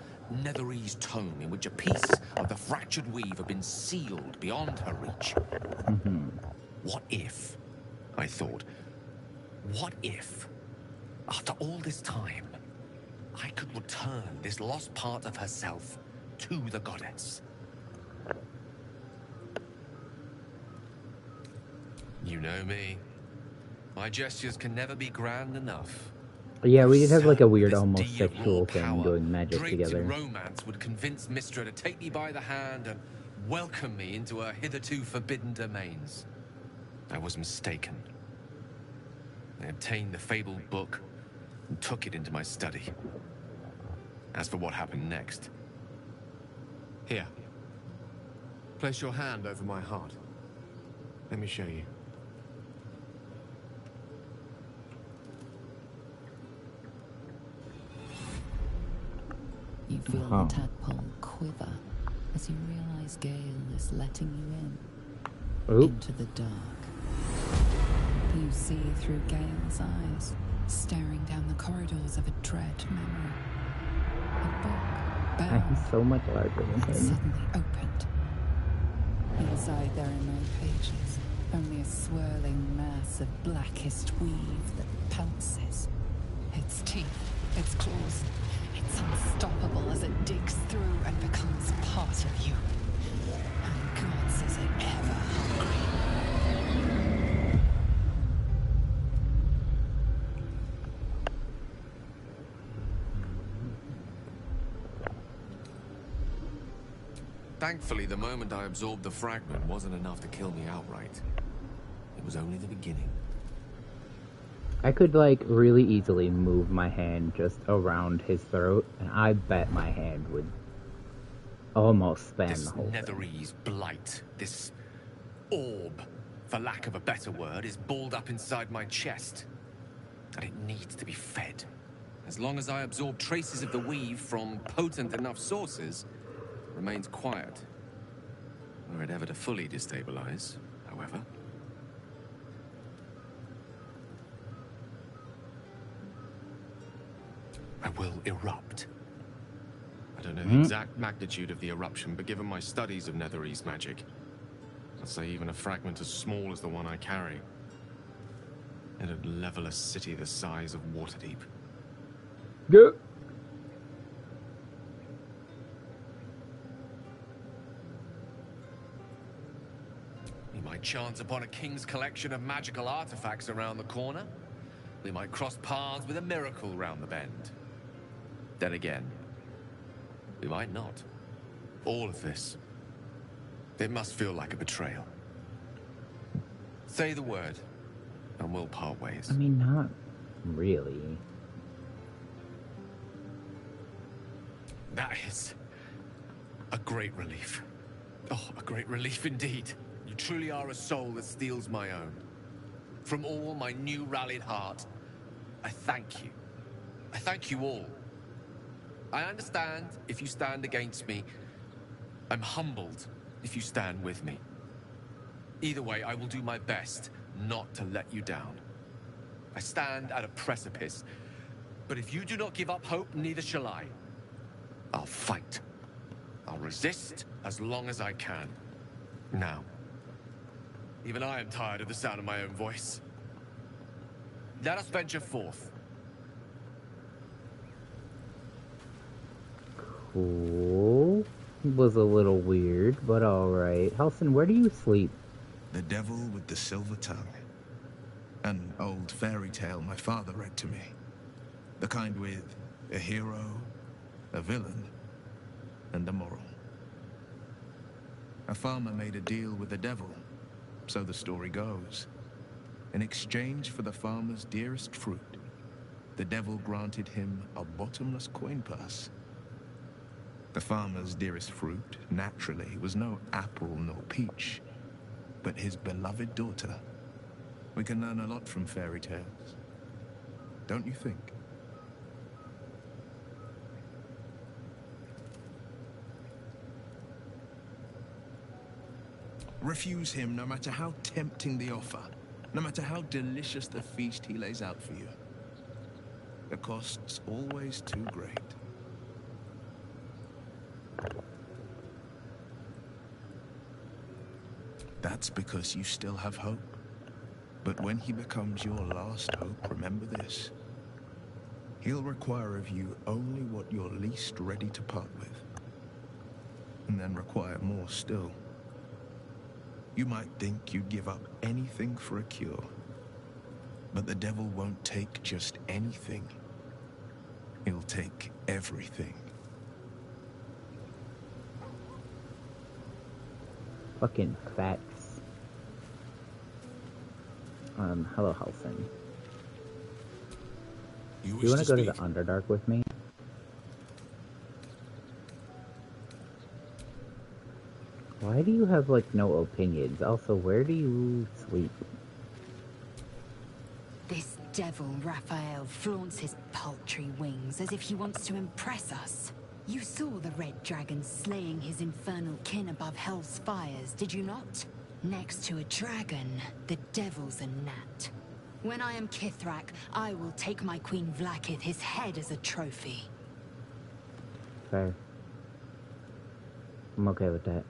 Netherese tome in which a piece of the fractured weave had been sealed beyond her reach. What if, I thought, what if, after all this time, I could return this lost part of herself to the goddess? You know me. My gestures can never be grand enough. Yeah, we did have like a weird, almost sexual thing doing magic together. Romance would convince Mystra to take me by the hand and welcome me into her hitherto forbidden domains. I was mistaken. I obtained the fabled book and took it into my study. As for what happened next... Here. Place your hand over my heart. Let me show you. You feel the tadpole quiver as you realize Gale is letting you in. Into the dark. You see through Gale's eyes, staring down the corridors of a dread memory. A book bound. He's so much larger than him. Suddenly opened. Inside there are no pages, only a swirling mass of blackest weave that pounces. Its teeth, its claws. It's unstoppable as it digs through and becomes part of you. And gods, is it ever hungry. Thankfully, the moment I absorbed the fragment wasn't enough to kill me outright. It was only the beginning. I could, like, really easily move my hand just around his throat, and I bet my hand would almost span the whole thing. This Netherese blight, this orb, for lack of a better word, is balled up inside my chest. And it needs to be fed. As long as I absorb traces of the weave from potent enough sources, it remains quiet. Were it ever to fully destabilize, however... I will erupt. I don't know the exact magnitude of the eruption, but given my studies of Netherese magic, I'd say even a fragment as small as the one I carry, it'd level a city the size of Waterdeep. Go. We might chance upon a king's collection of magical artifacts around the corner. We might cross paths with a miracle round the bend. Then again, We might not. All of this. It must feel like a betrayal. Say the word, and we'll part ways. I mean, not really. That is a great relief. Oh, a great relief indeed. You truly are a soul that steals my own. From all my new rallied heart, I thank you. I thank you all. I understand if you stand against me. I'm humbled if you stand with me. Either way, I will do my best not to let you down. I stand at a precipice, but if you do not give up hope, neither shall I. I'll fight. I'll resist as long as I can. Now, even I am tired of the sound of my own voice. Let us venture forth. Cool. Was a little weird, but alright. Halsin, where do you sleep? The Devil with the Silver Tongue. An old fairy tale my father read to me. The kind with a hero, a villain, and a moral. A farmer made a deal with the devil, so the story goes. In exchange for the farmer's dearest fruit, the devil granted him a bottomless coin purse. The farmer's dearest fruit, naturally, was no apple nor peach, but his beloved daughter. We can learn a lot from fairy tales, don't you think? Refuse him no matter how tempting the offer, no matter how delicious the feast he lays out for you. The cost's always too great. That's because you still have hope. But when he becomes your last hope, remember this. He'll require of you only what you're least ready to part with. And then require more still. You might think you'd give up anything for a cure. But the devil won't take just anything. He'll take everything. Fucking facts. Hello, Halsin. You want to go to the Underdark with me? Why do you have, like, no opinions? Also, where do you sleep? This devil, Raphael, flaunts his paltry wings as if he wants to impress us. You saw the red dragon slaying his infernal kin above hell's fires, did you not? Next to a dragon, the devil's a gnat. When I am Kithrak, I will take my Queen Vlaakith his head as a trophy. Fair. I'm okay with that.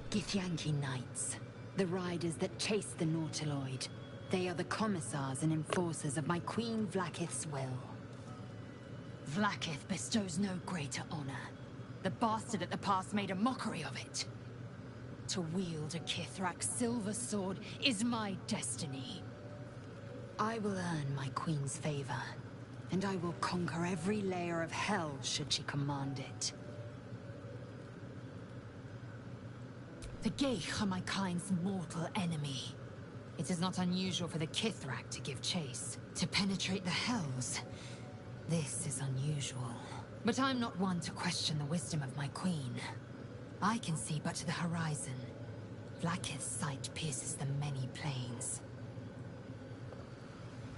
Githyanki Knights, the riders that chase the Nautiloid. They are the commissars and enforcers of my Queen Vlaakith's will. Vlaakith bestows no greater honor. The bastard at the pass made a mockery of it. To wield a Kithrak silver sword is my destiny. I will earn my queen's favor, and I will conquer every layer of hell should she command it. The Geich are my kind's mortal enemy. It is not unusual for the Kithrak to give chase. To penetrate the hells, this is unusual. But I'm not one to question the wisdom of my queen. I can see but to the horizon. Vlaakith's sight pierces the many plains.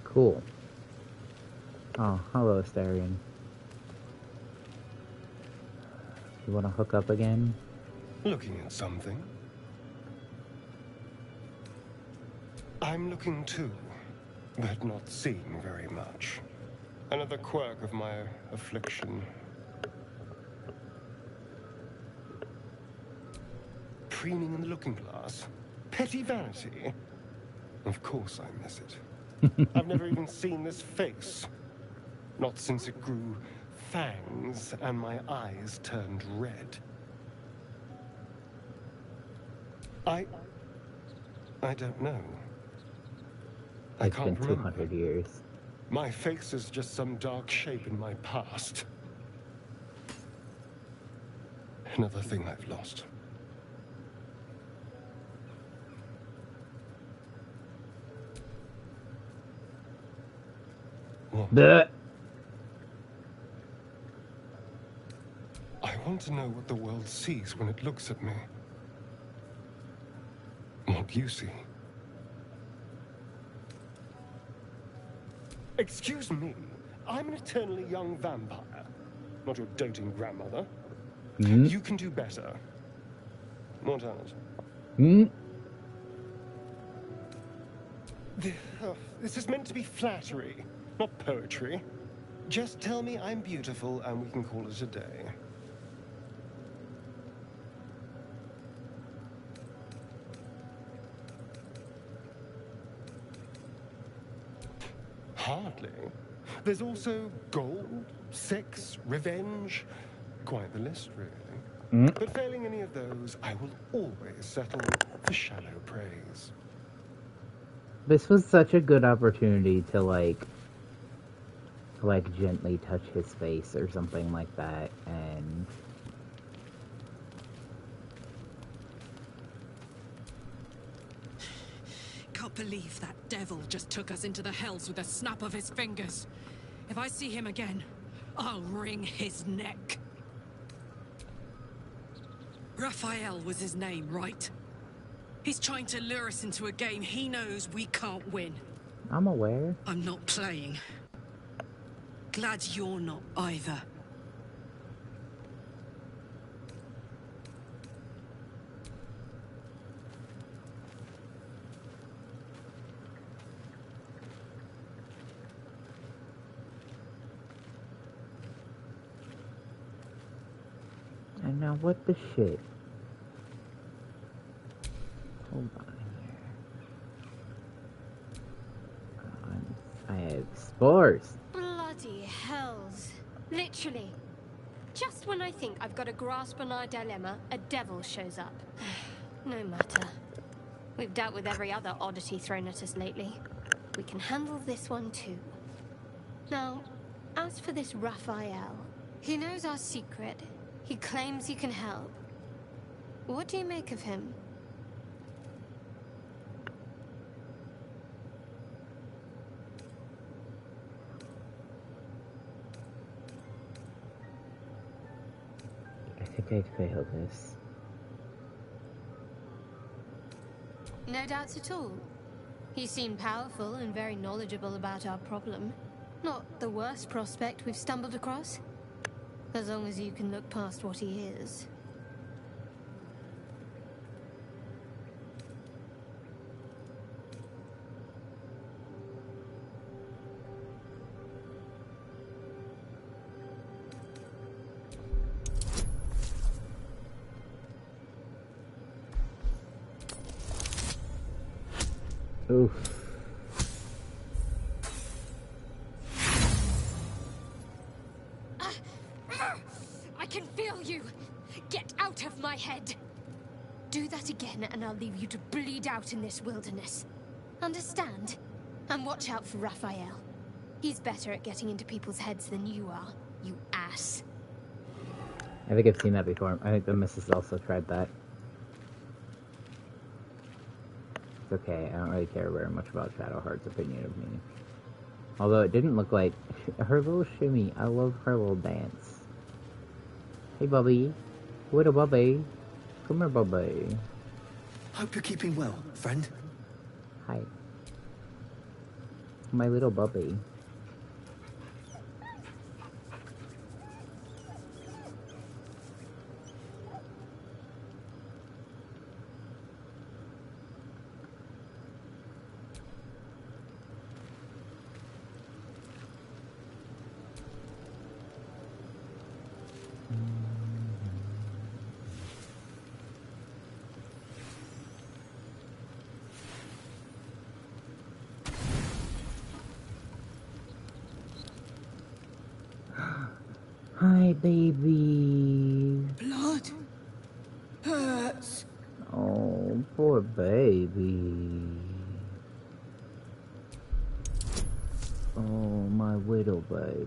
Cool. Oh, hello, Astarion. You want to hook up again? Looking at something? I'm looking too, but not seeing very much. Another quirk of my affliction. Preening in the looking glass? Petty vanity? Of course I miss it. I've never even seen this face. Not since it grew fangs and my eyes turned red. I don't know. I It's can't been remember. 200 years. My face is just some dark shape in my past. Another thing I've lost. What? I want to know what the world sees when it looks at me. What you see. Excuse me, I'm an eternally young vampire, not your doting grandmother. You can do better. What else? This is meant to be flattery, not poetry. Just tell me I'm beautiful and we can call it a day. Hardly. There's also gold, sex, revenge. Quite the list, really. But failing any of those, I will always settle for shallow praise. This was such a good opportunity to like gently touch his face or something like that, and Can't believe that devil just took us into the hells with a snap of his fingers. If I see him again, I'll wring his neck. Raphael was his name, right? He's trying to lure us into a game he knows we can't win. I'm aware. I'm not playing. Glad you're not either. And now what the shit? Hold on here. I have spores. Bloody hells. Literally. Just when I think I've got a grasp on our dilemma, a devil shows up. No matter. We've dealt with every other oddity thrown at us lately. We can handle this one too. Now, as for this Raphael, he knows our secret. He claims he can help. What do you make of him? I think I failed this. No doubts at all. He seemed powerful and very knowledgeable about our problem. Not the worst prospect we've stumbled across. As long as you can look past what he is. Oof. I can feel you! Get out of my head! Do that again and I'll leave you to bleed out in this wilderness. Understand? And watch out for Raphael. He's better at getting into people's heads than you are, you ass. I think I've seen that before. I think the missus also tried that. It's okay, I don't really care very much about Shadowheart's opinion of me. Although it didn't look like her little shimmy. I love her little dance. Hey, Bubby. Little Bubby. Come here, Bubby. Hope you're keeping well, friend. Hi. My little Bubby. Hi, baby. Blood hurts. Oh, poor baby. Oh, my little baby.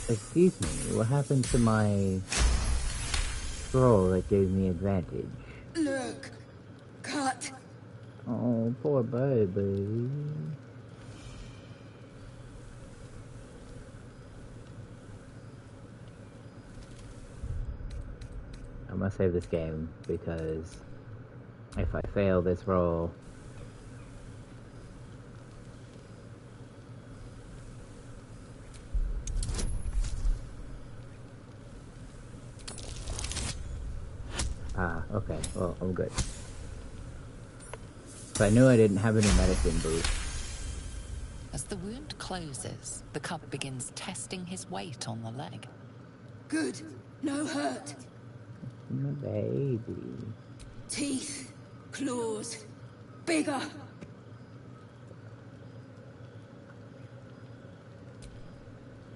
Excuse me, what happened to my scroll that gave me advantage? Look! Cut! Oh, poor baby. I'm gonna save this game because if I fail this roll, okay, well, I'm good. So I knew I didn't have any medicine boost. As the wound closes, the cub begins testing his weight on the leg. Good. No hurt. My baby. Teeth. Claws. Bigger.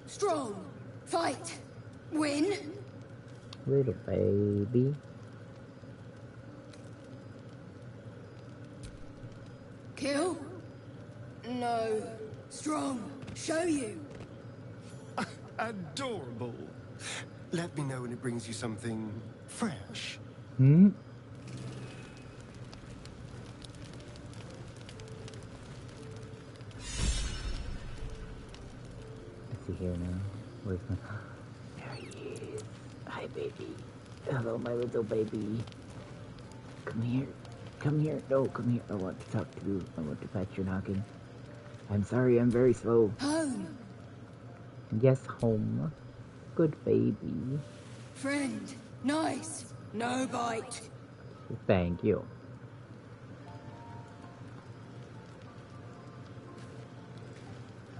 Strong. Fight. Win. Little baby. Kill? No. Strong. Show you. Adorable. Let me know when it brings you something fresh. Hmm? Is he here now? Where's my... There he is. Hi, baby. Hello, my little baby. Come here. Come here. No, come here. I want to talk to you. I want to pat your noggin. I'm sorry, I'm very slow. Home. Yes, home. Good baby. Friend. Nice. No bite. Thank you.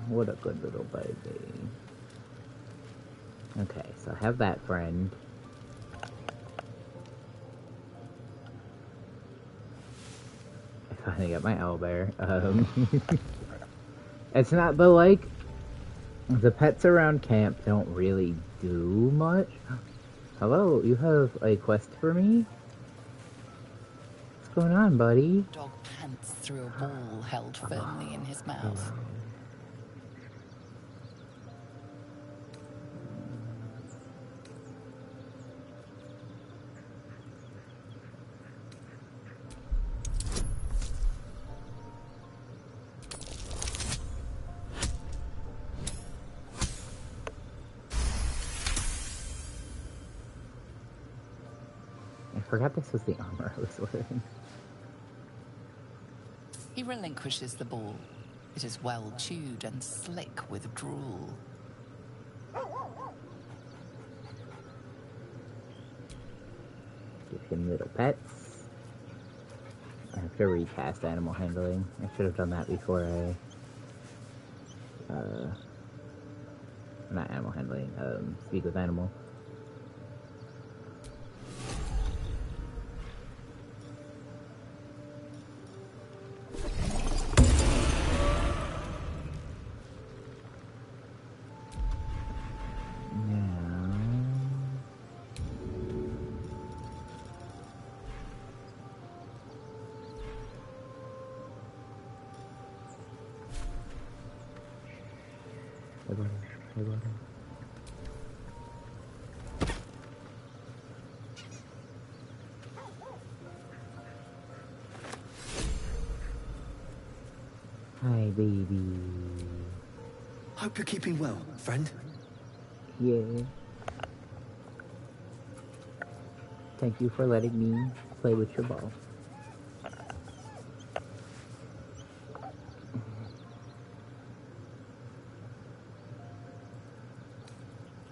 What a good little baby. Okay, so I have that friend. I finally got my owlbear. It's not, but like, the pets around camp don't really do much. Hello, you have a quest for me? What's going on, buddy? Dog pants through a ball held firmly in his mouth. I forgot this was the armor I was wearing. He relinquishes the ball. It is well chewed and slick with drool. Give him little pets. I have to recast animal handling. I should have done that before I... not animal handling, speak with animal. Hi, baby. Hope you're keeping well, friend. Yeah. Thank you for letting me play with your ball.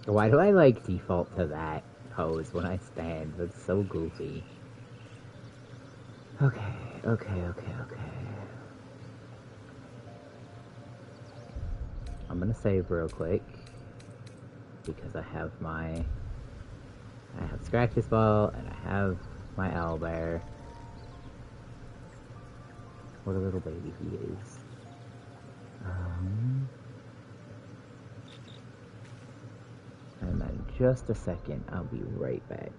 Why do I like default to that pose when I stand? That's so goofy. Okay. I'm gonna save real quick because I have Scratch's ball and I have my owlbear. What a little baby he is. just a second. I'll be right back.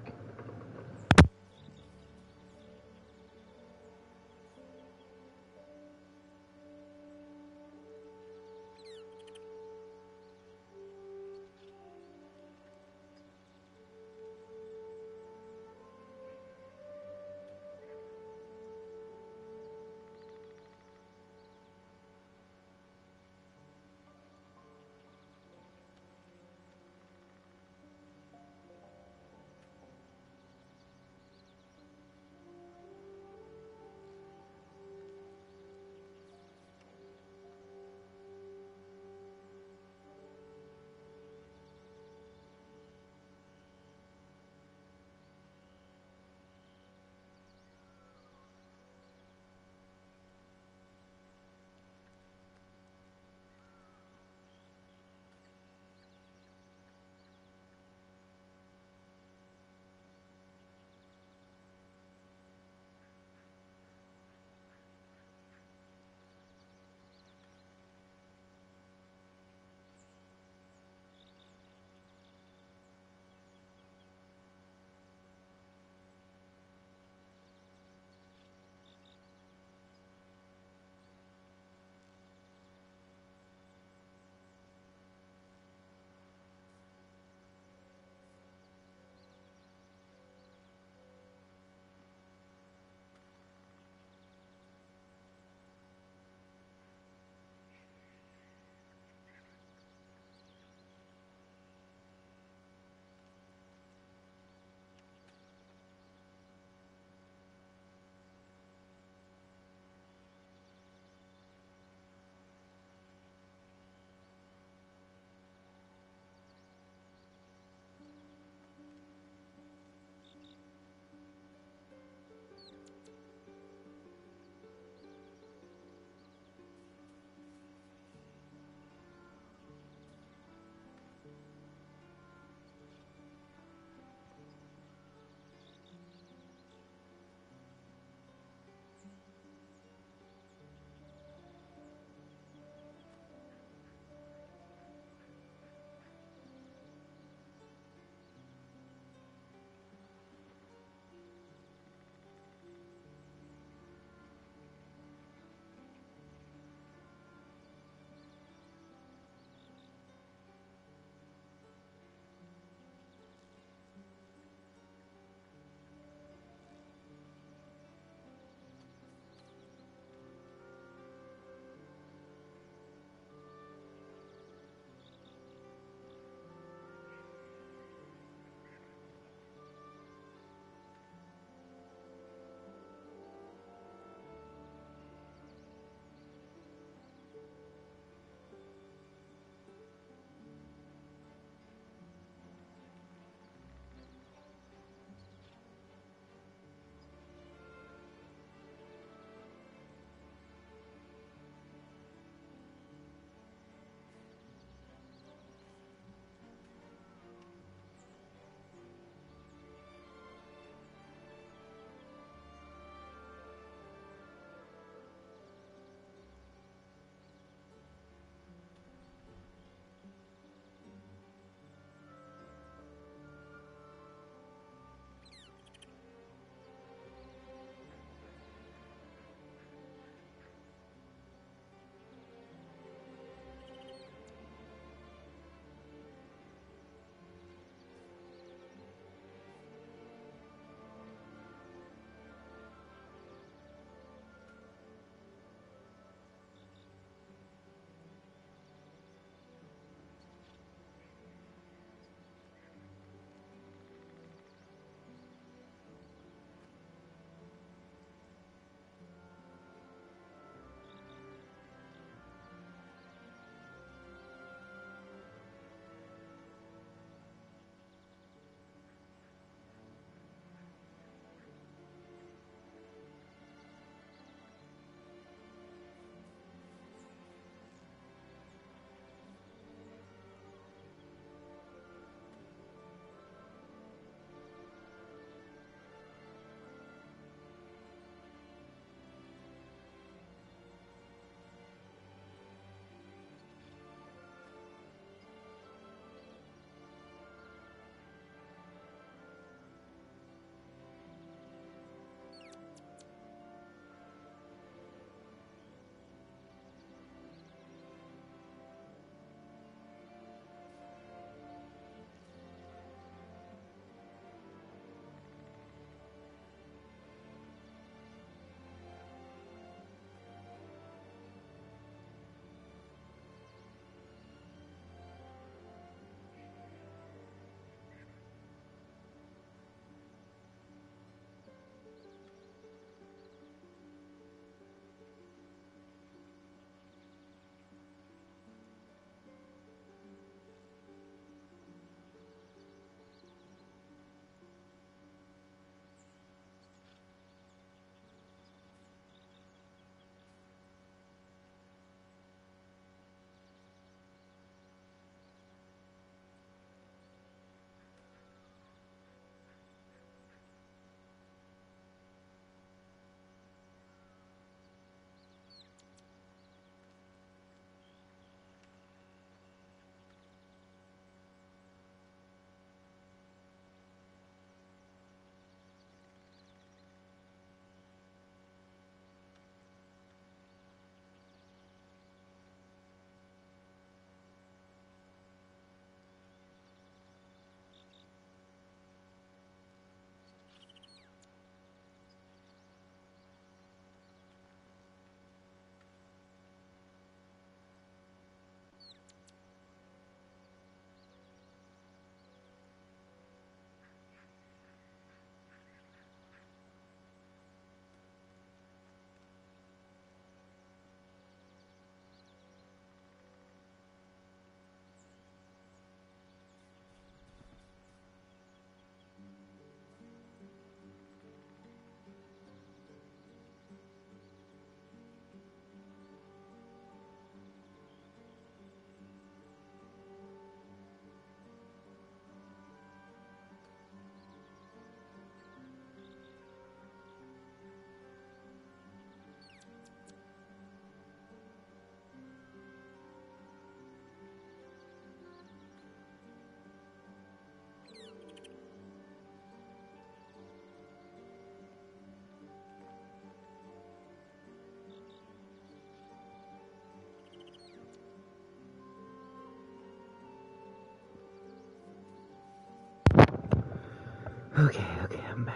Okay, I'm back.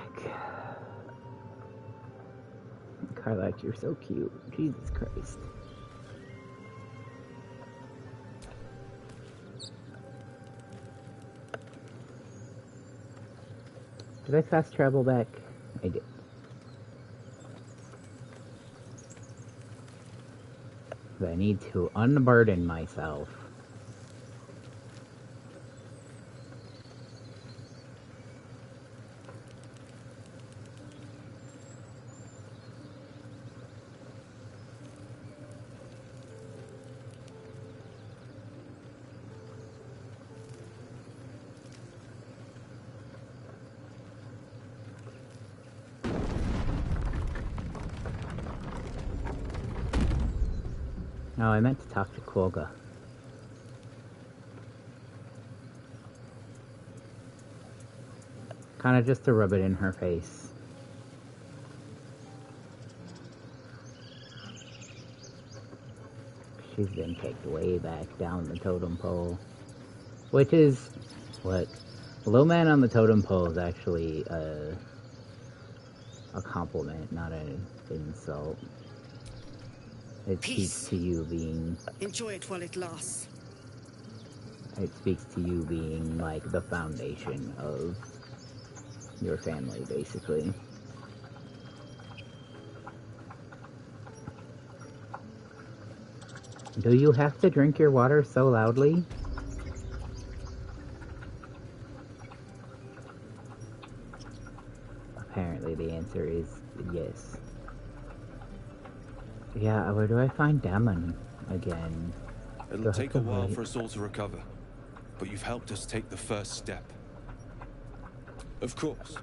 Carlac, you're so cute. Jesus Christ. Did I fast travel back? I did. I need to unburden myself. No, I meant to talk to Quolga. Kind of just to rub it in her face. She's been kicked way back down the totem pole. Which is, look, low man on the totem pole is actually a compliment, not an insult. It speaks to you being... Enjoy it while it lasts. It speaks to you being, like, the foundation of your family, basically. Do you have to drink your water so loudly? Apparently the answer is yes. Yeah, where do I find Damon again? It'll take a while for us all to recover, but you've helped us take the first step. Of course.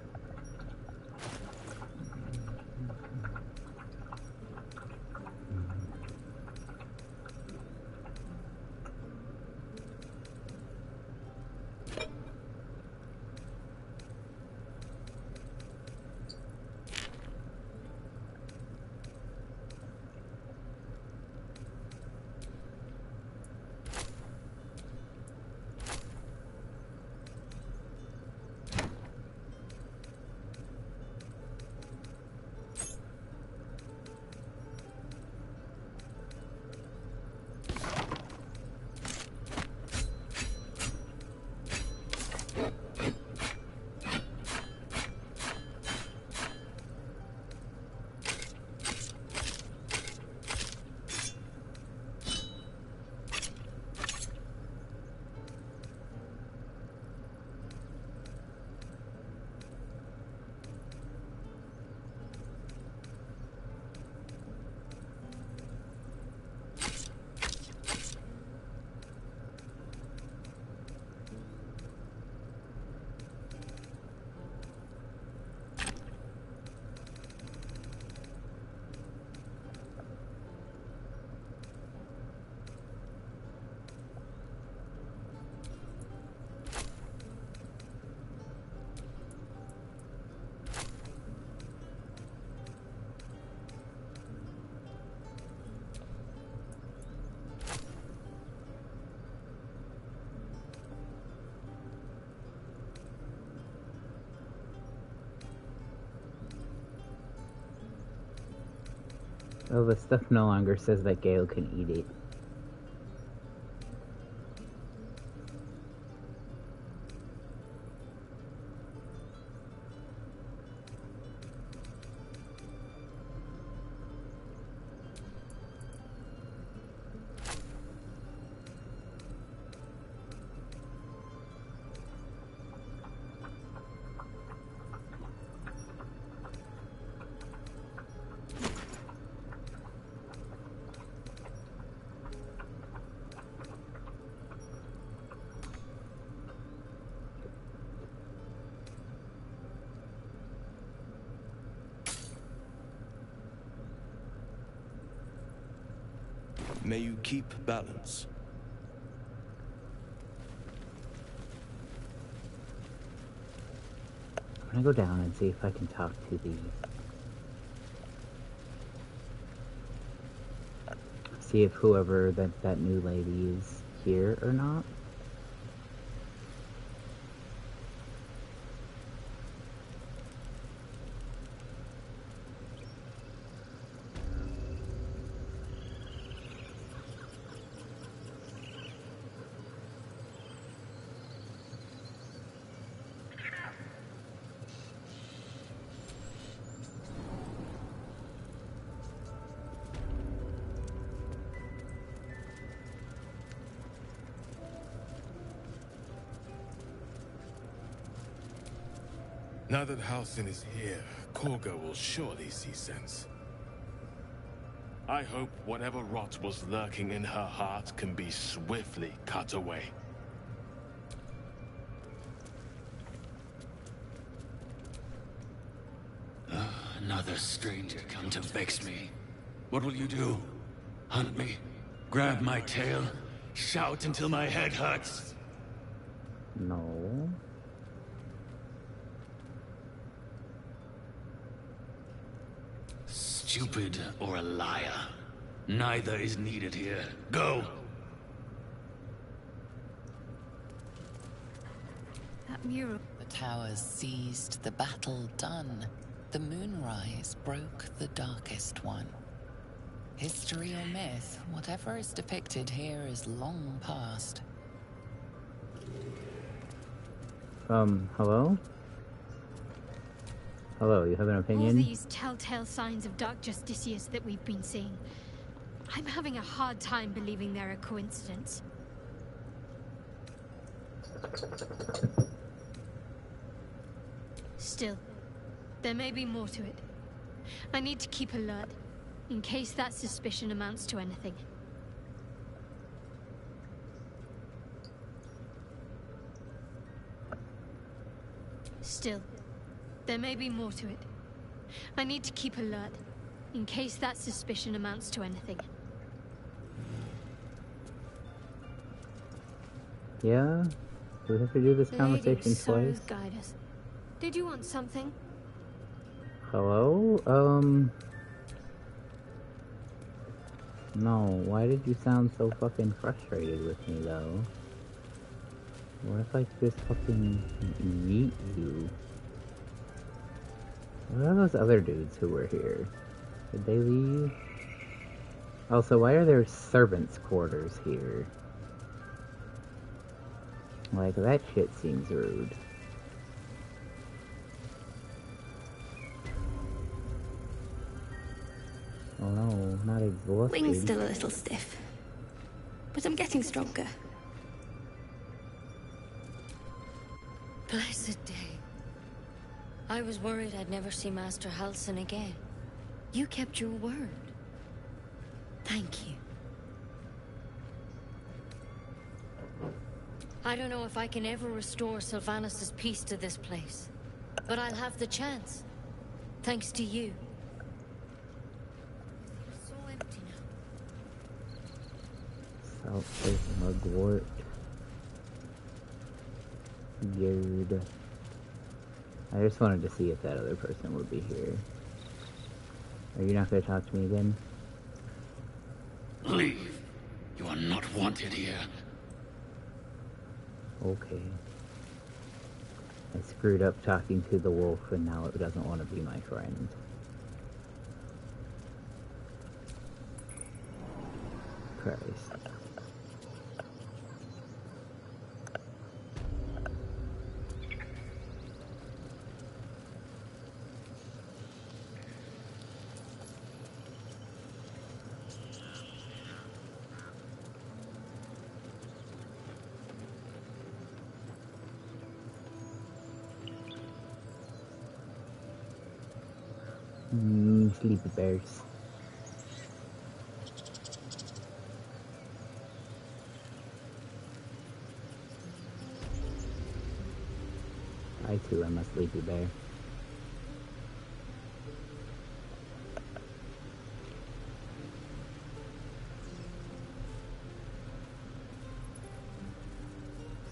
Oh, the stuff no longer says that Gale can eat it. May you keep balance. I'm gonna go down and see if I can talk to the... See if whoever that new lady is here or not. Now that Halcyon is here, Korga will surely see sense. I hope whatever rot was lurking in her heart can be swiftly cut away. Another stranger come to vex me. What will you do? Hunt me? Grab my tail? Shout until my head hurts? No. Stupid or a liar. Neither is needed here. Go! That mural. The towers seized, the battle done. The moonrise broke the darkest one. History or myth, whatever is depicted here is long past. Hello? Hello, you have an opinion? All these telltale signs of Dark Justicius that we've been seeing. I'm having a hard time believing they're a coincidence. Still, there may be more to it. I need to keep alert, in case that suspicion amounts to anything. Still, there may be more to it. I need to keep alert, in case that suspicion amounts to anything. Yeah? Do we have to do this conversation Sorrows twice? guide us. Did you want something? Hello? No, why did you sound so fucking frustrated with me, though? What if I just fucking yeet you? What are those other dudes who were here? Did they leave? Also, why are there servants' quarters here? Like, that shit seems rude. Oh no, not exhausted. Wing's still a little stiff, but I'm getting stronger. Blessed day. I was worried I'd never see Master Halcyon again. You kept your word. Thank you. I don't know if I can ever restore Sylvanus' peace to this place, but I'll have the chance. Thanks to you. So empty now. South Lake Mugwort. Gerd. I just wanted to see if that other person would be here. Are you not going to talk to me again? Leave. You are not wanted here. Okay. I screwed up talking to the wolf and now it doesn't want to be my friend. Christ. Sleepy bears. I too am a sleepy bear.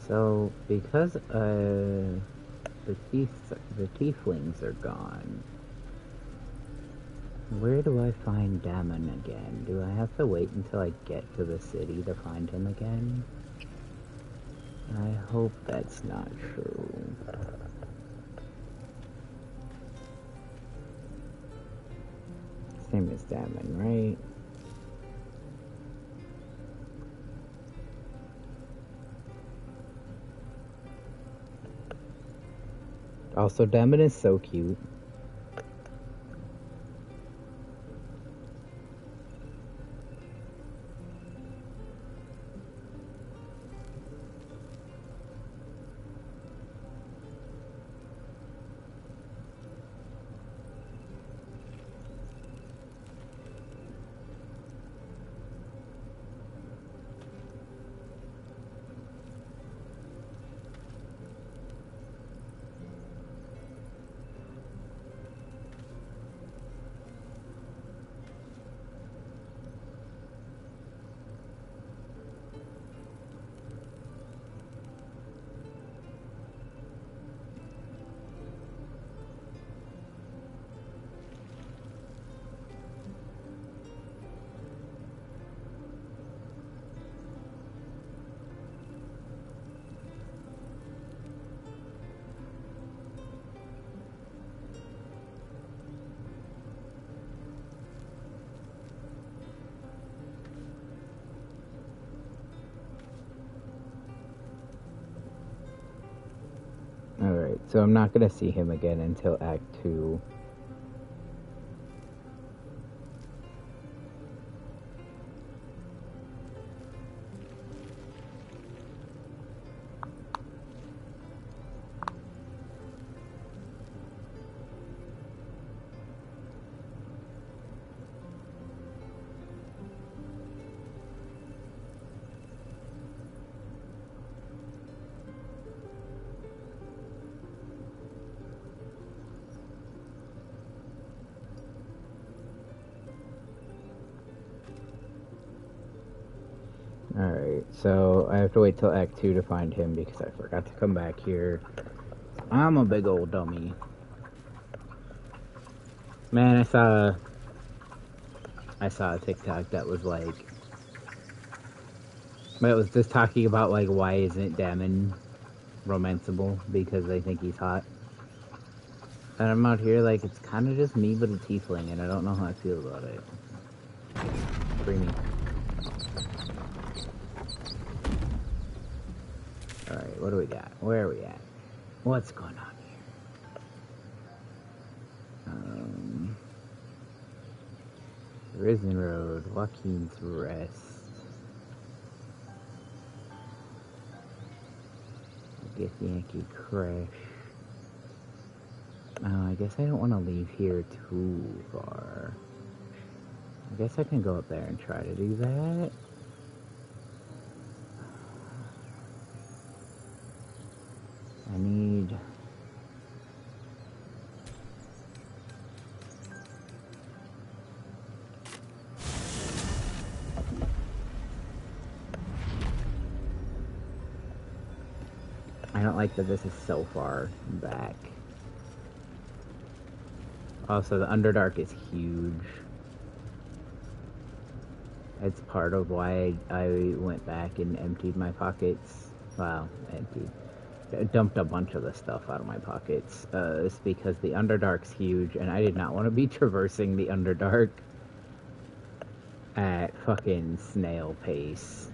So, because the tieflings are gone, where do I find Damon again? Do I have to wait until I get to the city to find him again? I hope that's not true. His name is Damon, right? Also, Damon is so cute. So I'm not gonna see him again until Act 2. Alright, so I have to wait till Act 2 to find him because I forgot to come back here. I'm a big old dummy. Man, I saw a TikTok that was like, but it was just talking about like why isn't Damon romanceable because they think he's hot. And I'm out here like it's kind of just me but a tiefling and I don't know how I feel about it. Free me. Alright, what do we got? Where are we at? What's going on here? Risen Road, Joaquin's Rest. I guess Yankee Crash. Oh, I guess I don't want to leave here too far. I guess I can go up there and try to do that. I need... I don't like that this is so far back. Also, the Underdark is huge. It's part of why I went back and emptied my pockets. Well, emptied. I dumped a bunch of the stuff out of my pockets. It's because the Underdark's huge, and I did not want to be traversing the Underdark at fucking snail pace.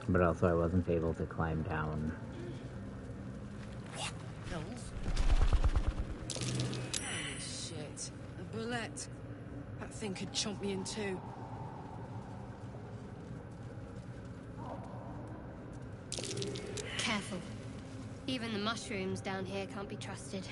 But also I wasn't able to climb down. What? Holy shit. A bullet. That thing could chomp me in two. Careful. Even the mushrooms down here can't be trusted.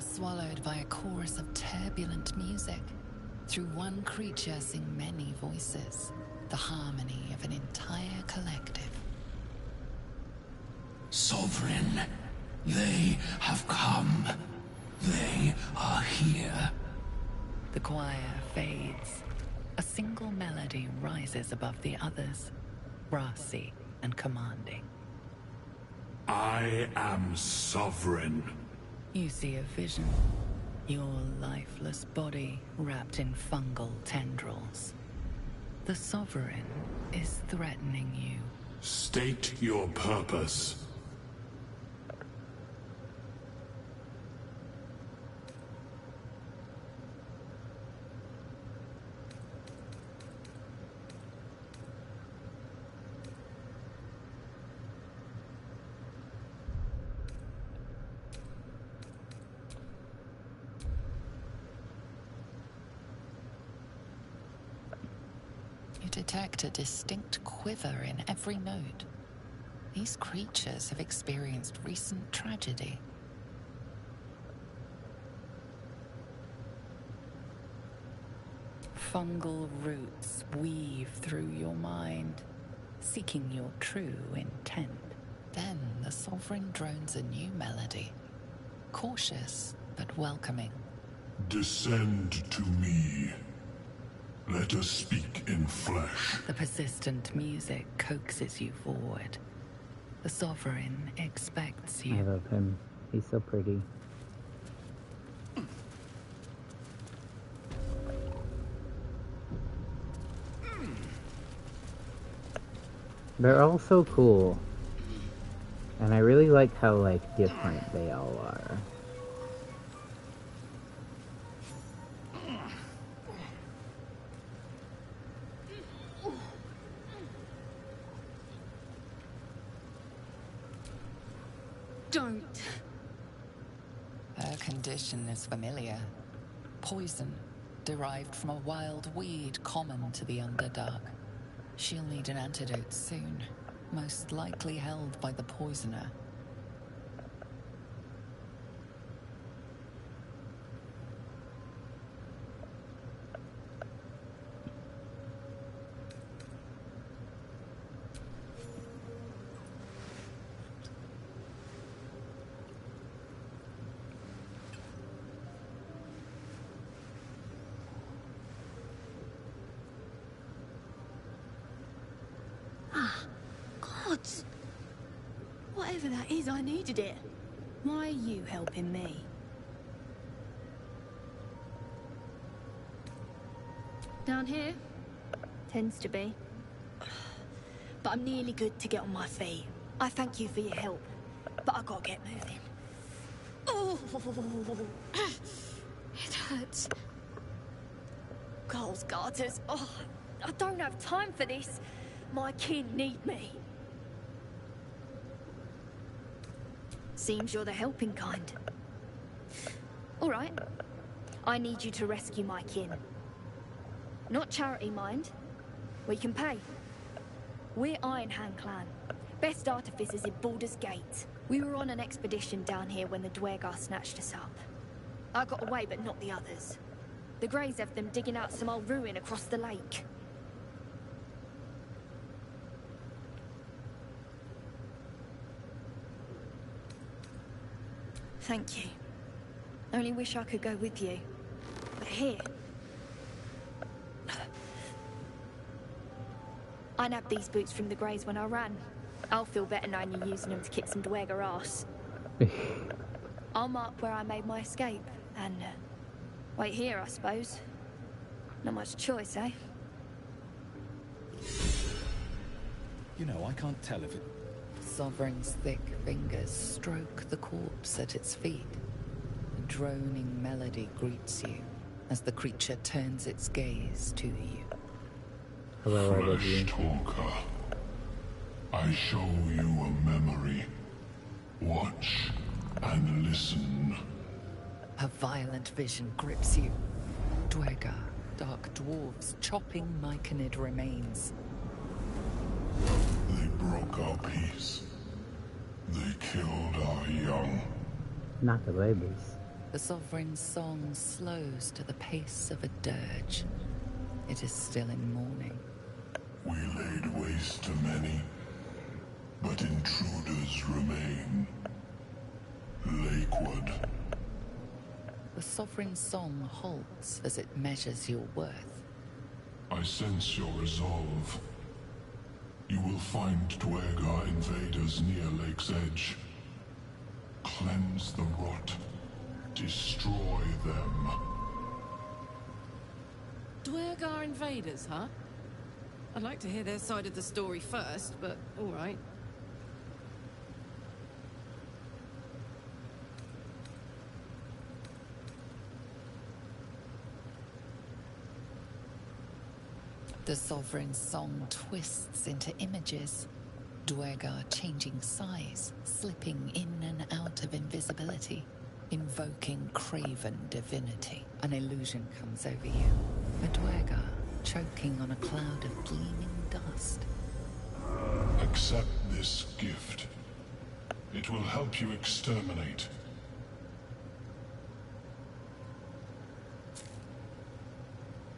Swallowed by a chorus of turbulent music. Through one creature sing many voices, the harmony of an entire collective. Sovereign, they have come. They are here. The choir fades. A single melody rises above the others, brassy and commanding. I am sovereign. You see a vision. Your lifeless body wrapped in fungal tendrils. The Sovereign is threatening you. State your purpose. You detect a distinct quiver in every note, These creatures have experienced recent tragedy. Fungal roots weave through your mind, seeking your true intent. Then the Sovereign drones a new melody, cautious but welcoming. Descend to me. Let us speak in flesh. The persistent music coaxes you forward. The Sovereign expects you. I love him. He's so pretty. They're all so cool. And I really like how, like, different they all are. Don't. Her condition is familiar. Poison, derived from a wild weed common to the Underdark. She'll need an antidote soon, most likely held by the poisoner. Gods! Whatever that is, I needed it. Why are you helping me? Down here? Tends to be. But I'm nearly good to get on my feet. I thank you for your help, but I gotta get moving. Oh! It hurts. Coles Garters. Oh, I don't have time for this. My kin need me. Seems you're the helping kind. All right. I need you to rescue my kin. Not charity, mind. We can pay. We're Ironhand Clan. Best artificers in Baldur's Gate. We were on an expedition down here when the Dwergar snatched us up. I got away, but not the others. The Greys have them digging out some old ruin across the lake. Thank you. Only wish I could go with you. But here... I nabbed these boots from the Greys when I ran. I'll feel better knowing you're using them to kick some Dwergar ass. I'll mark where I made my escape, and wait here, I suppose. Not much choice, eh? You know, I can't tell if it... Sovereign's thick fingers stroke the corpse at its feet. A droning melody greets you as the creature turns its gaze to you. Hello, Flesh talker. I show you a memory. Watch and listen. A violent vision grips you. Dwergar, dark dwarves chopping myconid remains. They broke our peace. They killed our young. Not the babies. The Sovereign's song slows to the pace of a dirge. It is still in mourning. We laid waste to many, but intruders remain. Lakeward. The Sovereign's song halts as it measures your worth. I sense your resolve. You will find Dwergar invaders near Lake's Edge. Cleanse the rot. Destroy them. Dwergar invaders, huh? I'd like to hear their side of the story first, but all right. The Sovereign's song twists into images. Dwergar changing size, slipping in and out of invisibility, invoking craven divinity. An illusion comes over you. A Dwergar choking on a cloud of gleaming dust. Accept this gift. It will help you exterminate.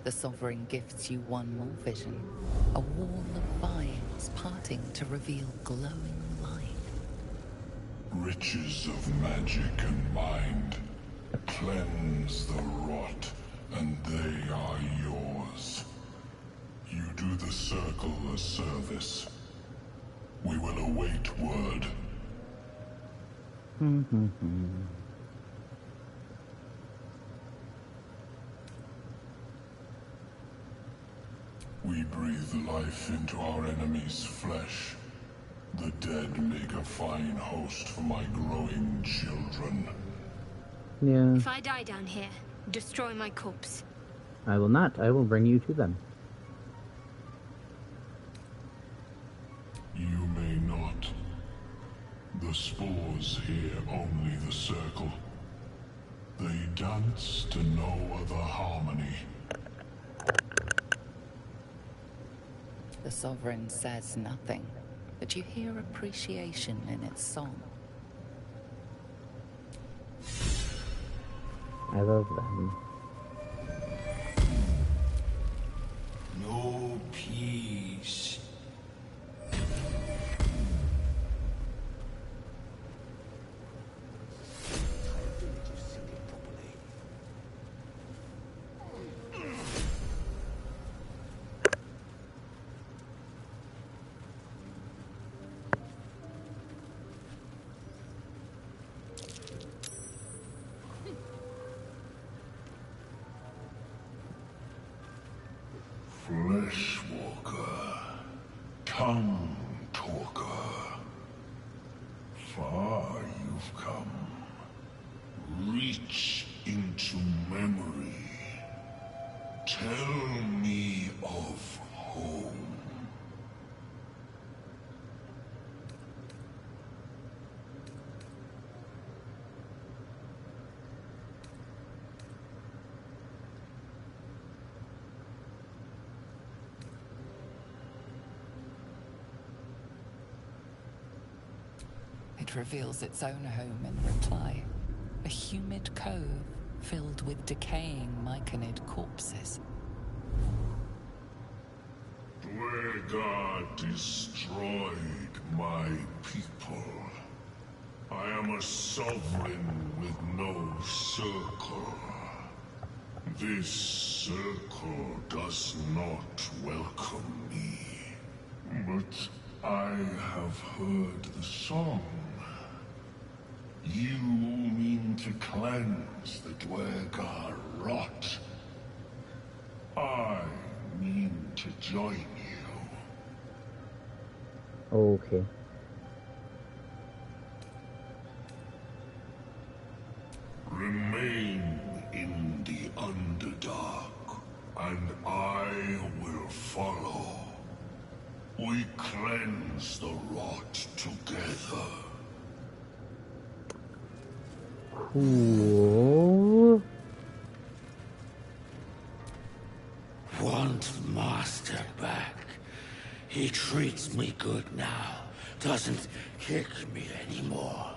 The Sovereign gifts you one more vision. A wall of vines parting to reveal glowing light. Riches of magic and mind. Cleanse the rot, and they are yours. You do the Circle a service. We will await word. We breathe life into our enemy's flesh. The dead make a fine host for my growing children. Yeah. If I die down here, destroy my corpse. I will not. I will bring you to them. You may not. The spores hear only the Circle. They dance to no other harmony. The Sovereign says nothing, but you hear appreciation in its song. I love them. No peace. Fleshwalker, tongue talker, far you've come. Reach into memory. Tell me of home. It reveals its own home in reply. A humid cove filled with decaying myconid corpses. Dwegar destroyed my people. I am a sovereign with no circle. This circle does not welcome me. But I have heard the song. You mean to cleanse the Dwegar rot. I mean to join you. Okay. Remain in the Underdark, and I will follow. We cleanse the rot together. Cool. Want Master back. He treats me good now. Doesn't kick me anymore.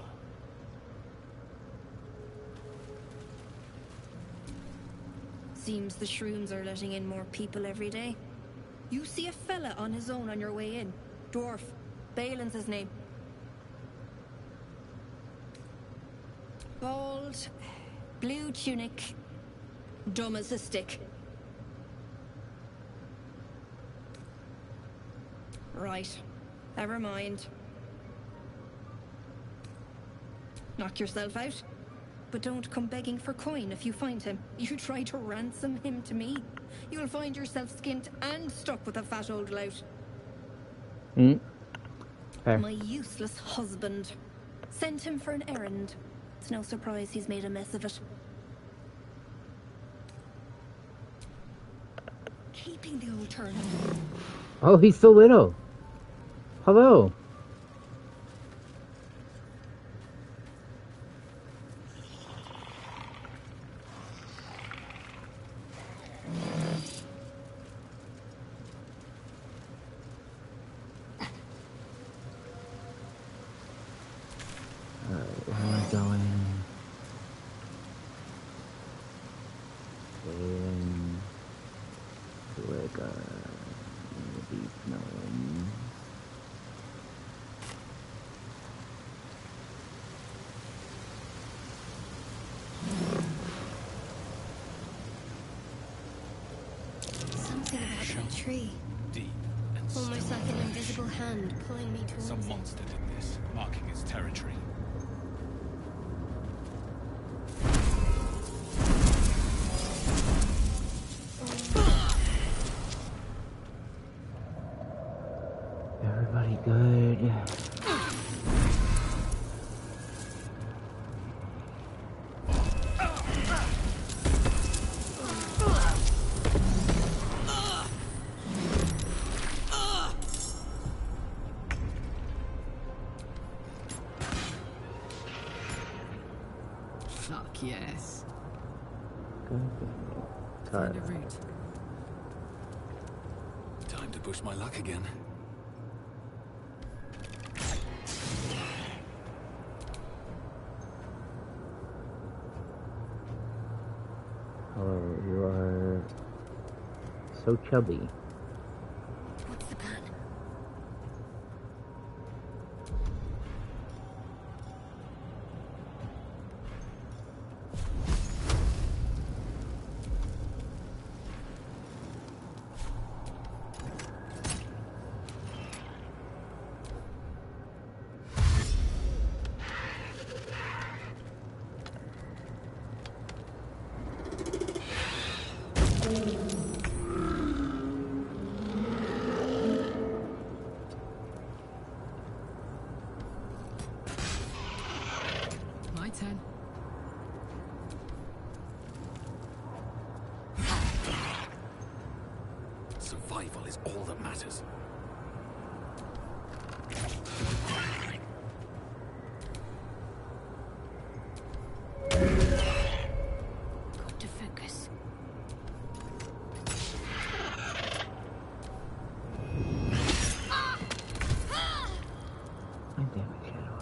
Seems the shrooms are letting in more people every day. You see a fella on his own on your way in. Dwarf. Balin's his name. Bald, blue tunic, dumb as a stick. Right. Never mind. Knock yourself out. But don't come begging for coin if you find him. You try to ransom him to me, you'll find yourself skinned and stuck with a fat old lout. My useless husband. Sent him for an errand. It's no surprise he's made a mess of it. Keeping the old turn. Oh, he's so little. Hello. And like these gnomes. Something about that tree. Deep and Almost like an invisible hand pulling me towards some it. monster did this, marking its territory. Everybody good? Fuck yes. Good. Find a route. Time to push my luck again. Oh, you are so chubby. What's the plan? My turn. Survival is all that matters. Got to focus. My damage shadow.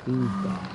Who's that?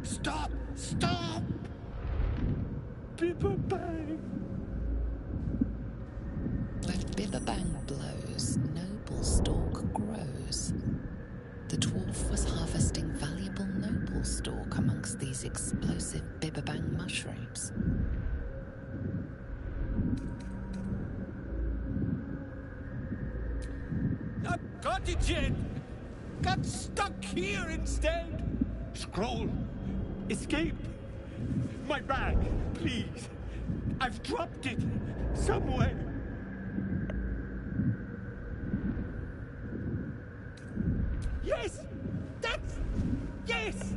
Stop! Stop! Bibberbang! When Bibberbang blows, noble stalk grows. The dwarf was harvesting valuable noble stalk amongst these explosive Bibberbang mushrooms. got it yet! Got stuck here instead! Scroll! Escape! My bag, please! I've dropped it somewhere! Yes! That's... yes!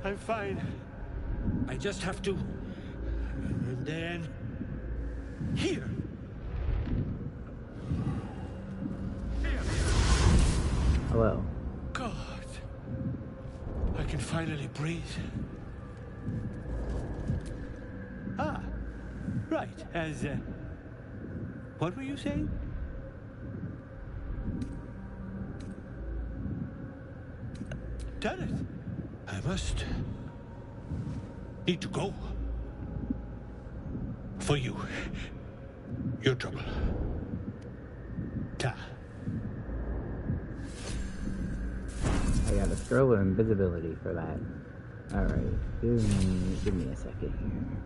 I'm fine. I just have to... And then... Here! Hello. God. I can finally breathe. Ah. Right. As, what were you saying? Done it. I must need to go. For you. Your trouble. Ta. I got a scroll of invisibility for that. Alright, give me a second here.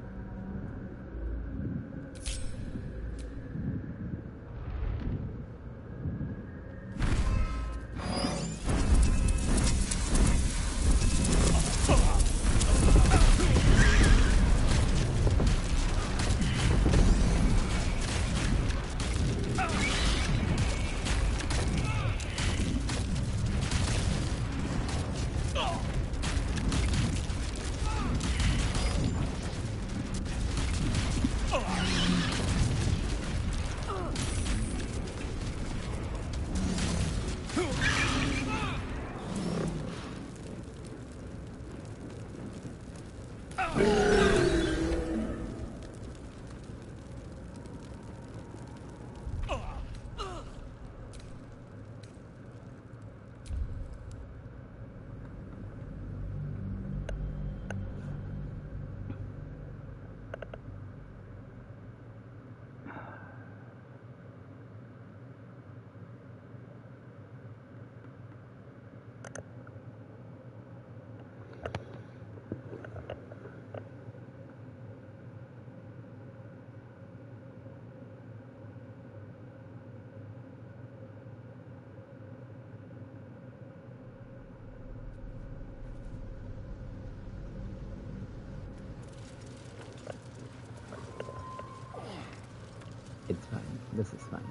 It's fine. This is fine.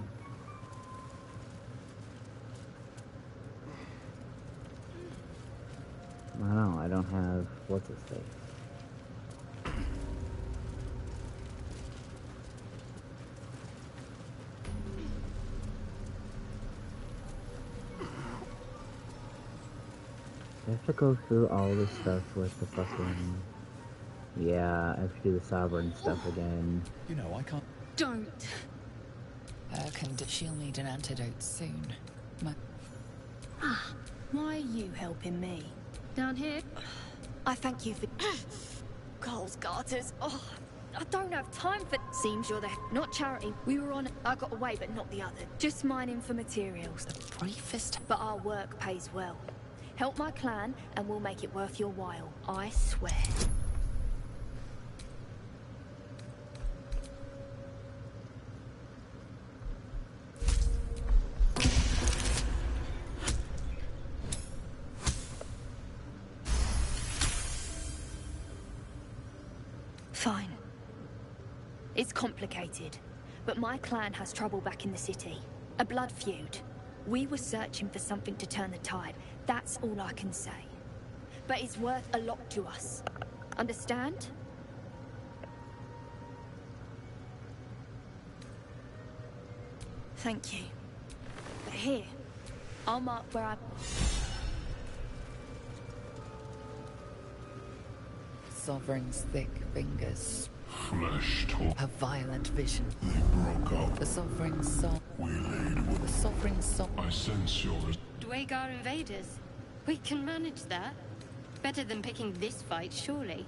Well, I don't have... what's his face? I have to go through all this stuff with the fucking... Yeah, I have to do the sovereign stuff again. You know, I can't... Don't. She'll need an antidote soon. Why are you helping me? Down here? I thank you for... Coles Garters. Oh, I don't have time for... Seems you're the... Not charity. We were on... I got away, but not the other. Just mining for materials. The briefest... But our work pays well. Help my clan, and we'll make it worth your while. I swear. Fine. It's complicated, but my clan has trouble back in the city. A blood feud. We were searching for something to turn the tide. That's all I can say. But it's worth a lot to us. Understand? Thank you. But here, I'll mark where I... Sovereign's thick fingers. Flesh tore. A violent vision. They broke up. The Sovereign saw. We laid with. The Sovereign saw. I sense your... Dwagar invaders. We can manage that. Better than picking this fight, surely.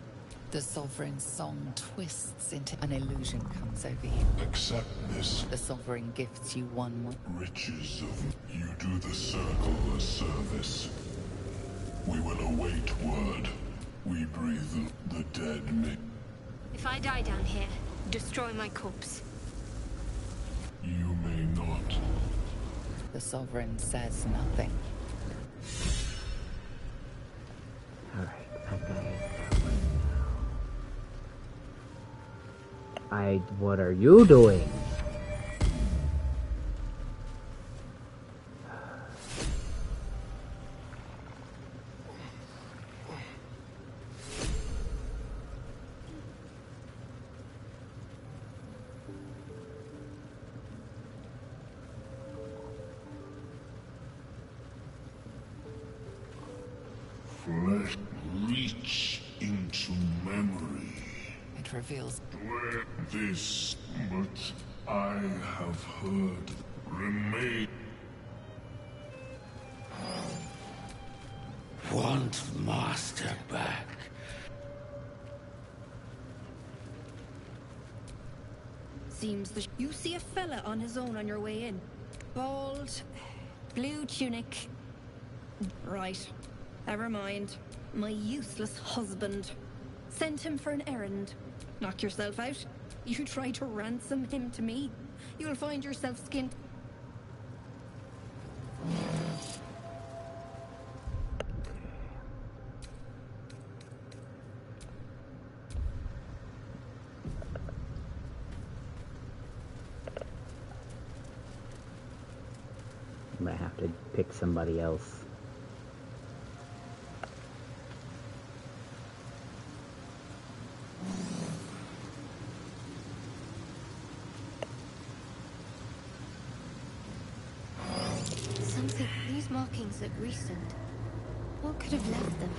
The Sovereign's song twists into an illusion comes over you. Accept this. The Sovereign gifts you one more. Riches of you do the circle a service. We will await word. We breathe the dead may. If I die down here, destroy my corpse. You may not. The Sovereign says nothing. Alright, that guy is going now. What are you doing? Flesh reach into memory. It reveals This, but I have heard remain. Want Master back. Seems you see a fella on his own on your way in. Bald, blue tunic. Right. Never mind. My useless husband. Sent him for an errand. Knock yourself out. You try to ransom him to me. You'll find yourself skinned. I'm gonna have to pick somebody else. These markings look recent. What could have left them?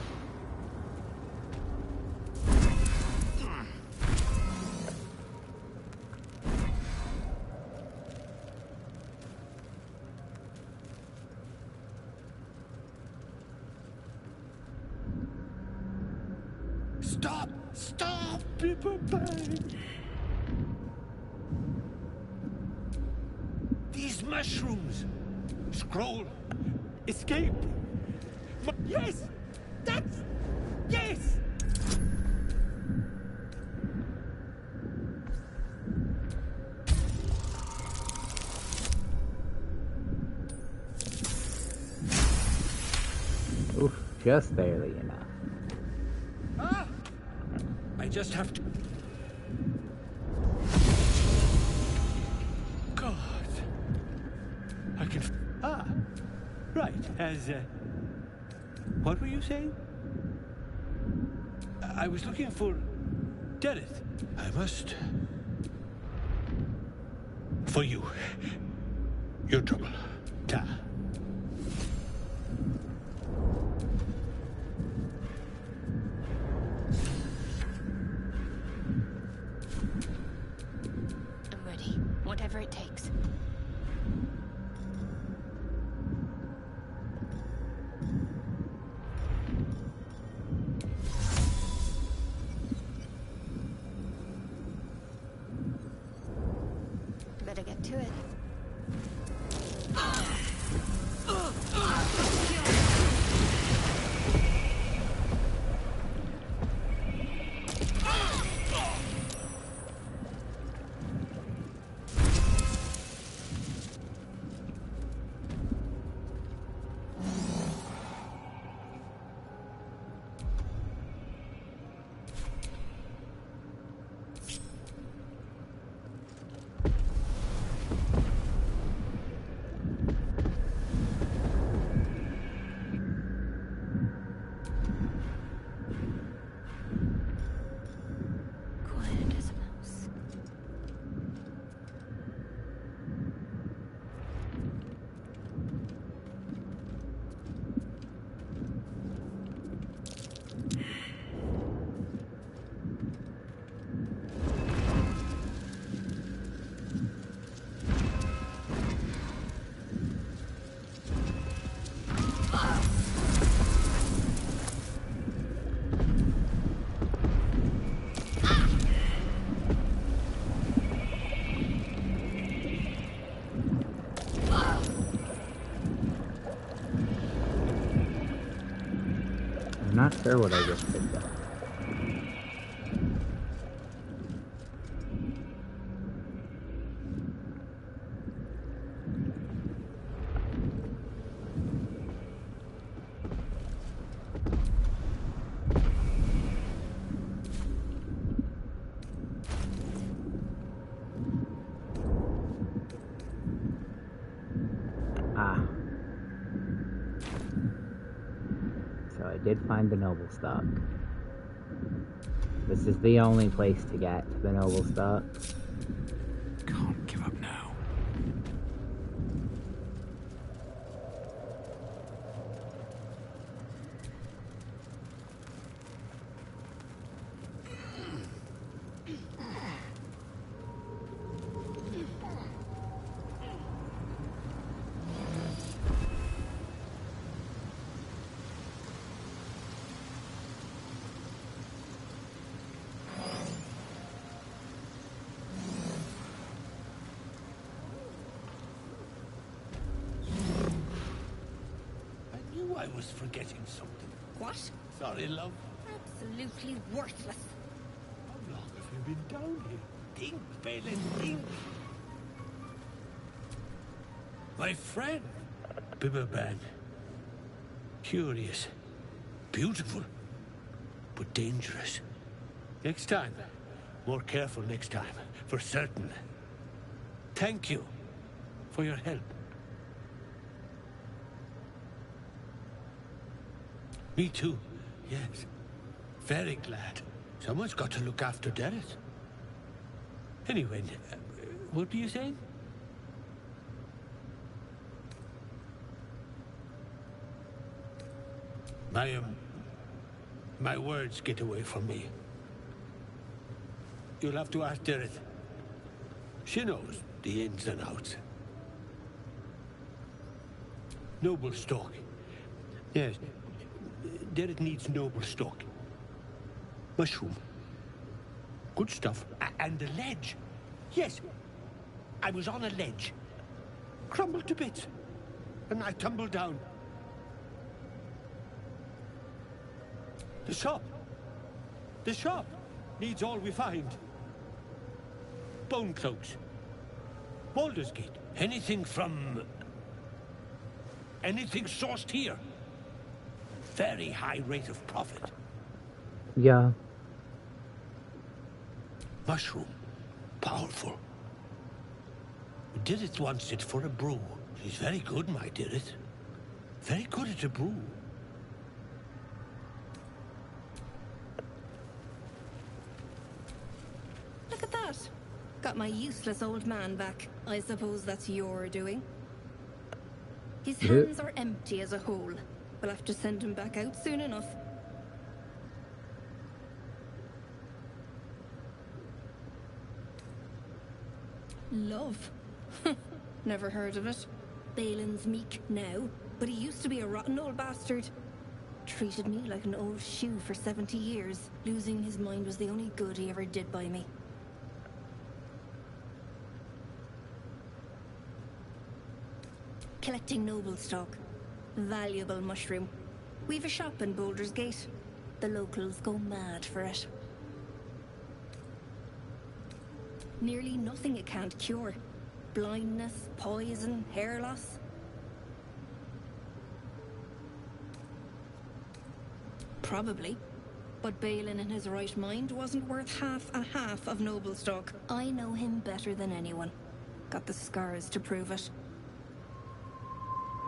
Stop! Stop! People pay! These mushrooms! Scroll! Escape! Yes! That's... Yes! Oof, just barely enough. Ah! I just have to... God. I can... Ah! Right, as... What were you saying? I was looking for... Dereth. I must... For you. Your trouble. Ta. I'm ready. Whatever it takes. Better get to it. not sure what I just picked up. I did find the noble stock. This is the only place to get the noble stock. Can't give up now. I was forgetting something. What? Sorry, love. Absolutely worthless. How long have you been down here? Think, Balin, think. My friend, Bibberban. Curious, beautiful, but dangerous. Next time, more careful next time, for certain. Thank you for your help. Me too, yes. Very glad. Someone's got to look after Derek. Anyway, what were you saying? My words get away from me. You'll have to ask Derek. She knows the ins and outs. Noble stock. Yes. Derek needs noble stock. Mushroom. Good stuff. And the ledge. Yes. I was on a ledge. Crumbled to bits. And I tumbled down. The shop. The shop needs all we find. Bone cloaks. Baldur's Gate. Anything sourced here. Very high rate of profit. Yeah. Mushroom. Powerful. Dirith wants it for a brew. She's very good, my Dirith. Very good at a brew. Look at that. Got my useless old man back. I suppose that's your doing. His hands are empty as a whole. We'll have to send him back out soon enough. Love? Never heard of it. Balin's meek now, but he used to be a rotten old bastard. Treated me like an old shoe for 70 years. Losing his mind was the only good he ever did by me. Collecting noble stock. Valuable mushroom. We've a shop in Baldur's Gate. The locals go mad for it. Nearly nothing it can't cure. Blindness, poison, hair loss. Probably. But Balin in his right mind wasn't worth half of noble stock. I know him better than anyone. Got the scars to prove it.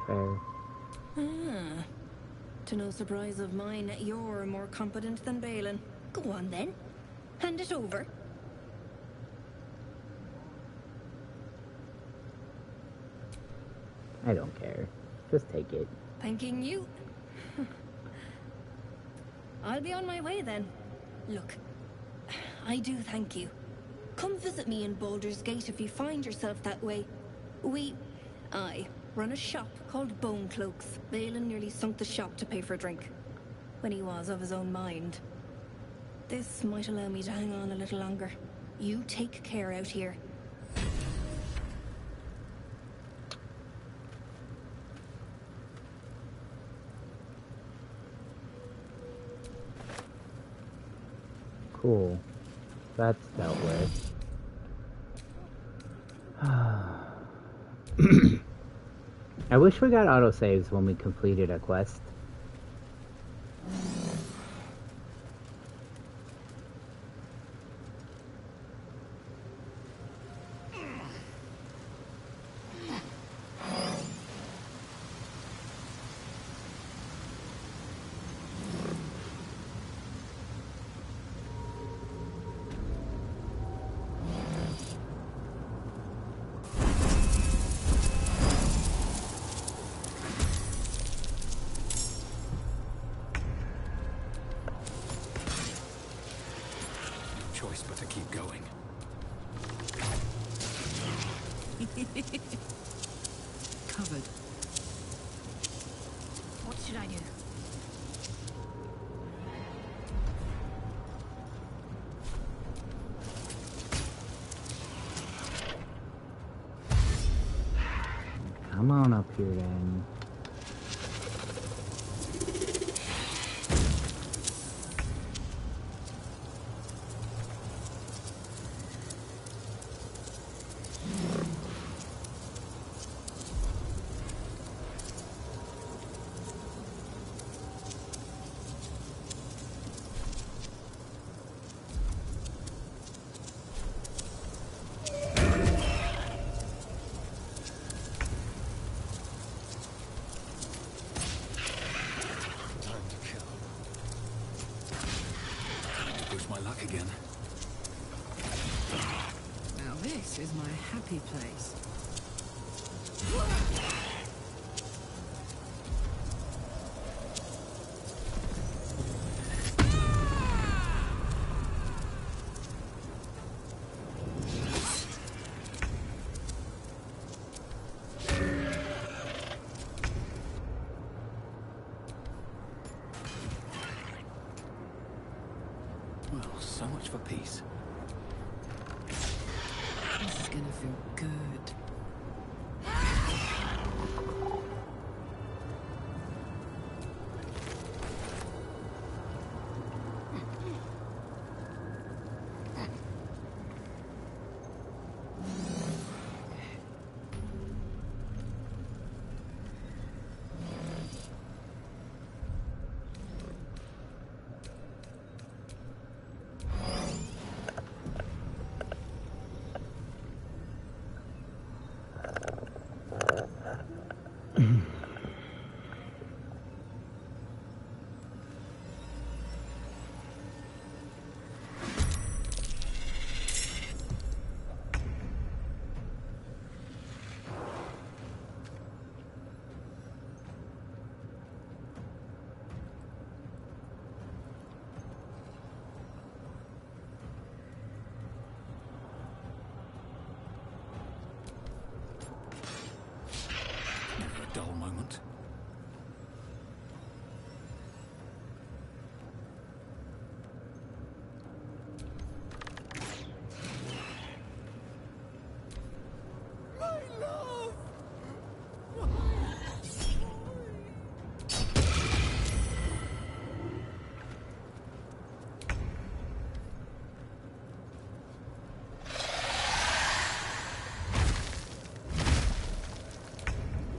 Fair. Ah. To no surprise of mine, you're more competent than Balin. Go on then. Hand it over. I don't care. Just take it. Thanking you. I'll be on my way then. Look, I do thank you. Come visit me in Baldur's Gate if you find yourself that way. I run a shop called Bone Cloaks. Balin nearly sunk the shop to pay for a drink. When he was of his own mind. This might allow me to hang on a little longer. You take care out here. Cool. That's dealt with. I wish we got autosaves when we completed a quest. Choice but to keep going. Covered. What should I do? Come on up here then. Again. Now this is my happy place. Well, so much for peace. This is gonna feel good. Never a dull moment.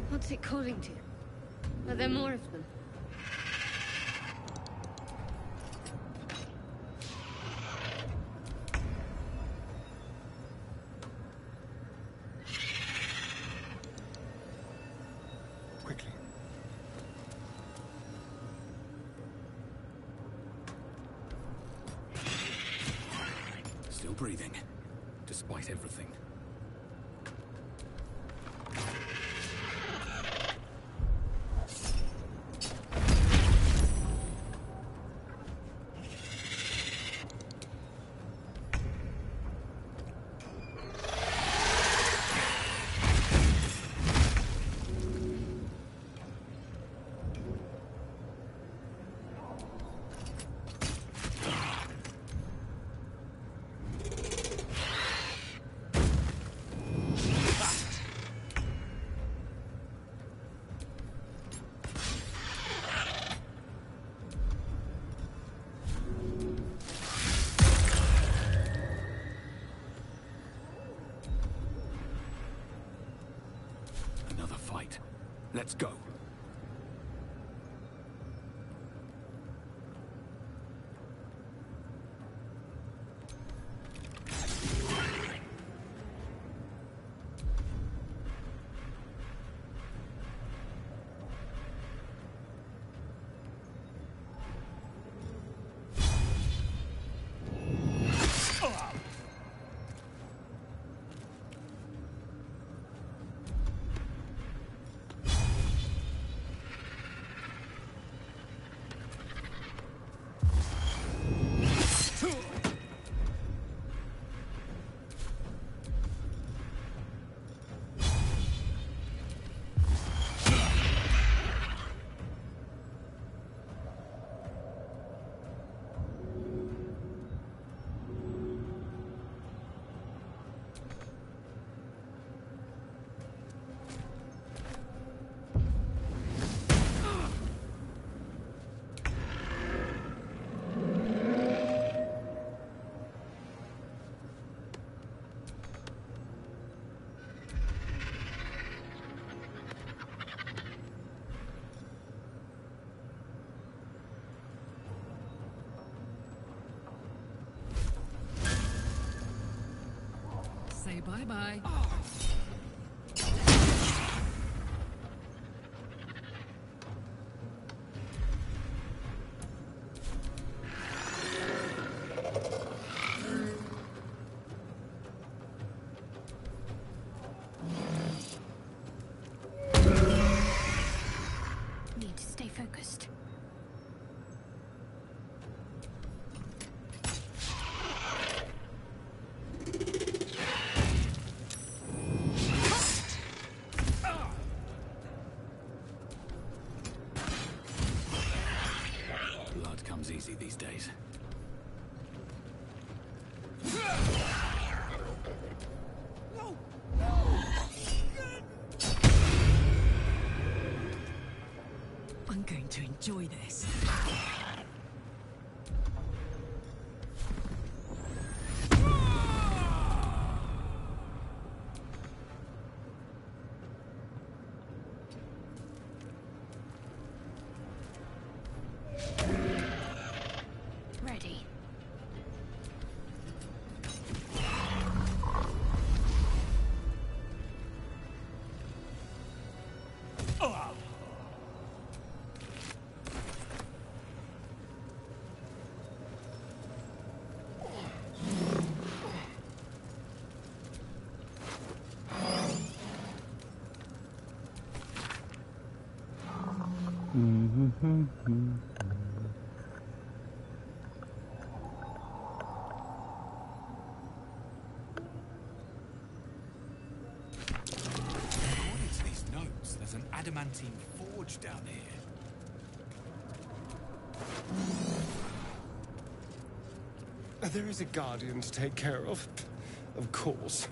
What's it calling to? Are there more of them? Quickly. Still breathing, despite everything. Let's go. Say bye-bye. Need to stay focused. Blood comes easy these days. I'm going to enjoy this. Ready. According to these notes, there's an adamantine forge down here. There is a guardian to take care of course.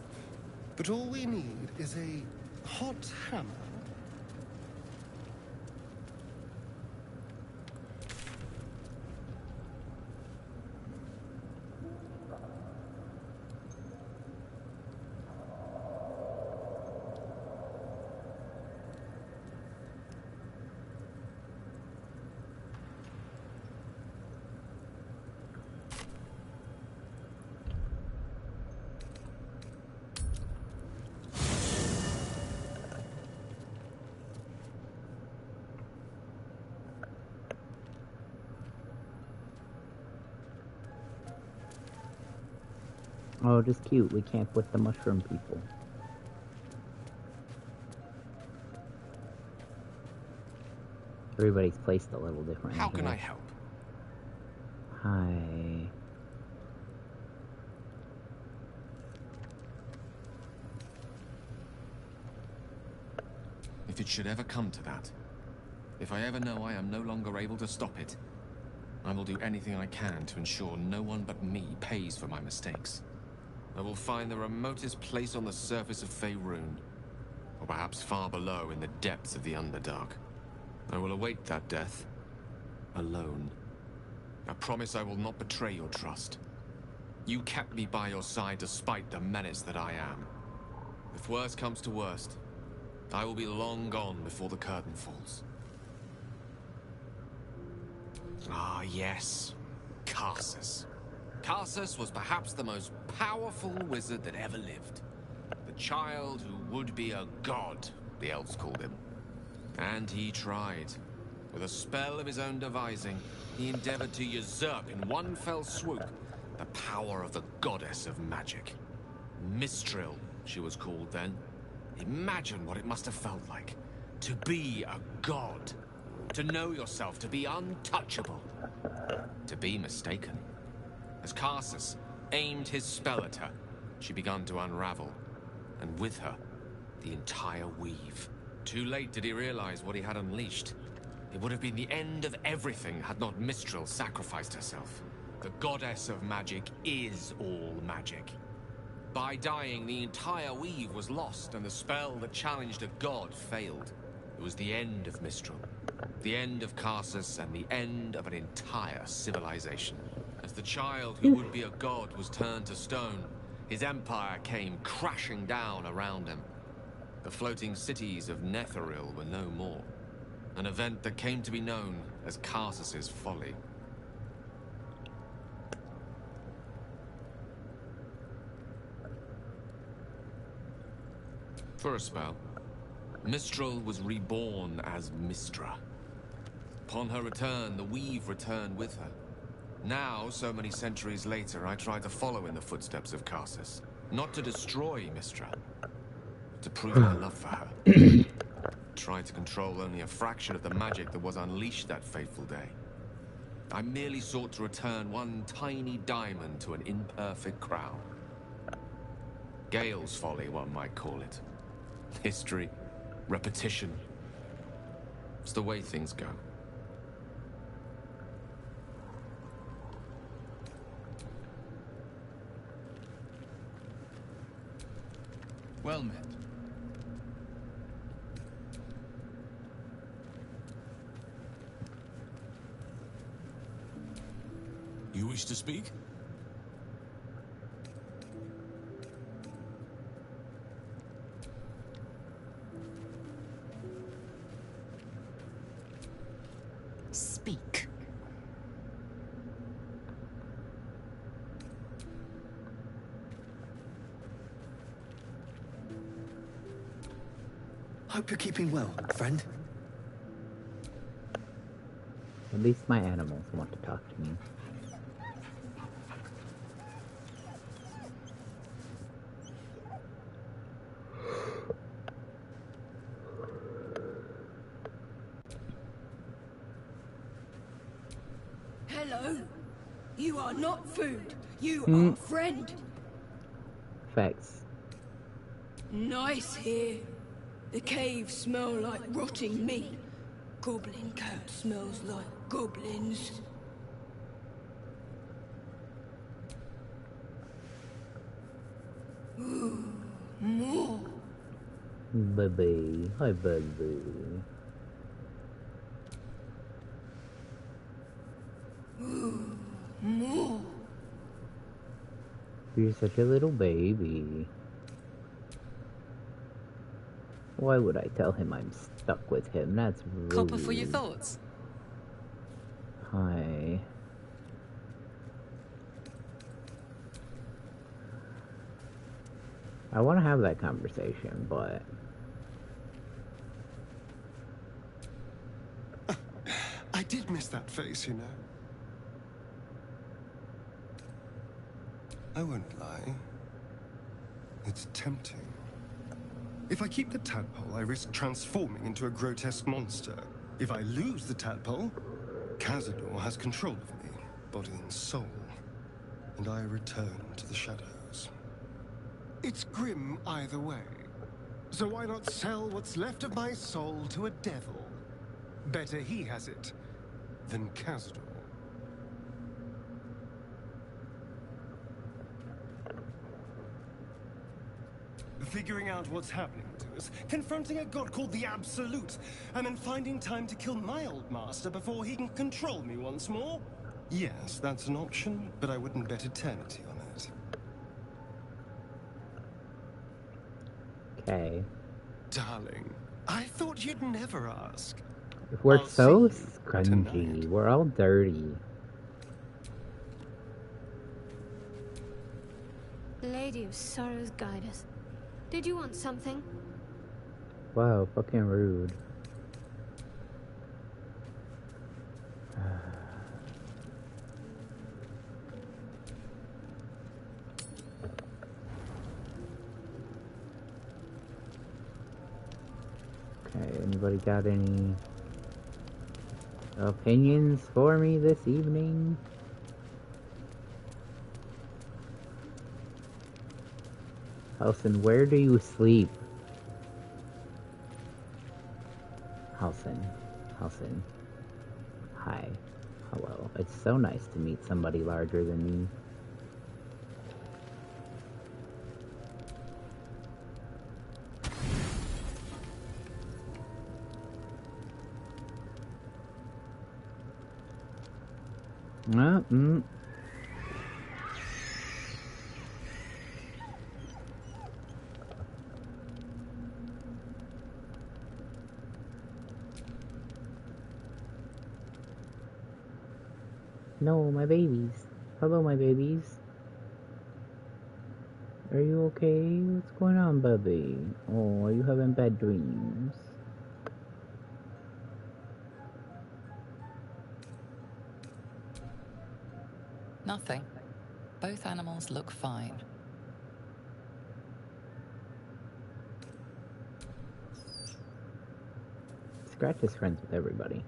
But all we need is a hot hammer. Oh, just cute. We camp with the mushroom people. Everybody's placed a little different. How can I help? Hi. If it should ever come to that, if I ever know I am no longer able to stop it, I will do anything I can to ensure no one but me pays for my mistakes. I will find the remotest place on the surface of Faerun, or perhaps far below in the depths of the Underdark. I will await that death, alone. I promise I will not betray your trust. You kept me by your side despite the menace that I am. If worst comes to worst, I will be long gone before the curtain falls. Ah, yes. Karsus. Karsus was perhaps the most powerful wizard that ever lived. The child who would be a god, the elves called him. And he tried. With a spell of his own devising, he endeavored to usurp in one fell swoop the power of the goddess of magic. Mistral, she was called then. Imagine what it must have felt like. To be a god. To know yourself, to be untouchable. To be mistaken. As Karsus aimed his spell at her, she began to unravel. And with her, the entire weave. Too late did he realize what he had unleashed. It would have been the end of everything had not Mistral sacrificed herself. The goddess of magic is all magic. By dying, the entire weave was lost, and the spell that challenged a god failed. It was the end of Mistral. The end of Karsus, and the end of an entire civilization. As the child who would be a god was turned to stone, his empire came crashing down around him. The floating cities of Netheril were no more. An event that came to be known as Karsus's folly. For a spell, Mistral was reborn as Mistra. Upon her return, the weave returned with her. Now, so many centuries later, I try to follow in the footsteps of Karsus. Not to destroy Mistra, but to prove my love for her. Try to control only a fraction of the magic that was unleashed that fateful day. I merely sought to return one tiny diamond to an imperfect crown. Gale's folly, one might call it. History, repetition. It's the way things go. Well met. You wish to speak? Speak. Hope you're keeping well, friend. At least my animals want to talk to me. Hello. You are not food. You are friend. Facts. Nice here. The caves smell like rotting meat. Goblin cat smells like goblins. Ooh, more. Baby. Hi, baby. Ooh, more. You're such a little baby. Why would I tell him I'm stuck with him? That's rude. Copper for your thoughts. Hi. I want to have that conversation, but... I did miss that face, you know. I won't lie. It's tempting. If I keep the tadpole, I risk transforming into a grotesque monster. If I lose the tadpole, Cazador has control of me, body and soul, and I return to the shadows. It's grim either way. So why not sell what's left of my soul to a devil? Better he has it than Cazador. Figuring out what's happening to us, confronting a god called the Absolute, and then finding time to kill my old master before he can control me once more? Yes, that's an option, but I wouldn't bet eternity on it. Okay. Darling, I thought you'd never ask. We're I'll so see you scrungy. We're all dirty. Lady of Sorrows, guide us. Did you want something? Wow, fucking rude. Okay, anybody got any opinions for me this evening? Halson, where do you sleep? Halson. Hi. Hello. It's so nice to meet somebody larger than me. No, my babies. Hello, my babies. Are you okay? What's going on, baby? Oh, are you having bad dreams? Nothing. Both animals look fine. Scratch is friends with everybody.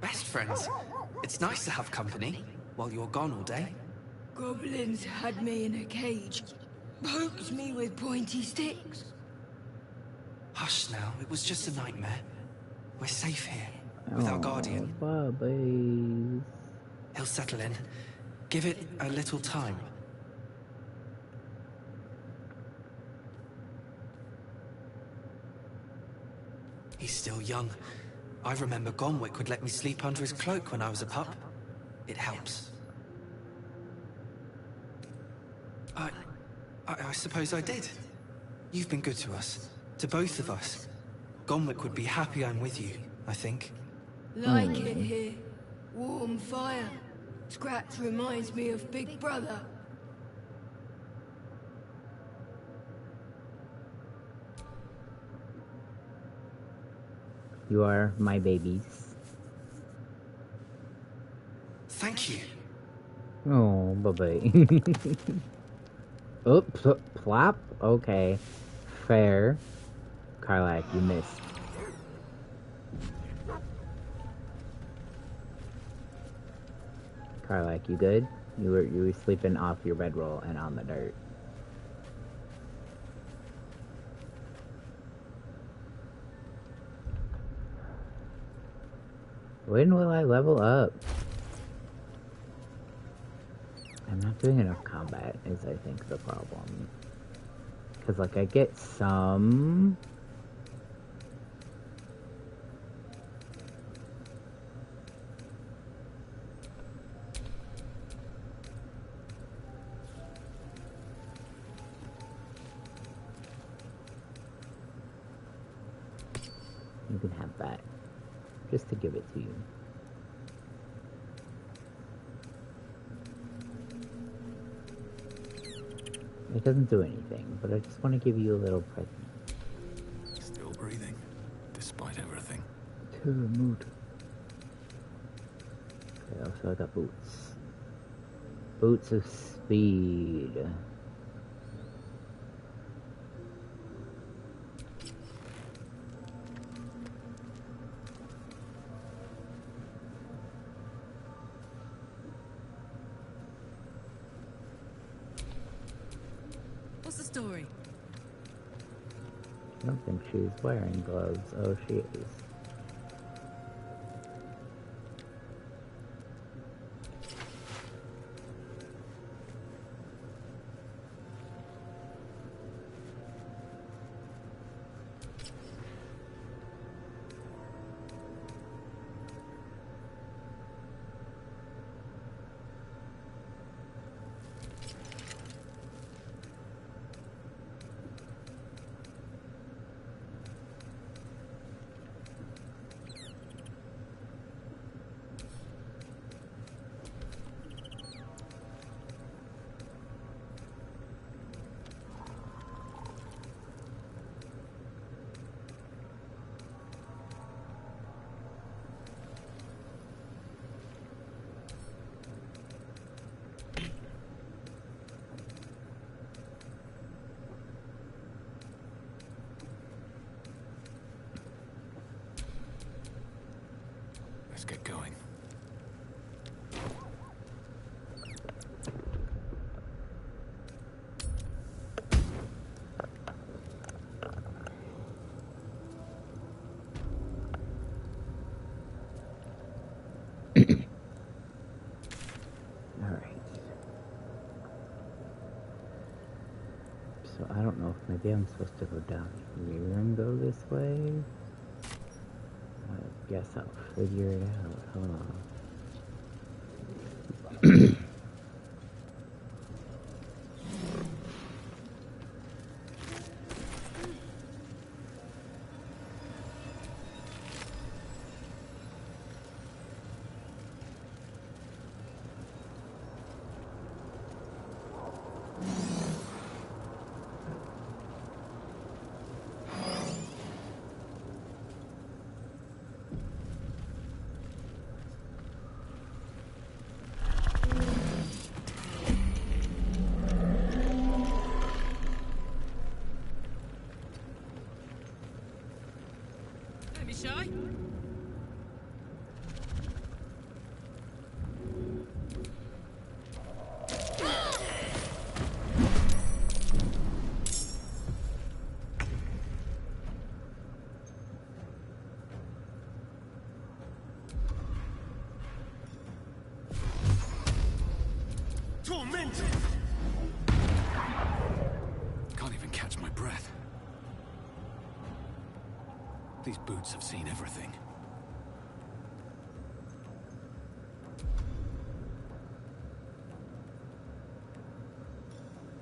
Best friends. It's nice to have company while you're gone all day. Goblins had me in a cage. Poked me with pointy sticks. Hush now, it was just a nightmare. We're safe here, with our guardian. Babies. He'll settle in. Give it a little time. He's still young. I remember Gonwick would let me sleep under his cloak when I was a pup. It helps. I suppose I did. You've been good to us. To both of us. Gonwick would be happy I'm with you, I think. Like it here. Warm fire. Scratch reminds me of Big Brother. You are my babies. Thank you. Oh, bye-bye. Oops, plop? Okay. Fair. Karlak, you missed. Karlak, you good? You were sleeping off your bedroll and on the dirt. When will I level up? I'm not doing enough combat is, I think, the problem. Because, like, I get some... You can have that. Just to give it to you. It doesn't do anything, but I just want to give you a little present. Still breathing, despite everything. To the mood. Okay, also I got boots. Boots of speed. What's the story? I don't think she's wearing gloves. Oh, she is. Maybe I'm supposed to go down here and go this way? I guess I'll figure it out. Hold on. Shy? Tormented! Can't even catch my breath. These boots have seen everything.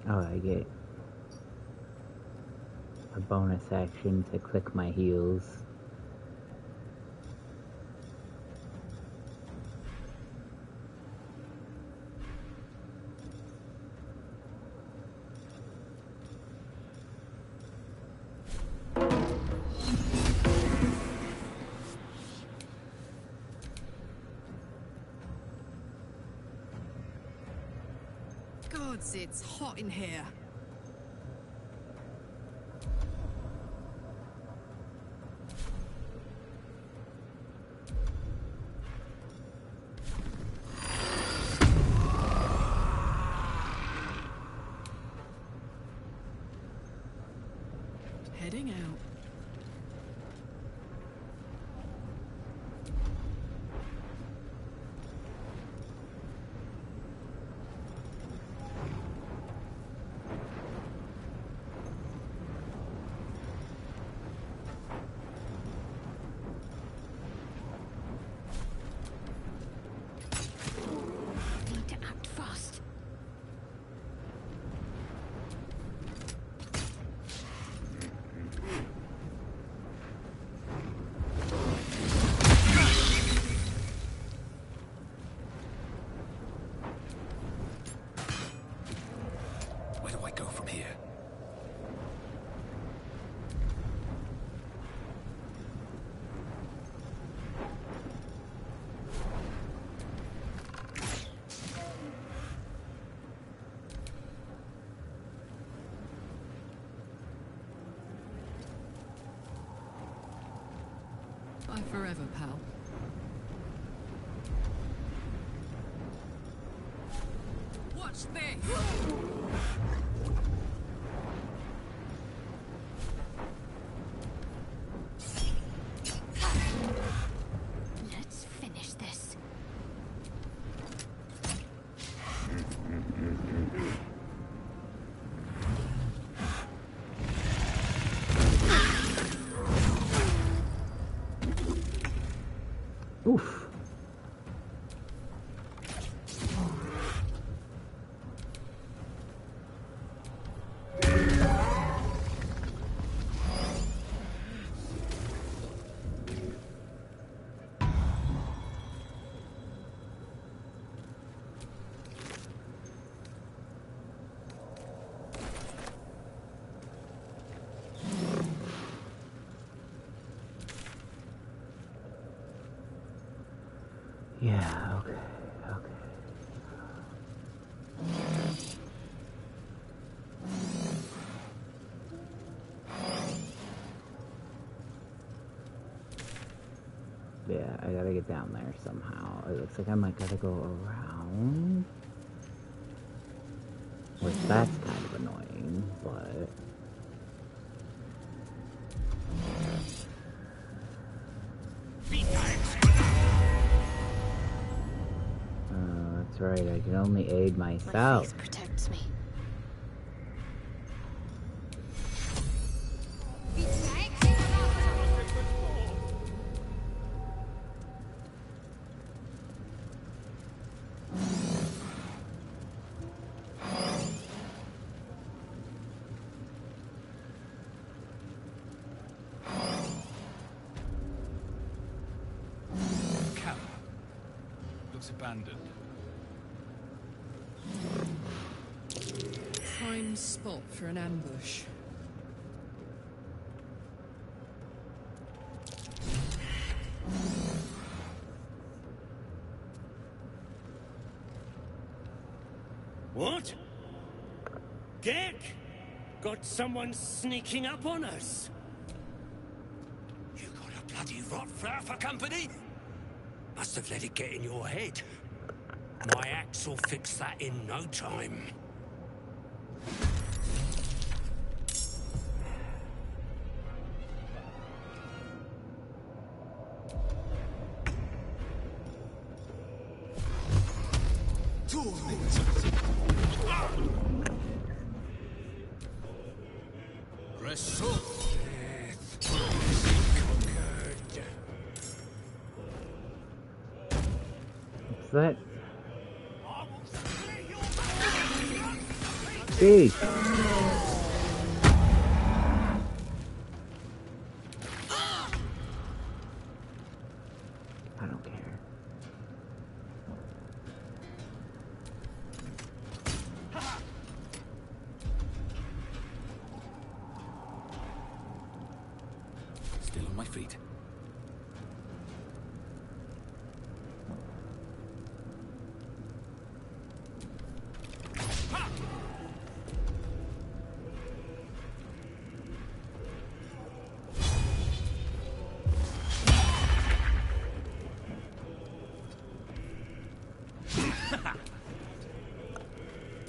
Oh, I get a bonus action to click my heels. Gods, it's hot in here. Heading out. Need to act fast. Where do I go from here? Bye forever, pal. Watch this! Let's finish this. Oof. Yeah, okay, okay. Yeah, I gotta get down there somehow. It looks like I might gotta go around. Which that's kind of annoying, but... That's right, I can only aid myself. My face protects me. looks abandoned. Prime spot for an ambush. What? Gek? Got someone sneaking up on us? You got a bloody rot flower for company? Must have let it get in your head. My axe will fix that in no time. What's that? Hey! I don't care. Still on my feet.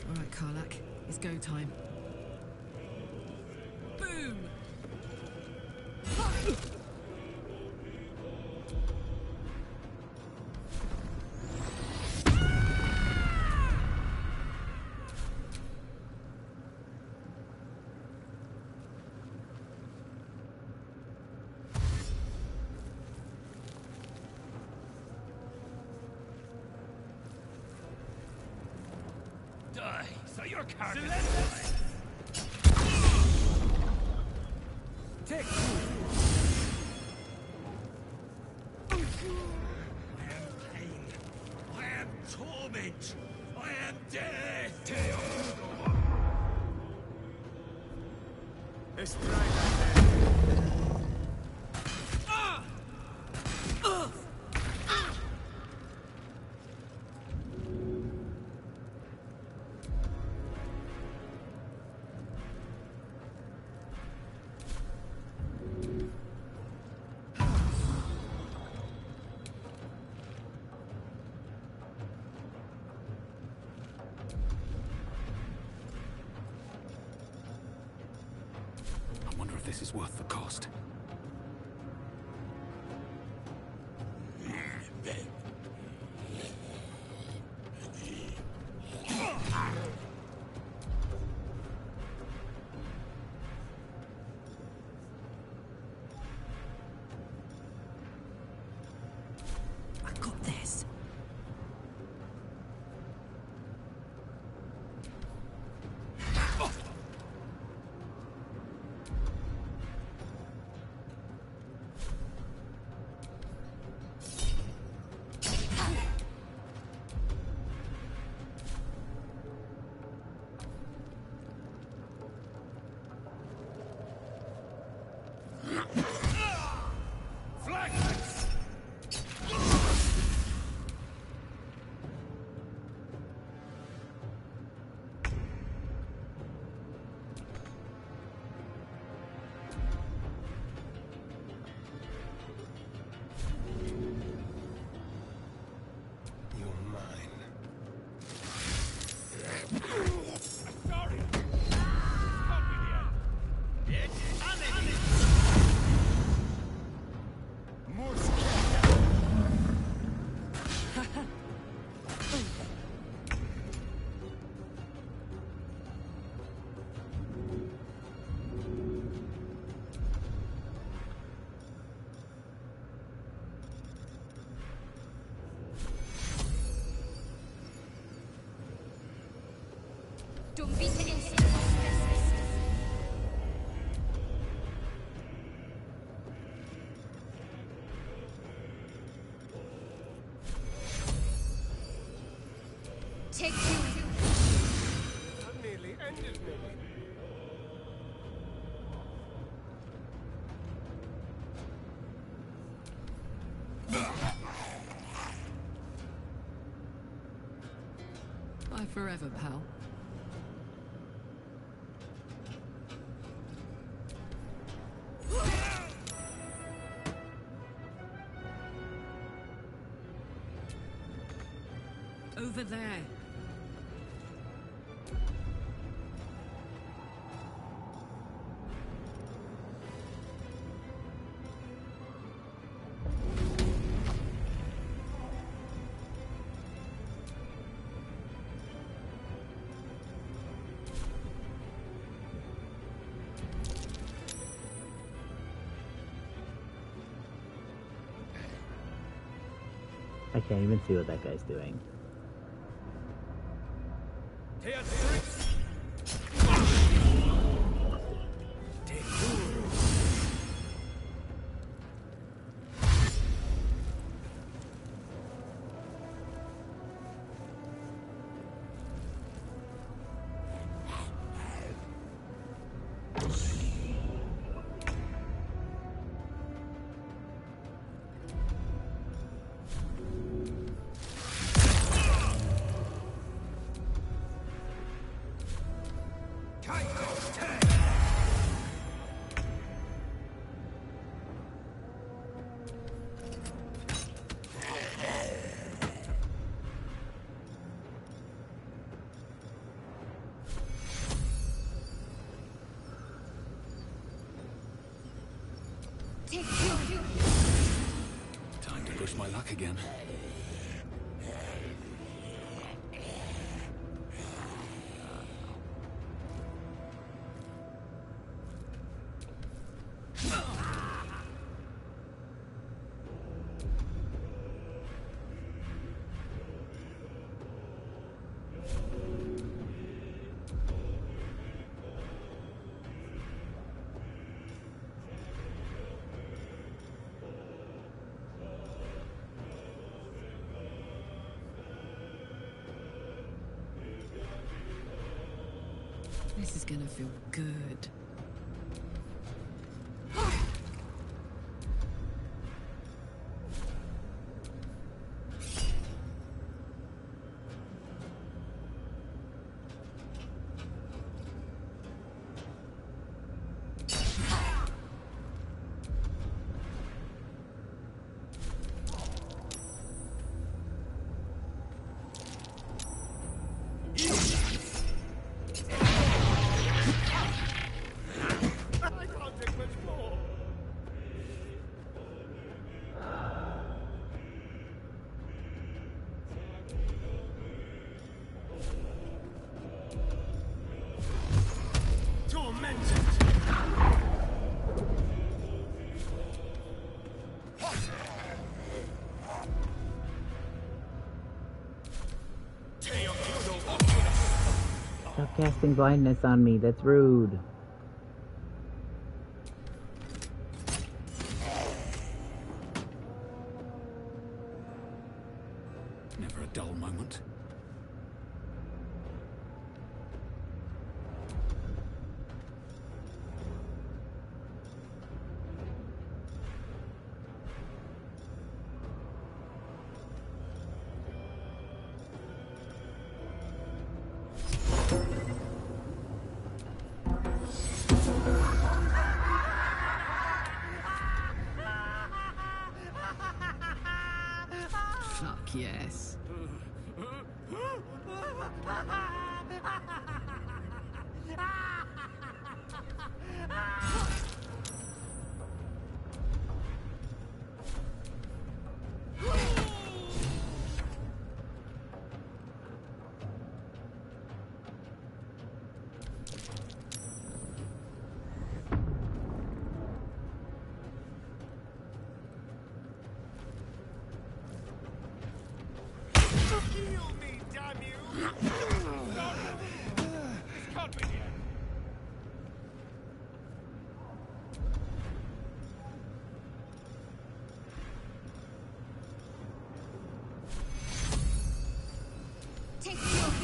Alright, Karlak. It's go time. Boom! Die, so your carcass. Take I am pain. I am torment. I am death. I wonder if this is worth the cost. I got this. Take you. That nearly ended me. Bye forever, pal. Over there. I can't even see what that guy's doing. Time to push my luck again. This is gonna feel good. Stop casting blindness on me, that's rude. Never a dull moment. Fuck yes. Heal me, damn you! This can't be the end. Take you.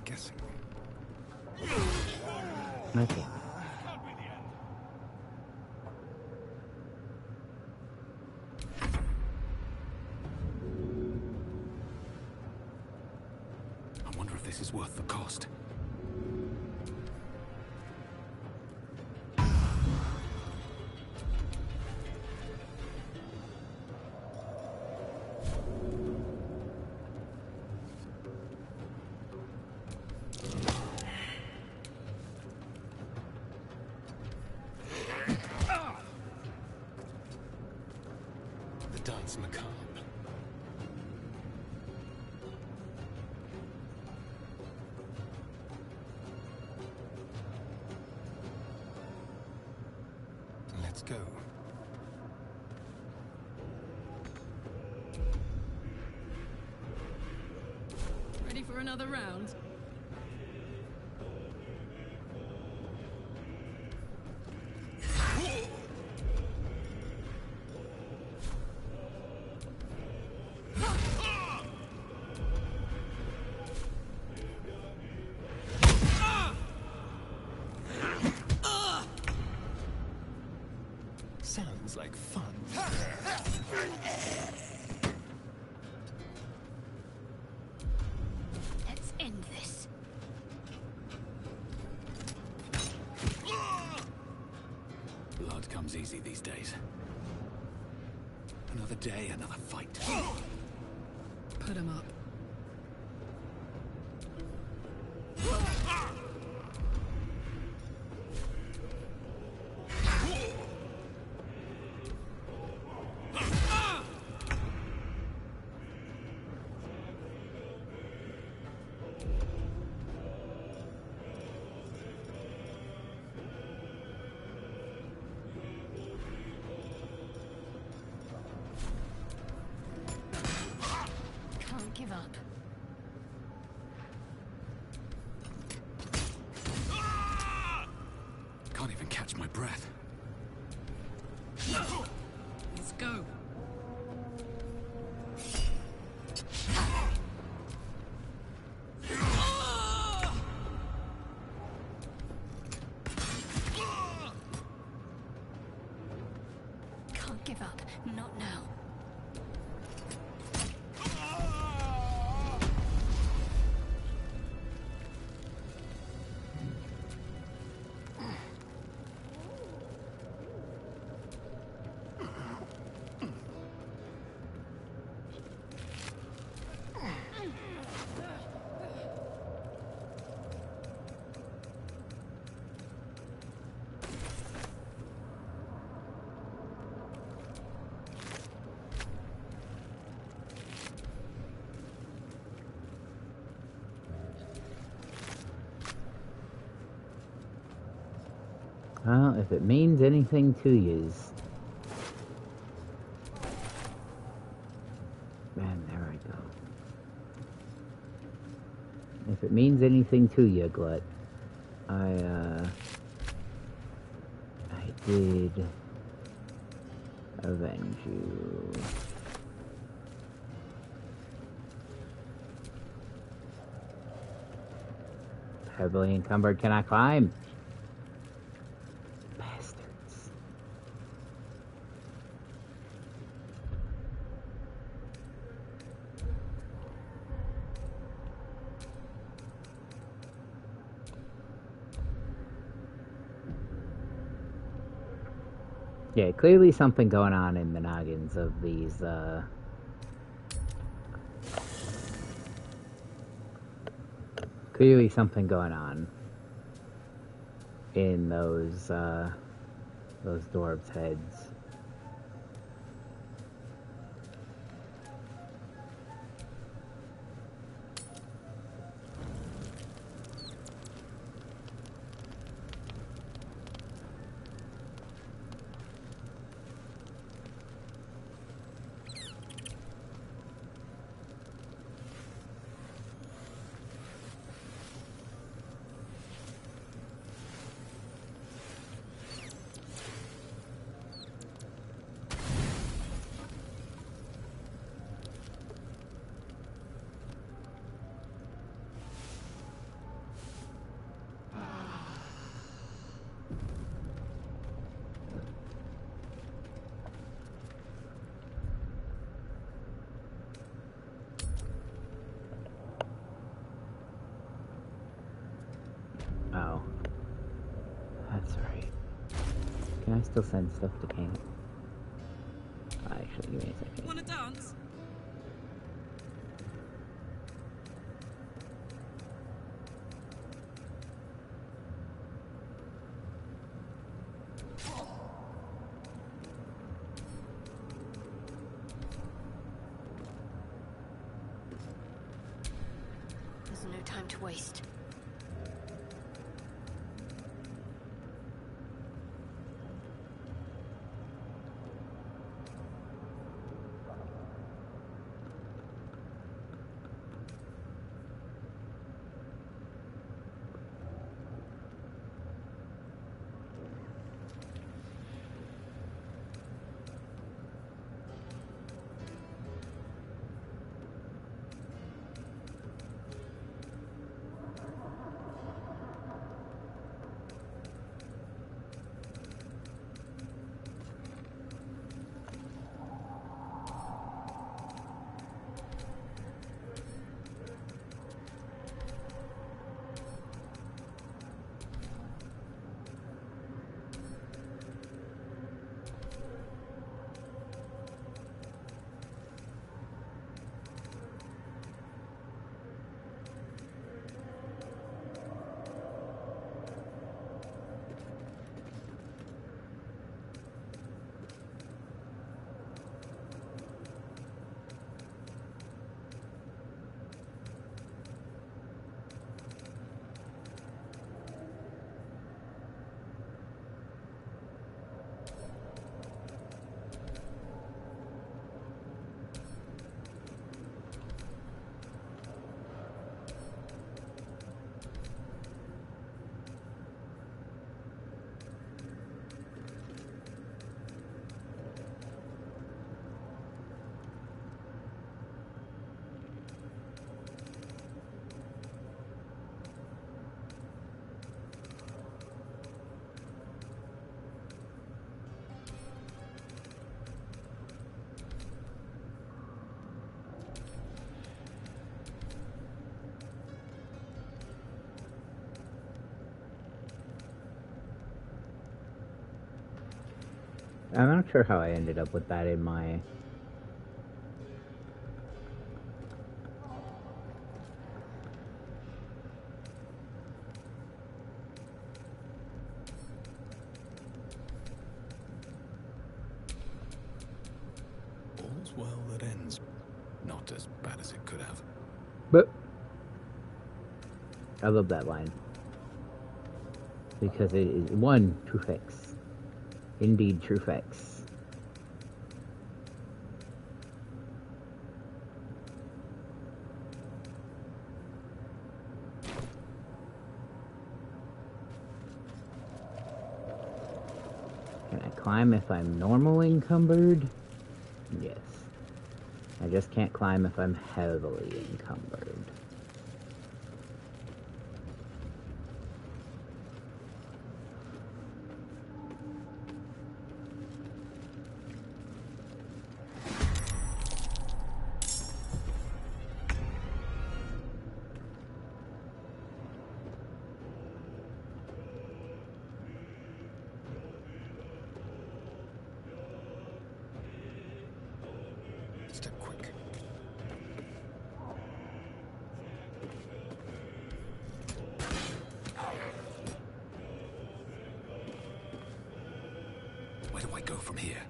guessing. Okay. I wonder if this is worth the cost. The dance macabre. Let's go. Ready for another round? Sounds like fun. Let's end this. Blood comes easy these days. Another day, another fight. Put him up. Can't give up. Can't even catch my breath. Let's go. Can't give up. Not now. Well, if it means anything to yous. Man, there I go. If it means anything to you, Glut, I did avenge you. Heavily encumbered, can I climb? Bastards. Yeah, clearly something going on in the noggins of these, clearly something going on in those dwarves' heads. Can I still send stuff to camp? Actually, give me a second. Wanna dance? There's no time to waste. I'm not sure how I ended up with that in my... All's well that ends. Not as bad as it could have. But I love that line. Because it is, one, true facts. Indeed, true facts. Can I climb if I'm normal encumbered? Yes. I just can't climb if I'm heavily encumbered. Step quick. Where do I go from here?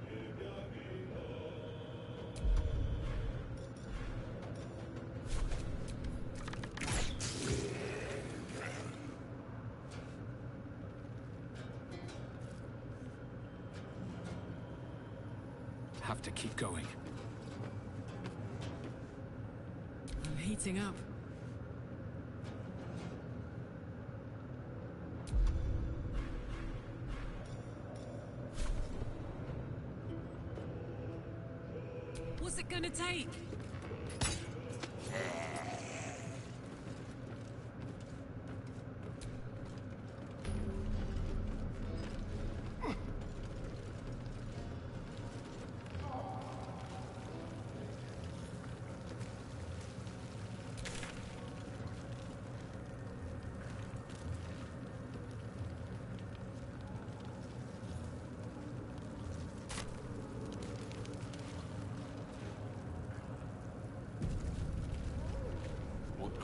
Have to keep going. I'm heating up. What's it gonna take?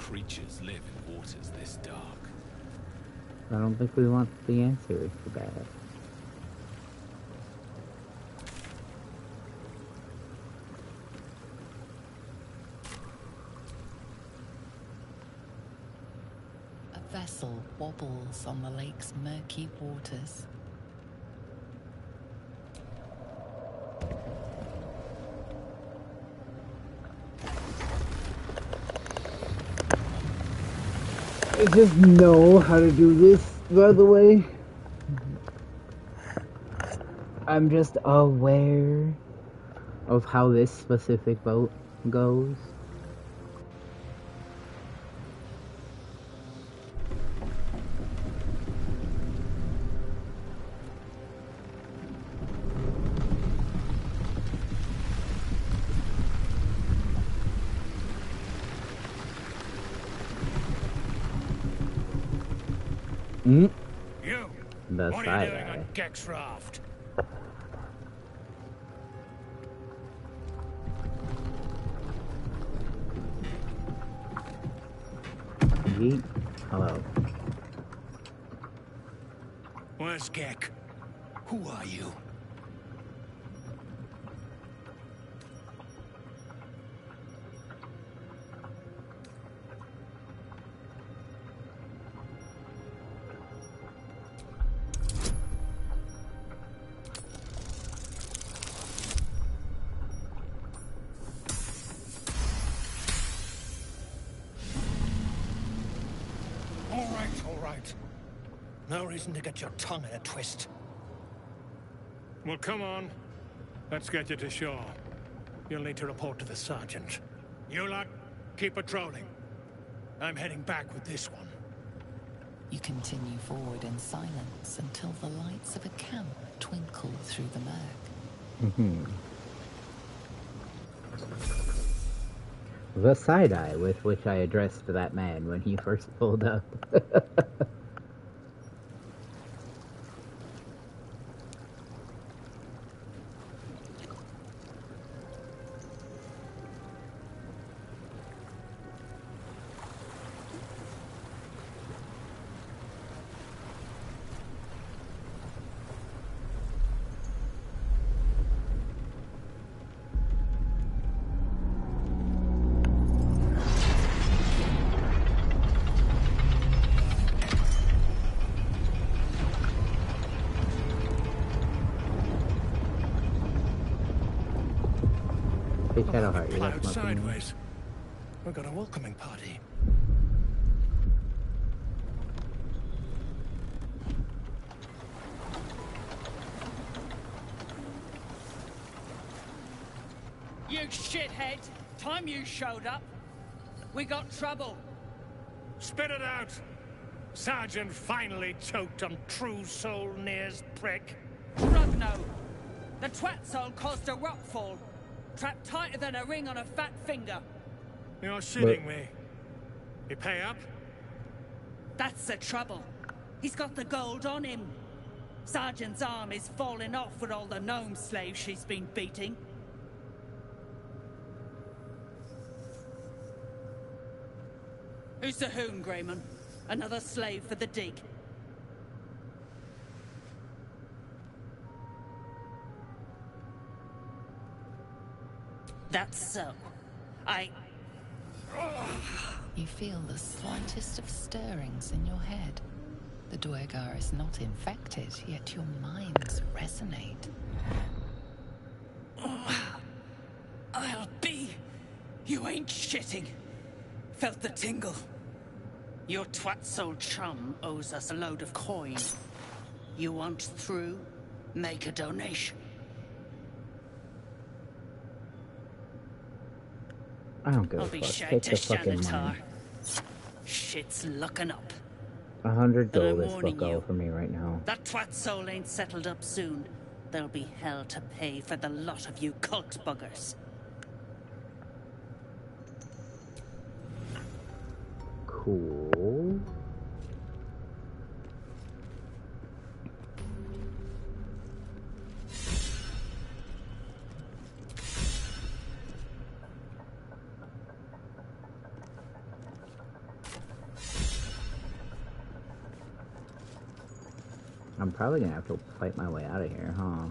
creatures live in waters this dark? I don't think we want the answers to that. A vessel wobbles on the lake's murky waters. I just know how to do this, by the way. I'm just aware of how this specific boat goes. You! The what are you doing on Gek's raft? Yeet. Hello. Where's Gek? Who are you? All right. No reason to get your tongue in a twist. Well, come on. Let's get you to shore. You'll need to report to the sergeant. You lot, keep patrolling. I'm heading back with this one. You continue forward in silence until the lights of a camp twinkle through the murk. The side-eye with which I addressed that man when he first pulled up. Shadowheart, Plowed sideways. We've got a welcoming party. You shithead! Time you showed up, we got trouble. Spit it out! Sergeant finally choked on True Soul Near's prick. Rugno! The twat soul caused a rockfall. Trapped tighter than a ring on a fat finger. You're shitting me. You pay up? That's the trouble. He's got the gold on him. Sergeant's arm is falling off with all the gnome slaves she's been beating. Who's the hoon, Greyman? Another slave for the dig. That's so. You feel the slightest of stirrings in your head. The Duergar is not infected, yet your minds resonate. I'll be. You ain't shitting. Felt the tingle. Your twat soul chum owes us a load of coin. You want through? Make a donation. I don't give a I'll be fuck. shagged Take to the fucking Shanatar. money. Shit's looking up. 100 And I'm gold is warning fuck all you, for me right now. That twat soul ain't settled up soon. There'll be hell to pay for the lot of you cult buggers. Cool. I'm probably gonna have to fight my way out of here, huh?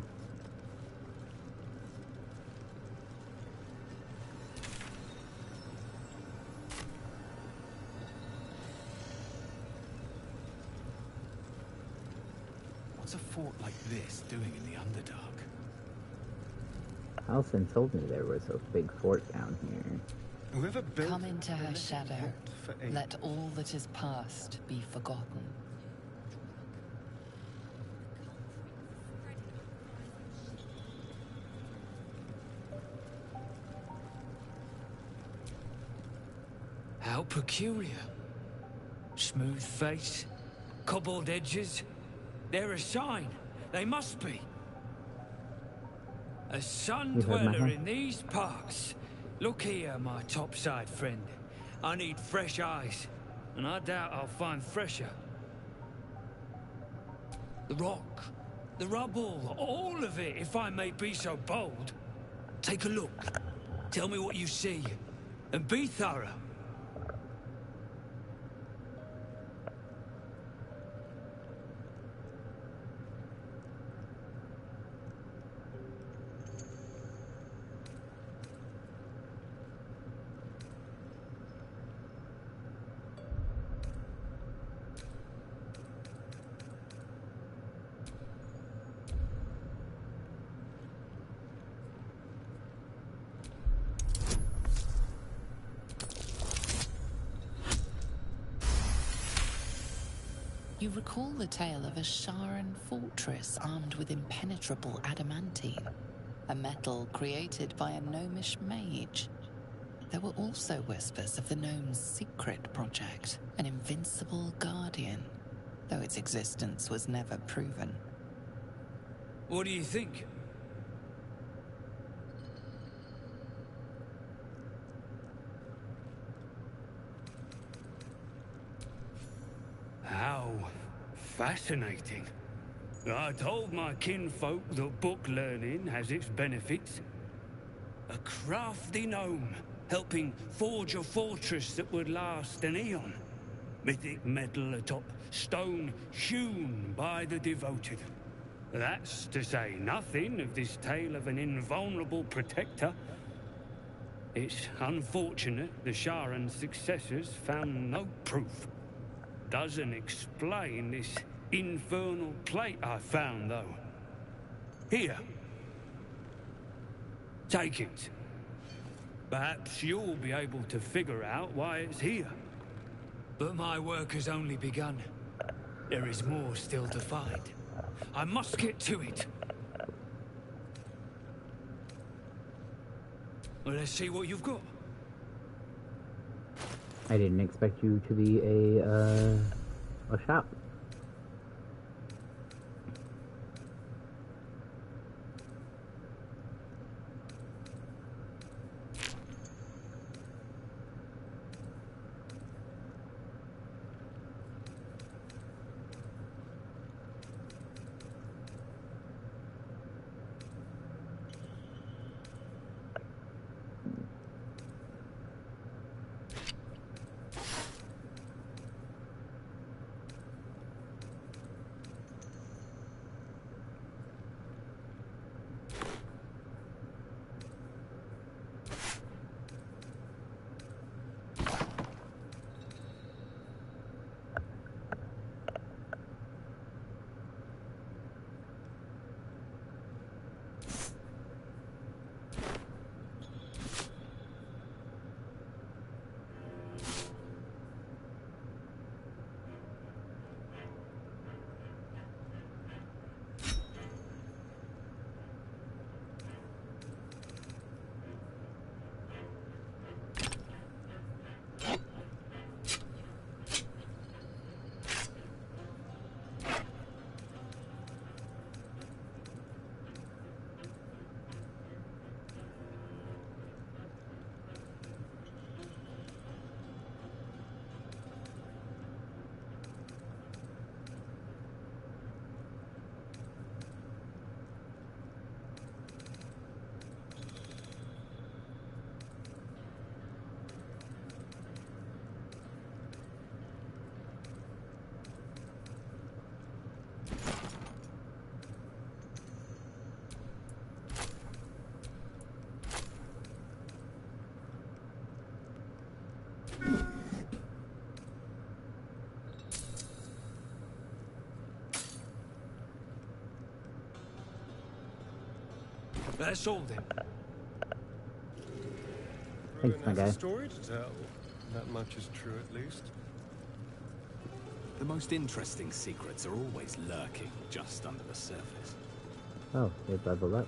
What's a fort like this doing in the Underdark? Halsin told me there was a big fort down here. Whoever built Come into her it shadow. looked for aid. Let all that is past be forgotten. How peculiar. Smooth face, cobbled edges. They're a sign. They must be. A sun You heard my dweller hand. in these parts. Look here, my topside friend. I need fresh eyes, and I doubt I'll find fresher. The rock, the rubble, all of it, if I may be so bold. Take a look. Tell me what you see, and be thorough. You recall the tale of a Sharan fortress armed with impenetrable adamantine, a metal created by a gnomish mage. There were also whispers of the gnome's secret project, an invincible guardian, though its existence was never proven. What do you think? How fascinating. I told my kinfolk that book learning has its benefits. A crafty gnome, helping forge a fortress that would last an eon. Mythic metal atop stone hewn by the devoted. That's to say nothing of this tale of an invulnerable protector. It's unfortunate the Sharan's successors found no proof. Doesn't explain this infernal plate I found, though. Here. Take it. Perhaps you'll be able to figure out why it's here. But my work has only begun. There is more still to find. I must get to it. Well, let's see what you've got. I didn't expect you to be a shop. That's all then. Thanks, my Has a guy. story to tell. That much is true, at least. The most interesting secrets are always lurking just under the surface. Oh, they've leveled up.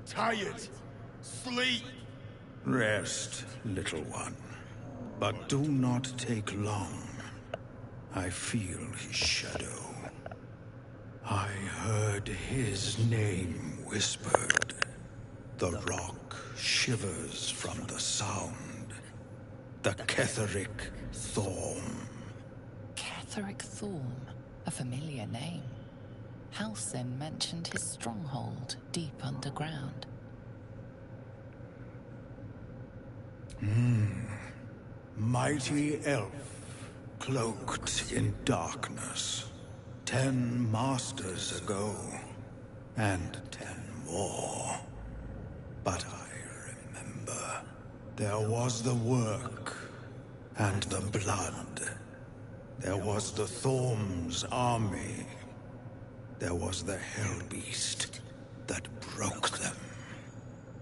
Tired. Sleep. Rest, little one. But do not take long. I feel his shadow. I heard his name whispered. The rock shivers from the sound. The Ketheric Thorm. Ketheric Thorm, a familiar name. Halsin mentioned his stronghold deep underground. Mighty elf, cloaked in darkness. 10 masters ago, and 10 more. But I remember, there was the work, and the blood. There was the Thorm's army. There was the Hellbeast that broke them.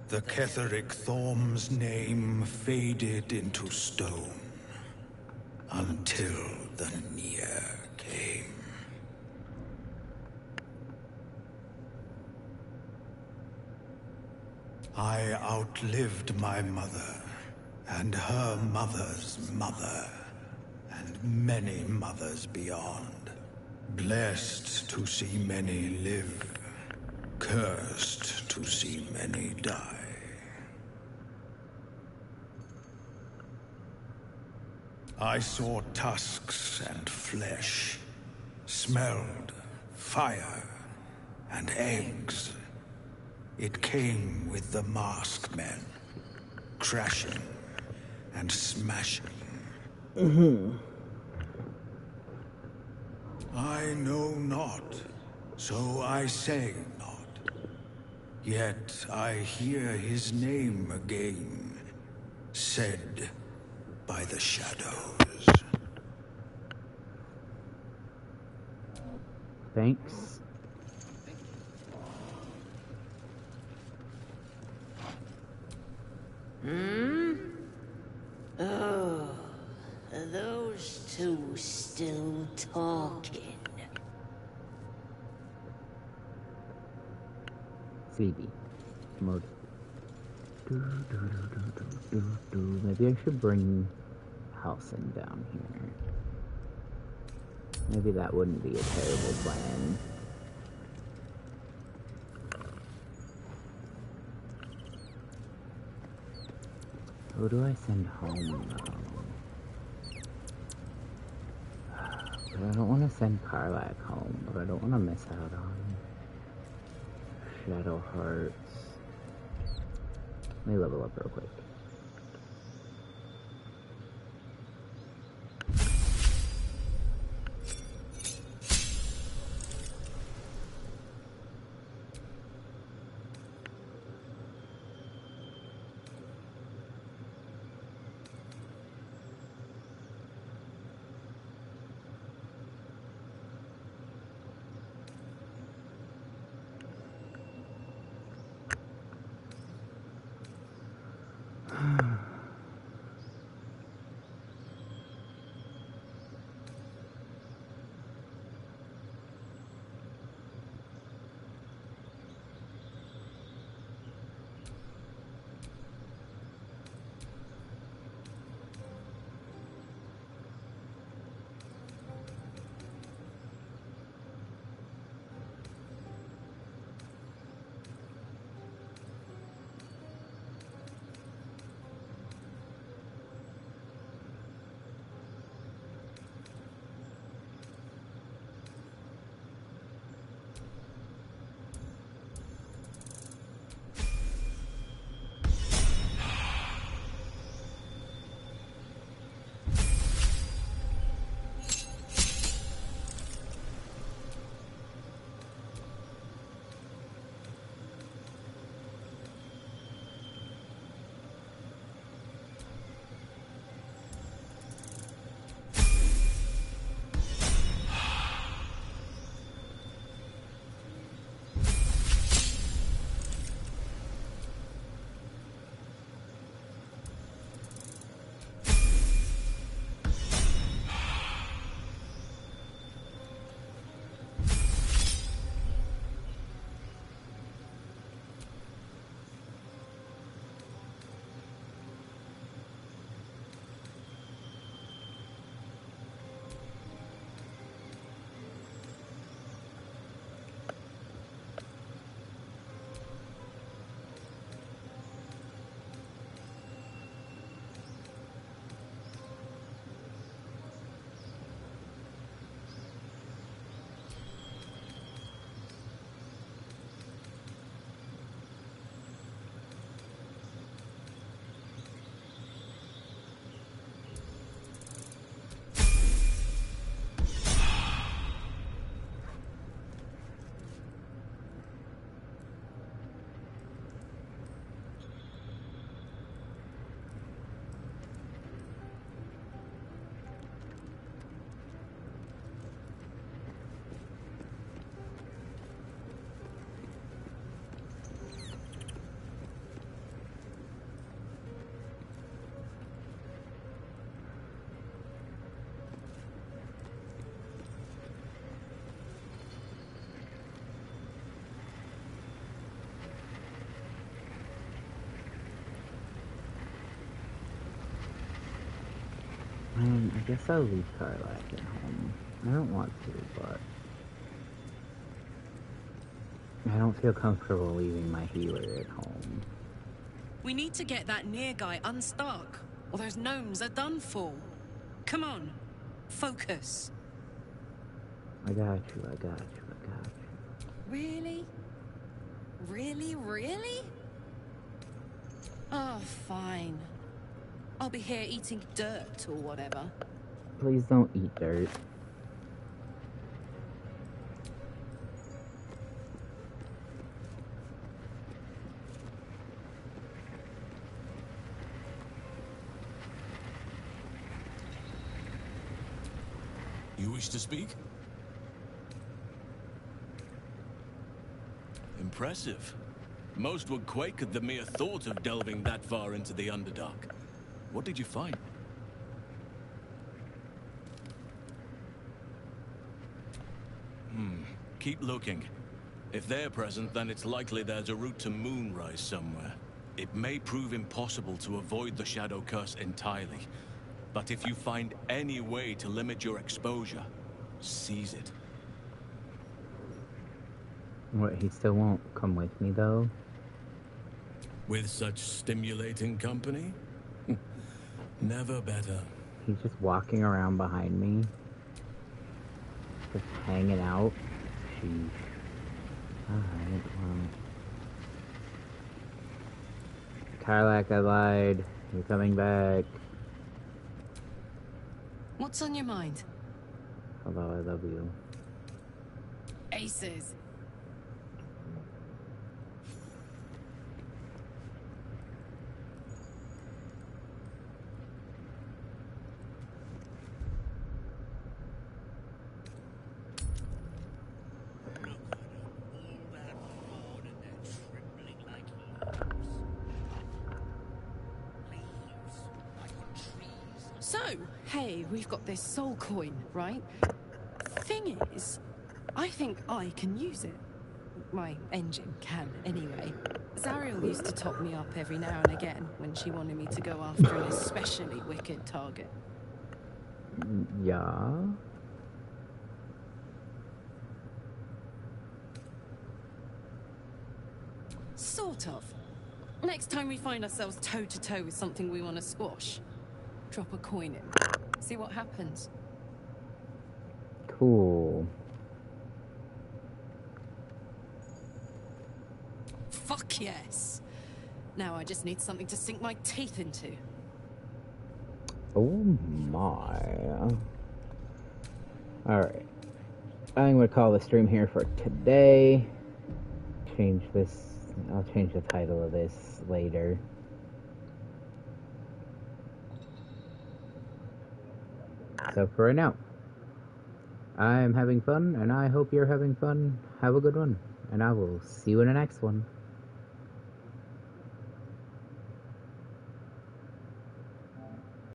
The Ketheric Thorm's name faded into stone, until the Near came. I outlived my mother, and her mother's mother, and many mothers beyond. Blessed to see many live, cursed to see many die. I saw tusks and flesh, smelled fire and eggs. It came with the masked men, crashing and smashing. I know not, so I say not. Yet I hear his name again, said by the shadows. Thanks. Oh, are those two still talking? CD mode. Maybe I should bring Halsin down here. Maybe that wouldn't be a terrible plan. Who do I send home, though? But I don't want to send Karlak home, but I don't want to miss out on Shadow Hearts. Let me level up real quick. guess I'll leave Karlak at home. I don't want to, but I don't feel comfortable leaving my healer at home. We need to get that near guy unstuck, or those gnomes are done for. Come on, focus. I got you, I got you, I got you. Really? Really? Oh, fine. I'll be here eating dirt or whatever. Please don't eat dirt. You wish to speak? Impressive. Most would quake at the mere thought of delving that far into the Underdark. What did you find? Keep looking. If they're present, then it's likely there's a route to Moonrise somewhere. It may prove impossible to avoid the Shadow Curse entirely. But if you find any way to limit your exposure, seize it. What, he still won't come with me, though? With such stimulating company? Never better. He's just walking around behind me. Just hanging out. Jeez. Alright, well. Karlak, I lied. You're coming back. What's on your mind? Hello, I love you. Aces. So, hey, we've got this soul coin, right? Thing is, I think I can use it. My engine can, anyway. Zariel used to top me up every now and again when she wanted me to go after an especially wicked target. Yeah? Sort of. Next time we find ourselves toe-to-toe with something we want to squash, drop a coin in. See what happens. Cool. Fuck yes. Now I just need something to sink my teeth into. Oh my. Alright. I'm gonna call the stream here for today. Change this. I'll change the title of this later. So for right now, I'm having fun, and I hope you're having fun. Have a good one, and I will see you in the next one.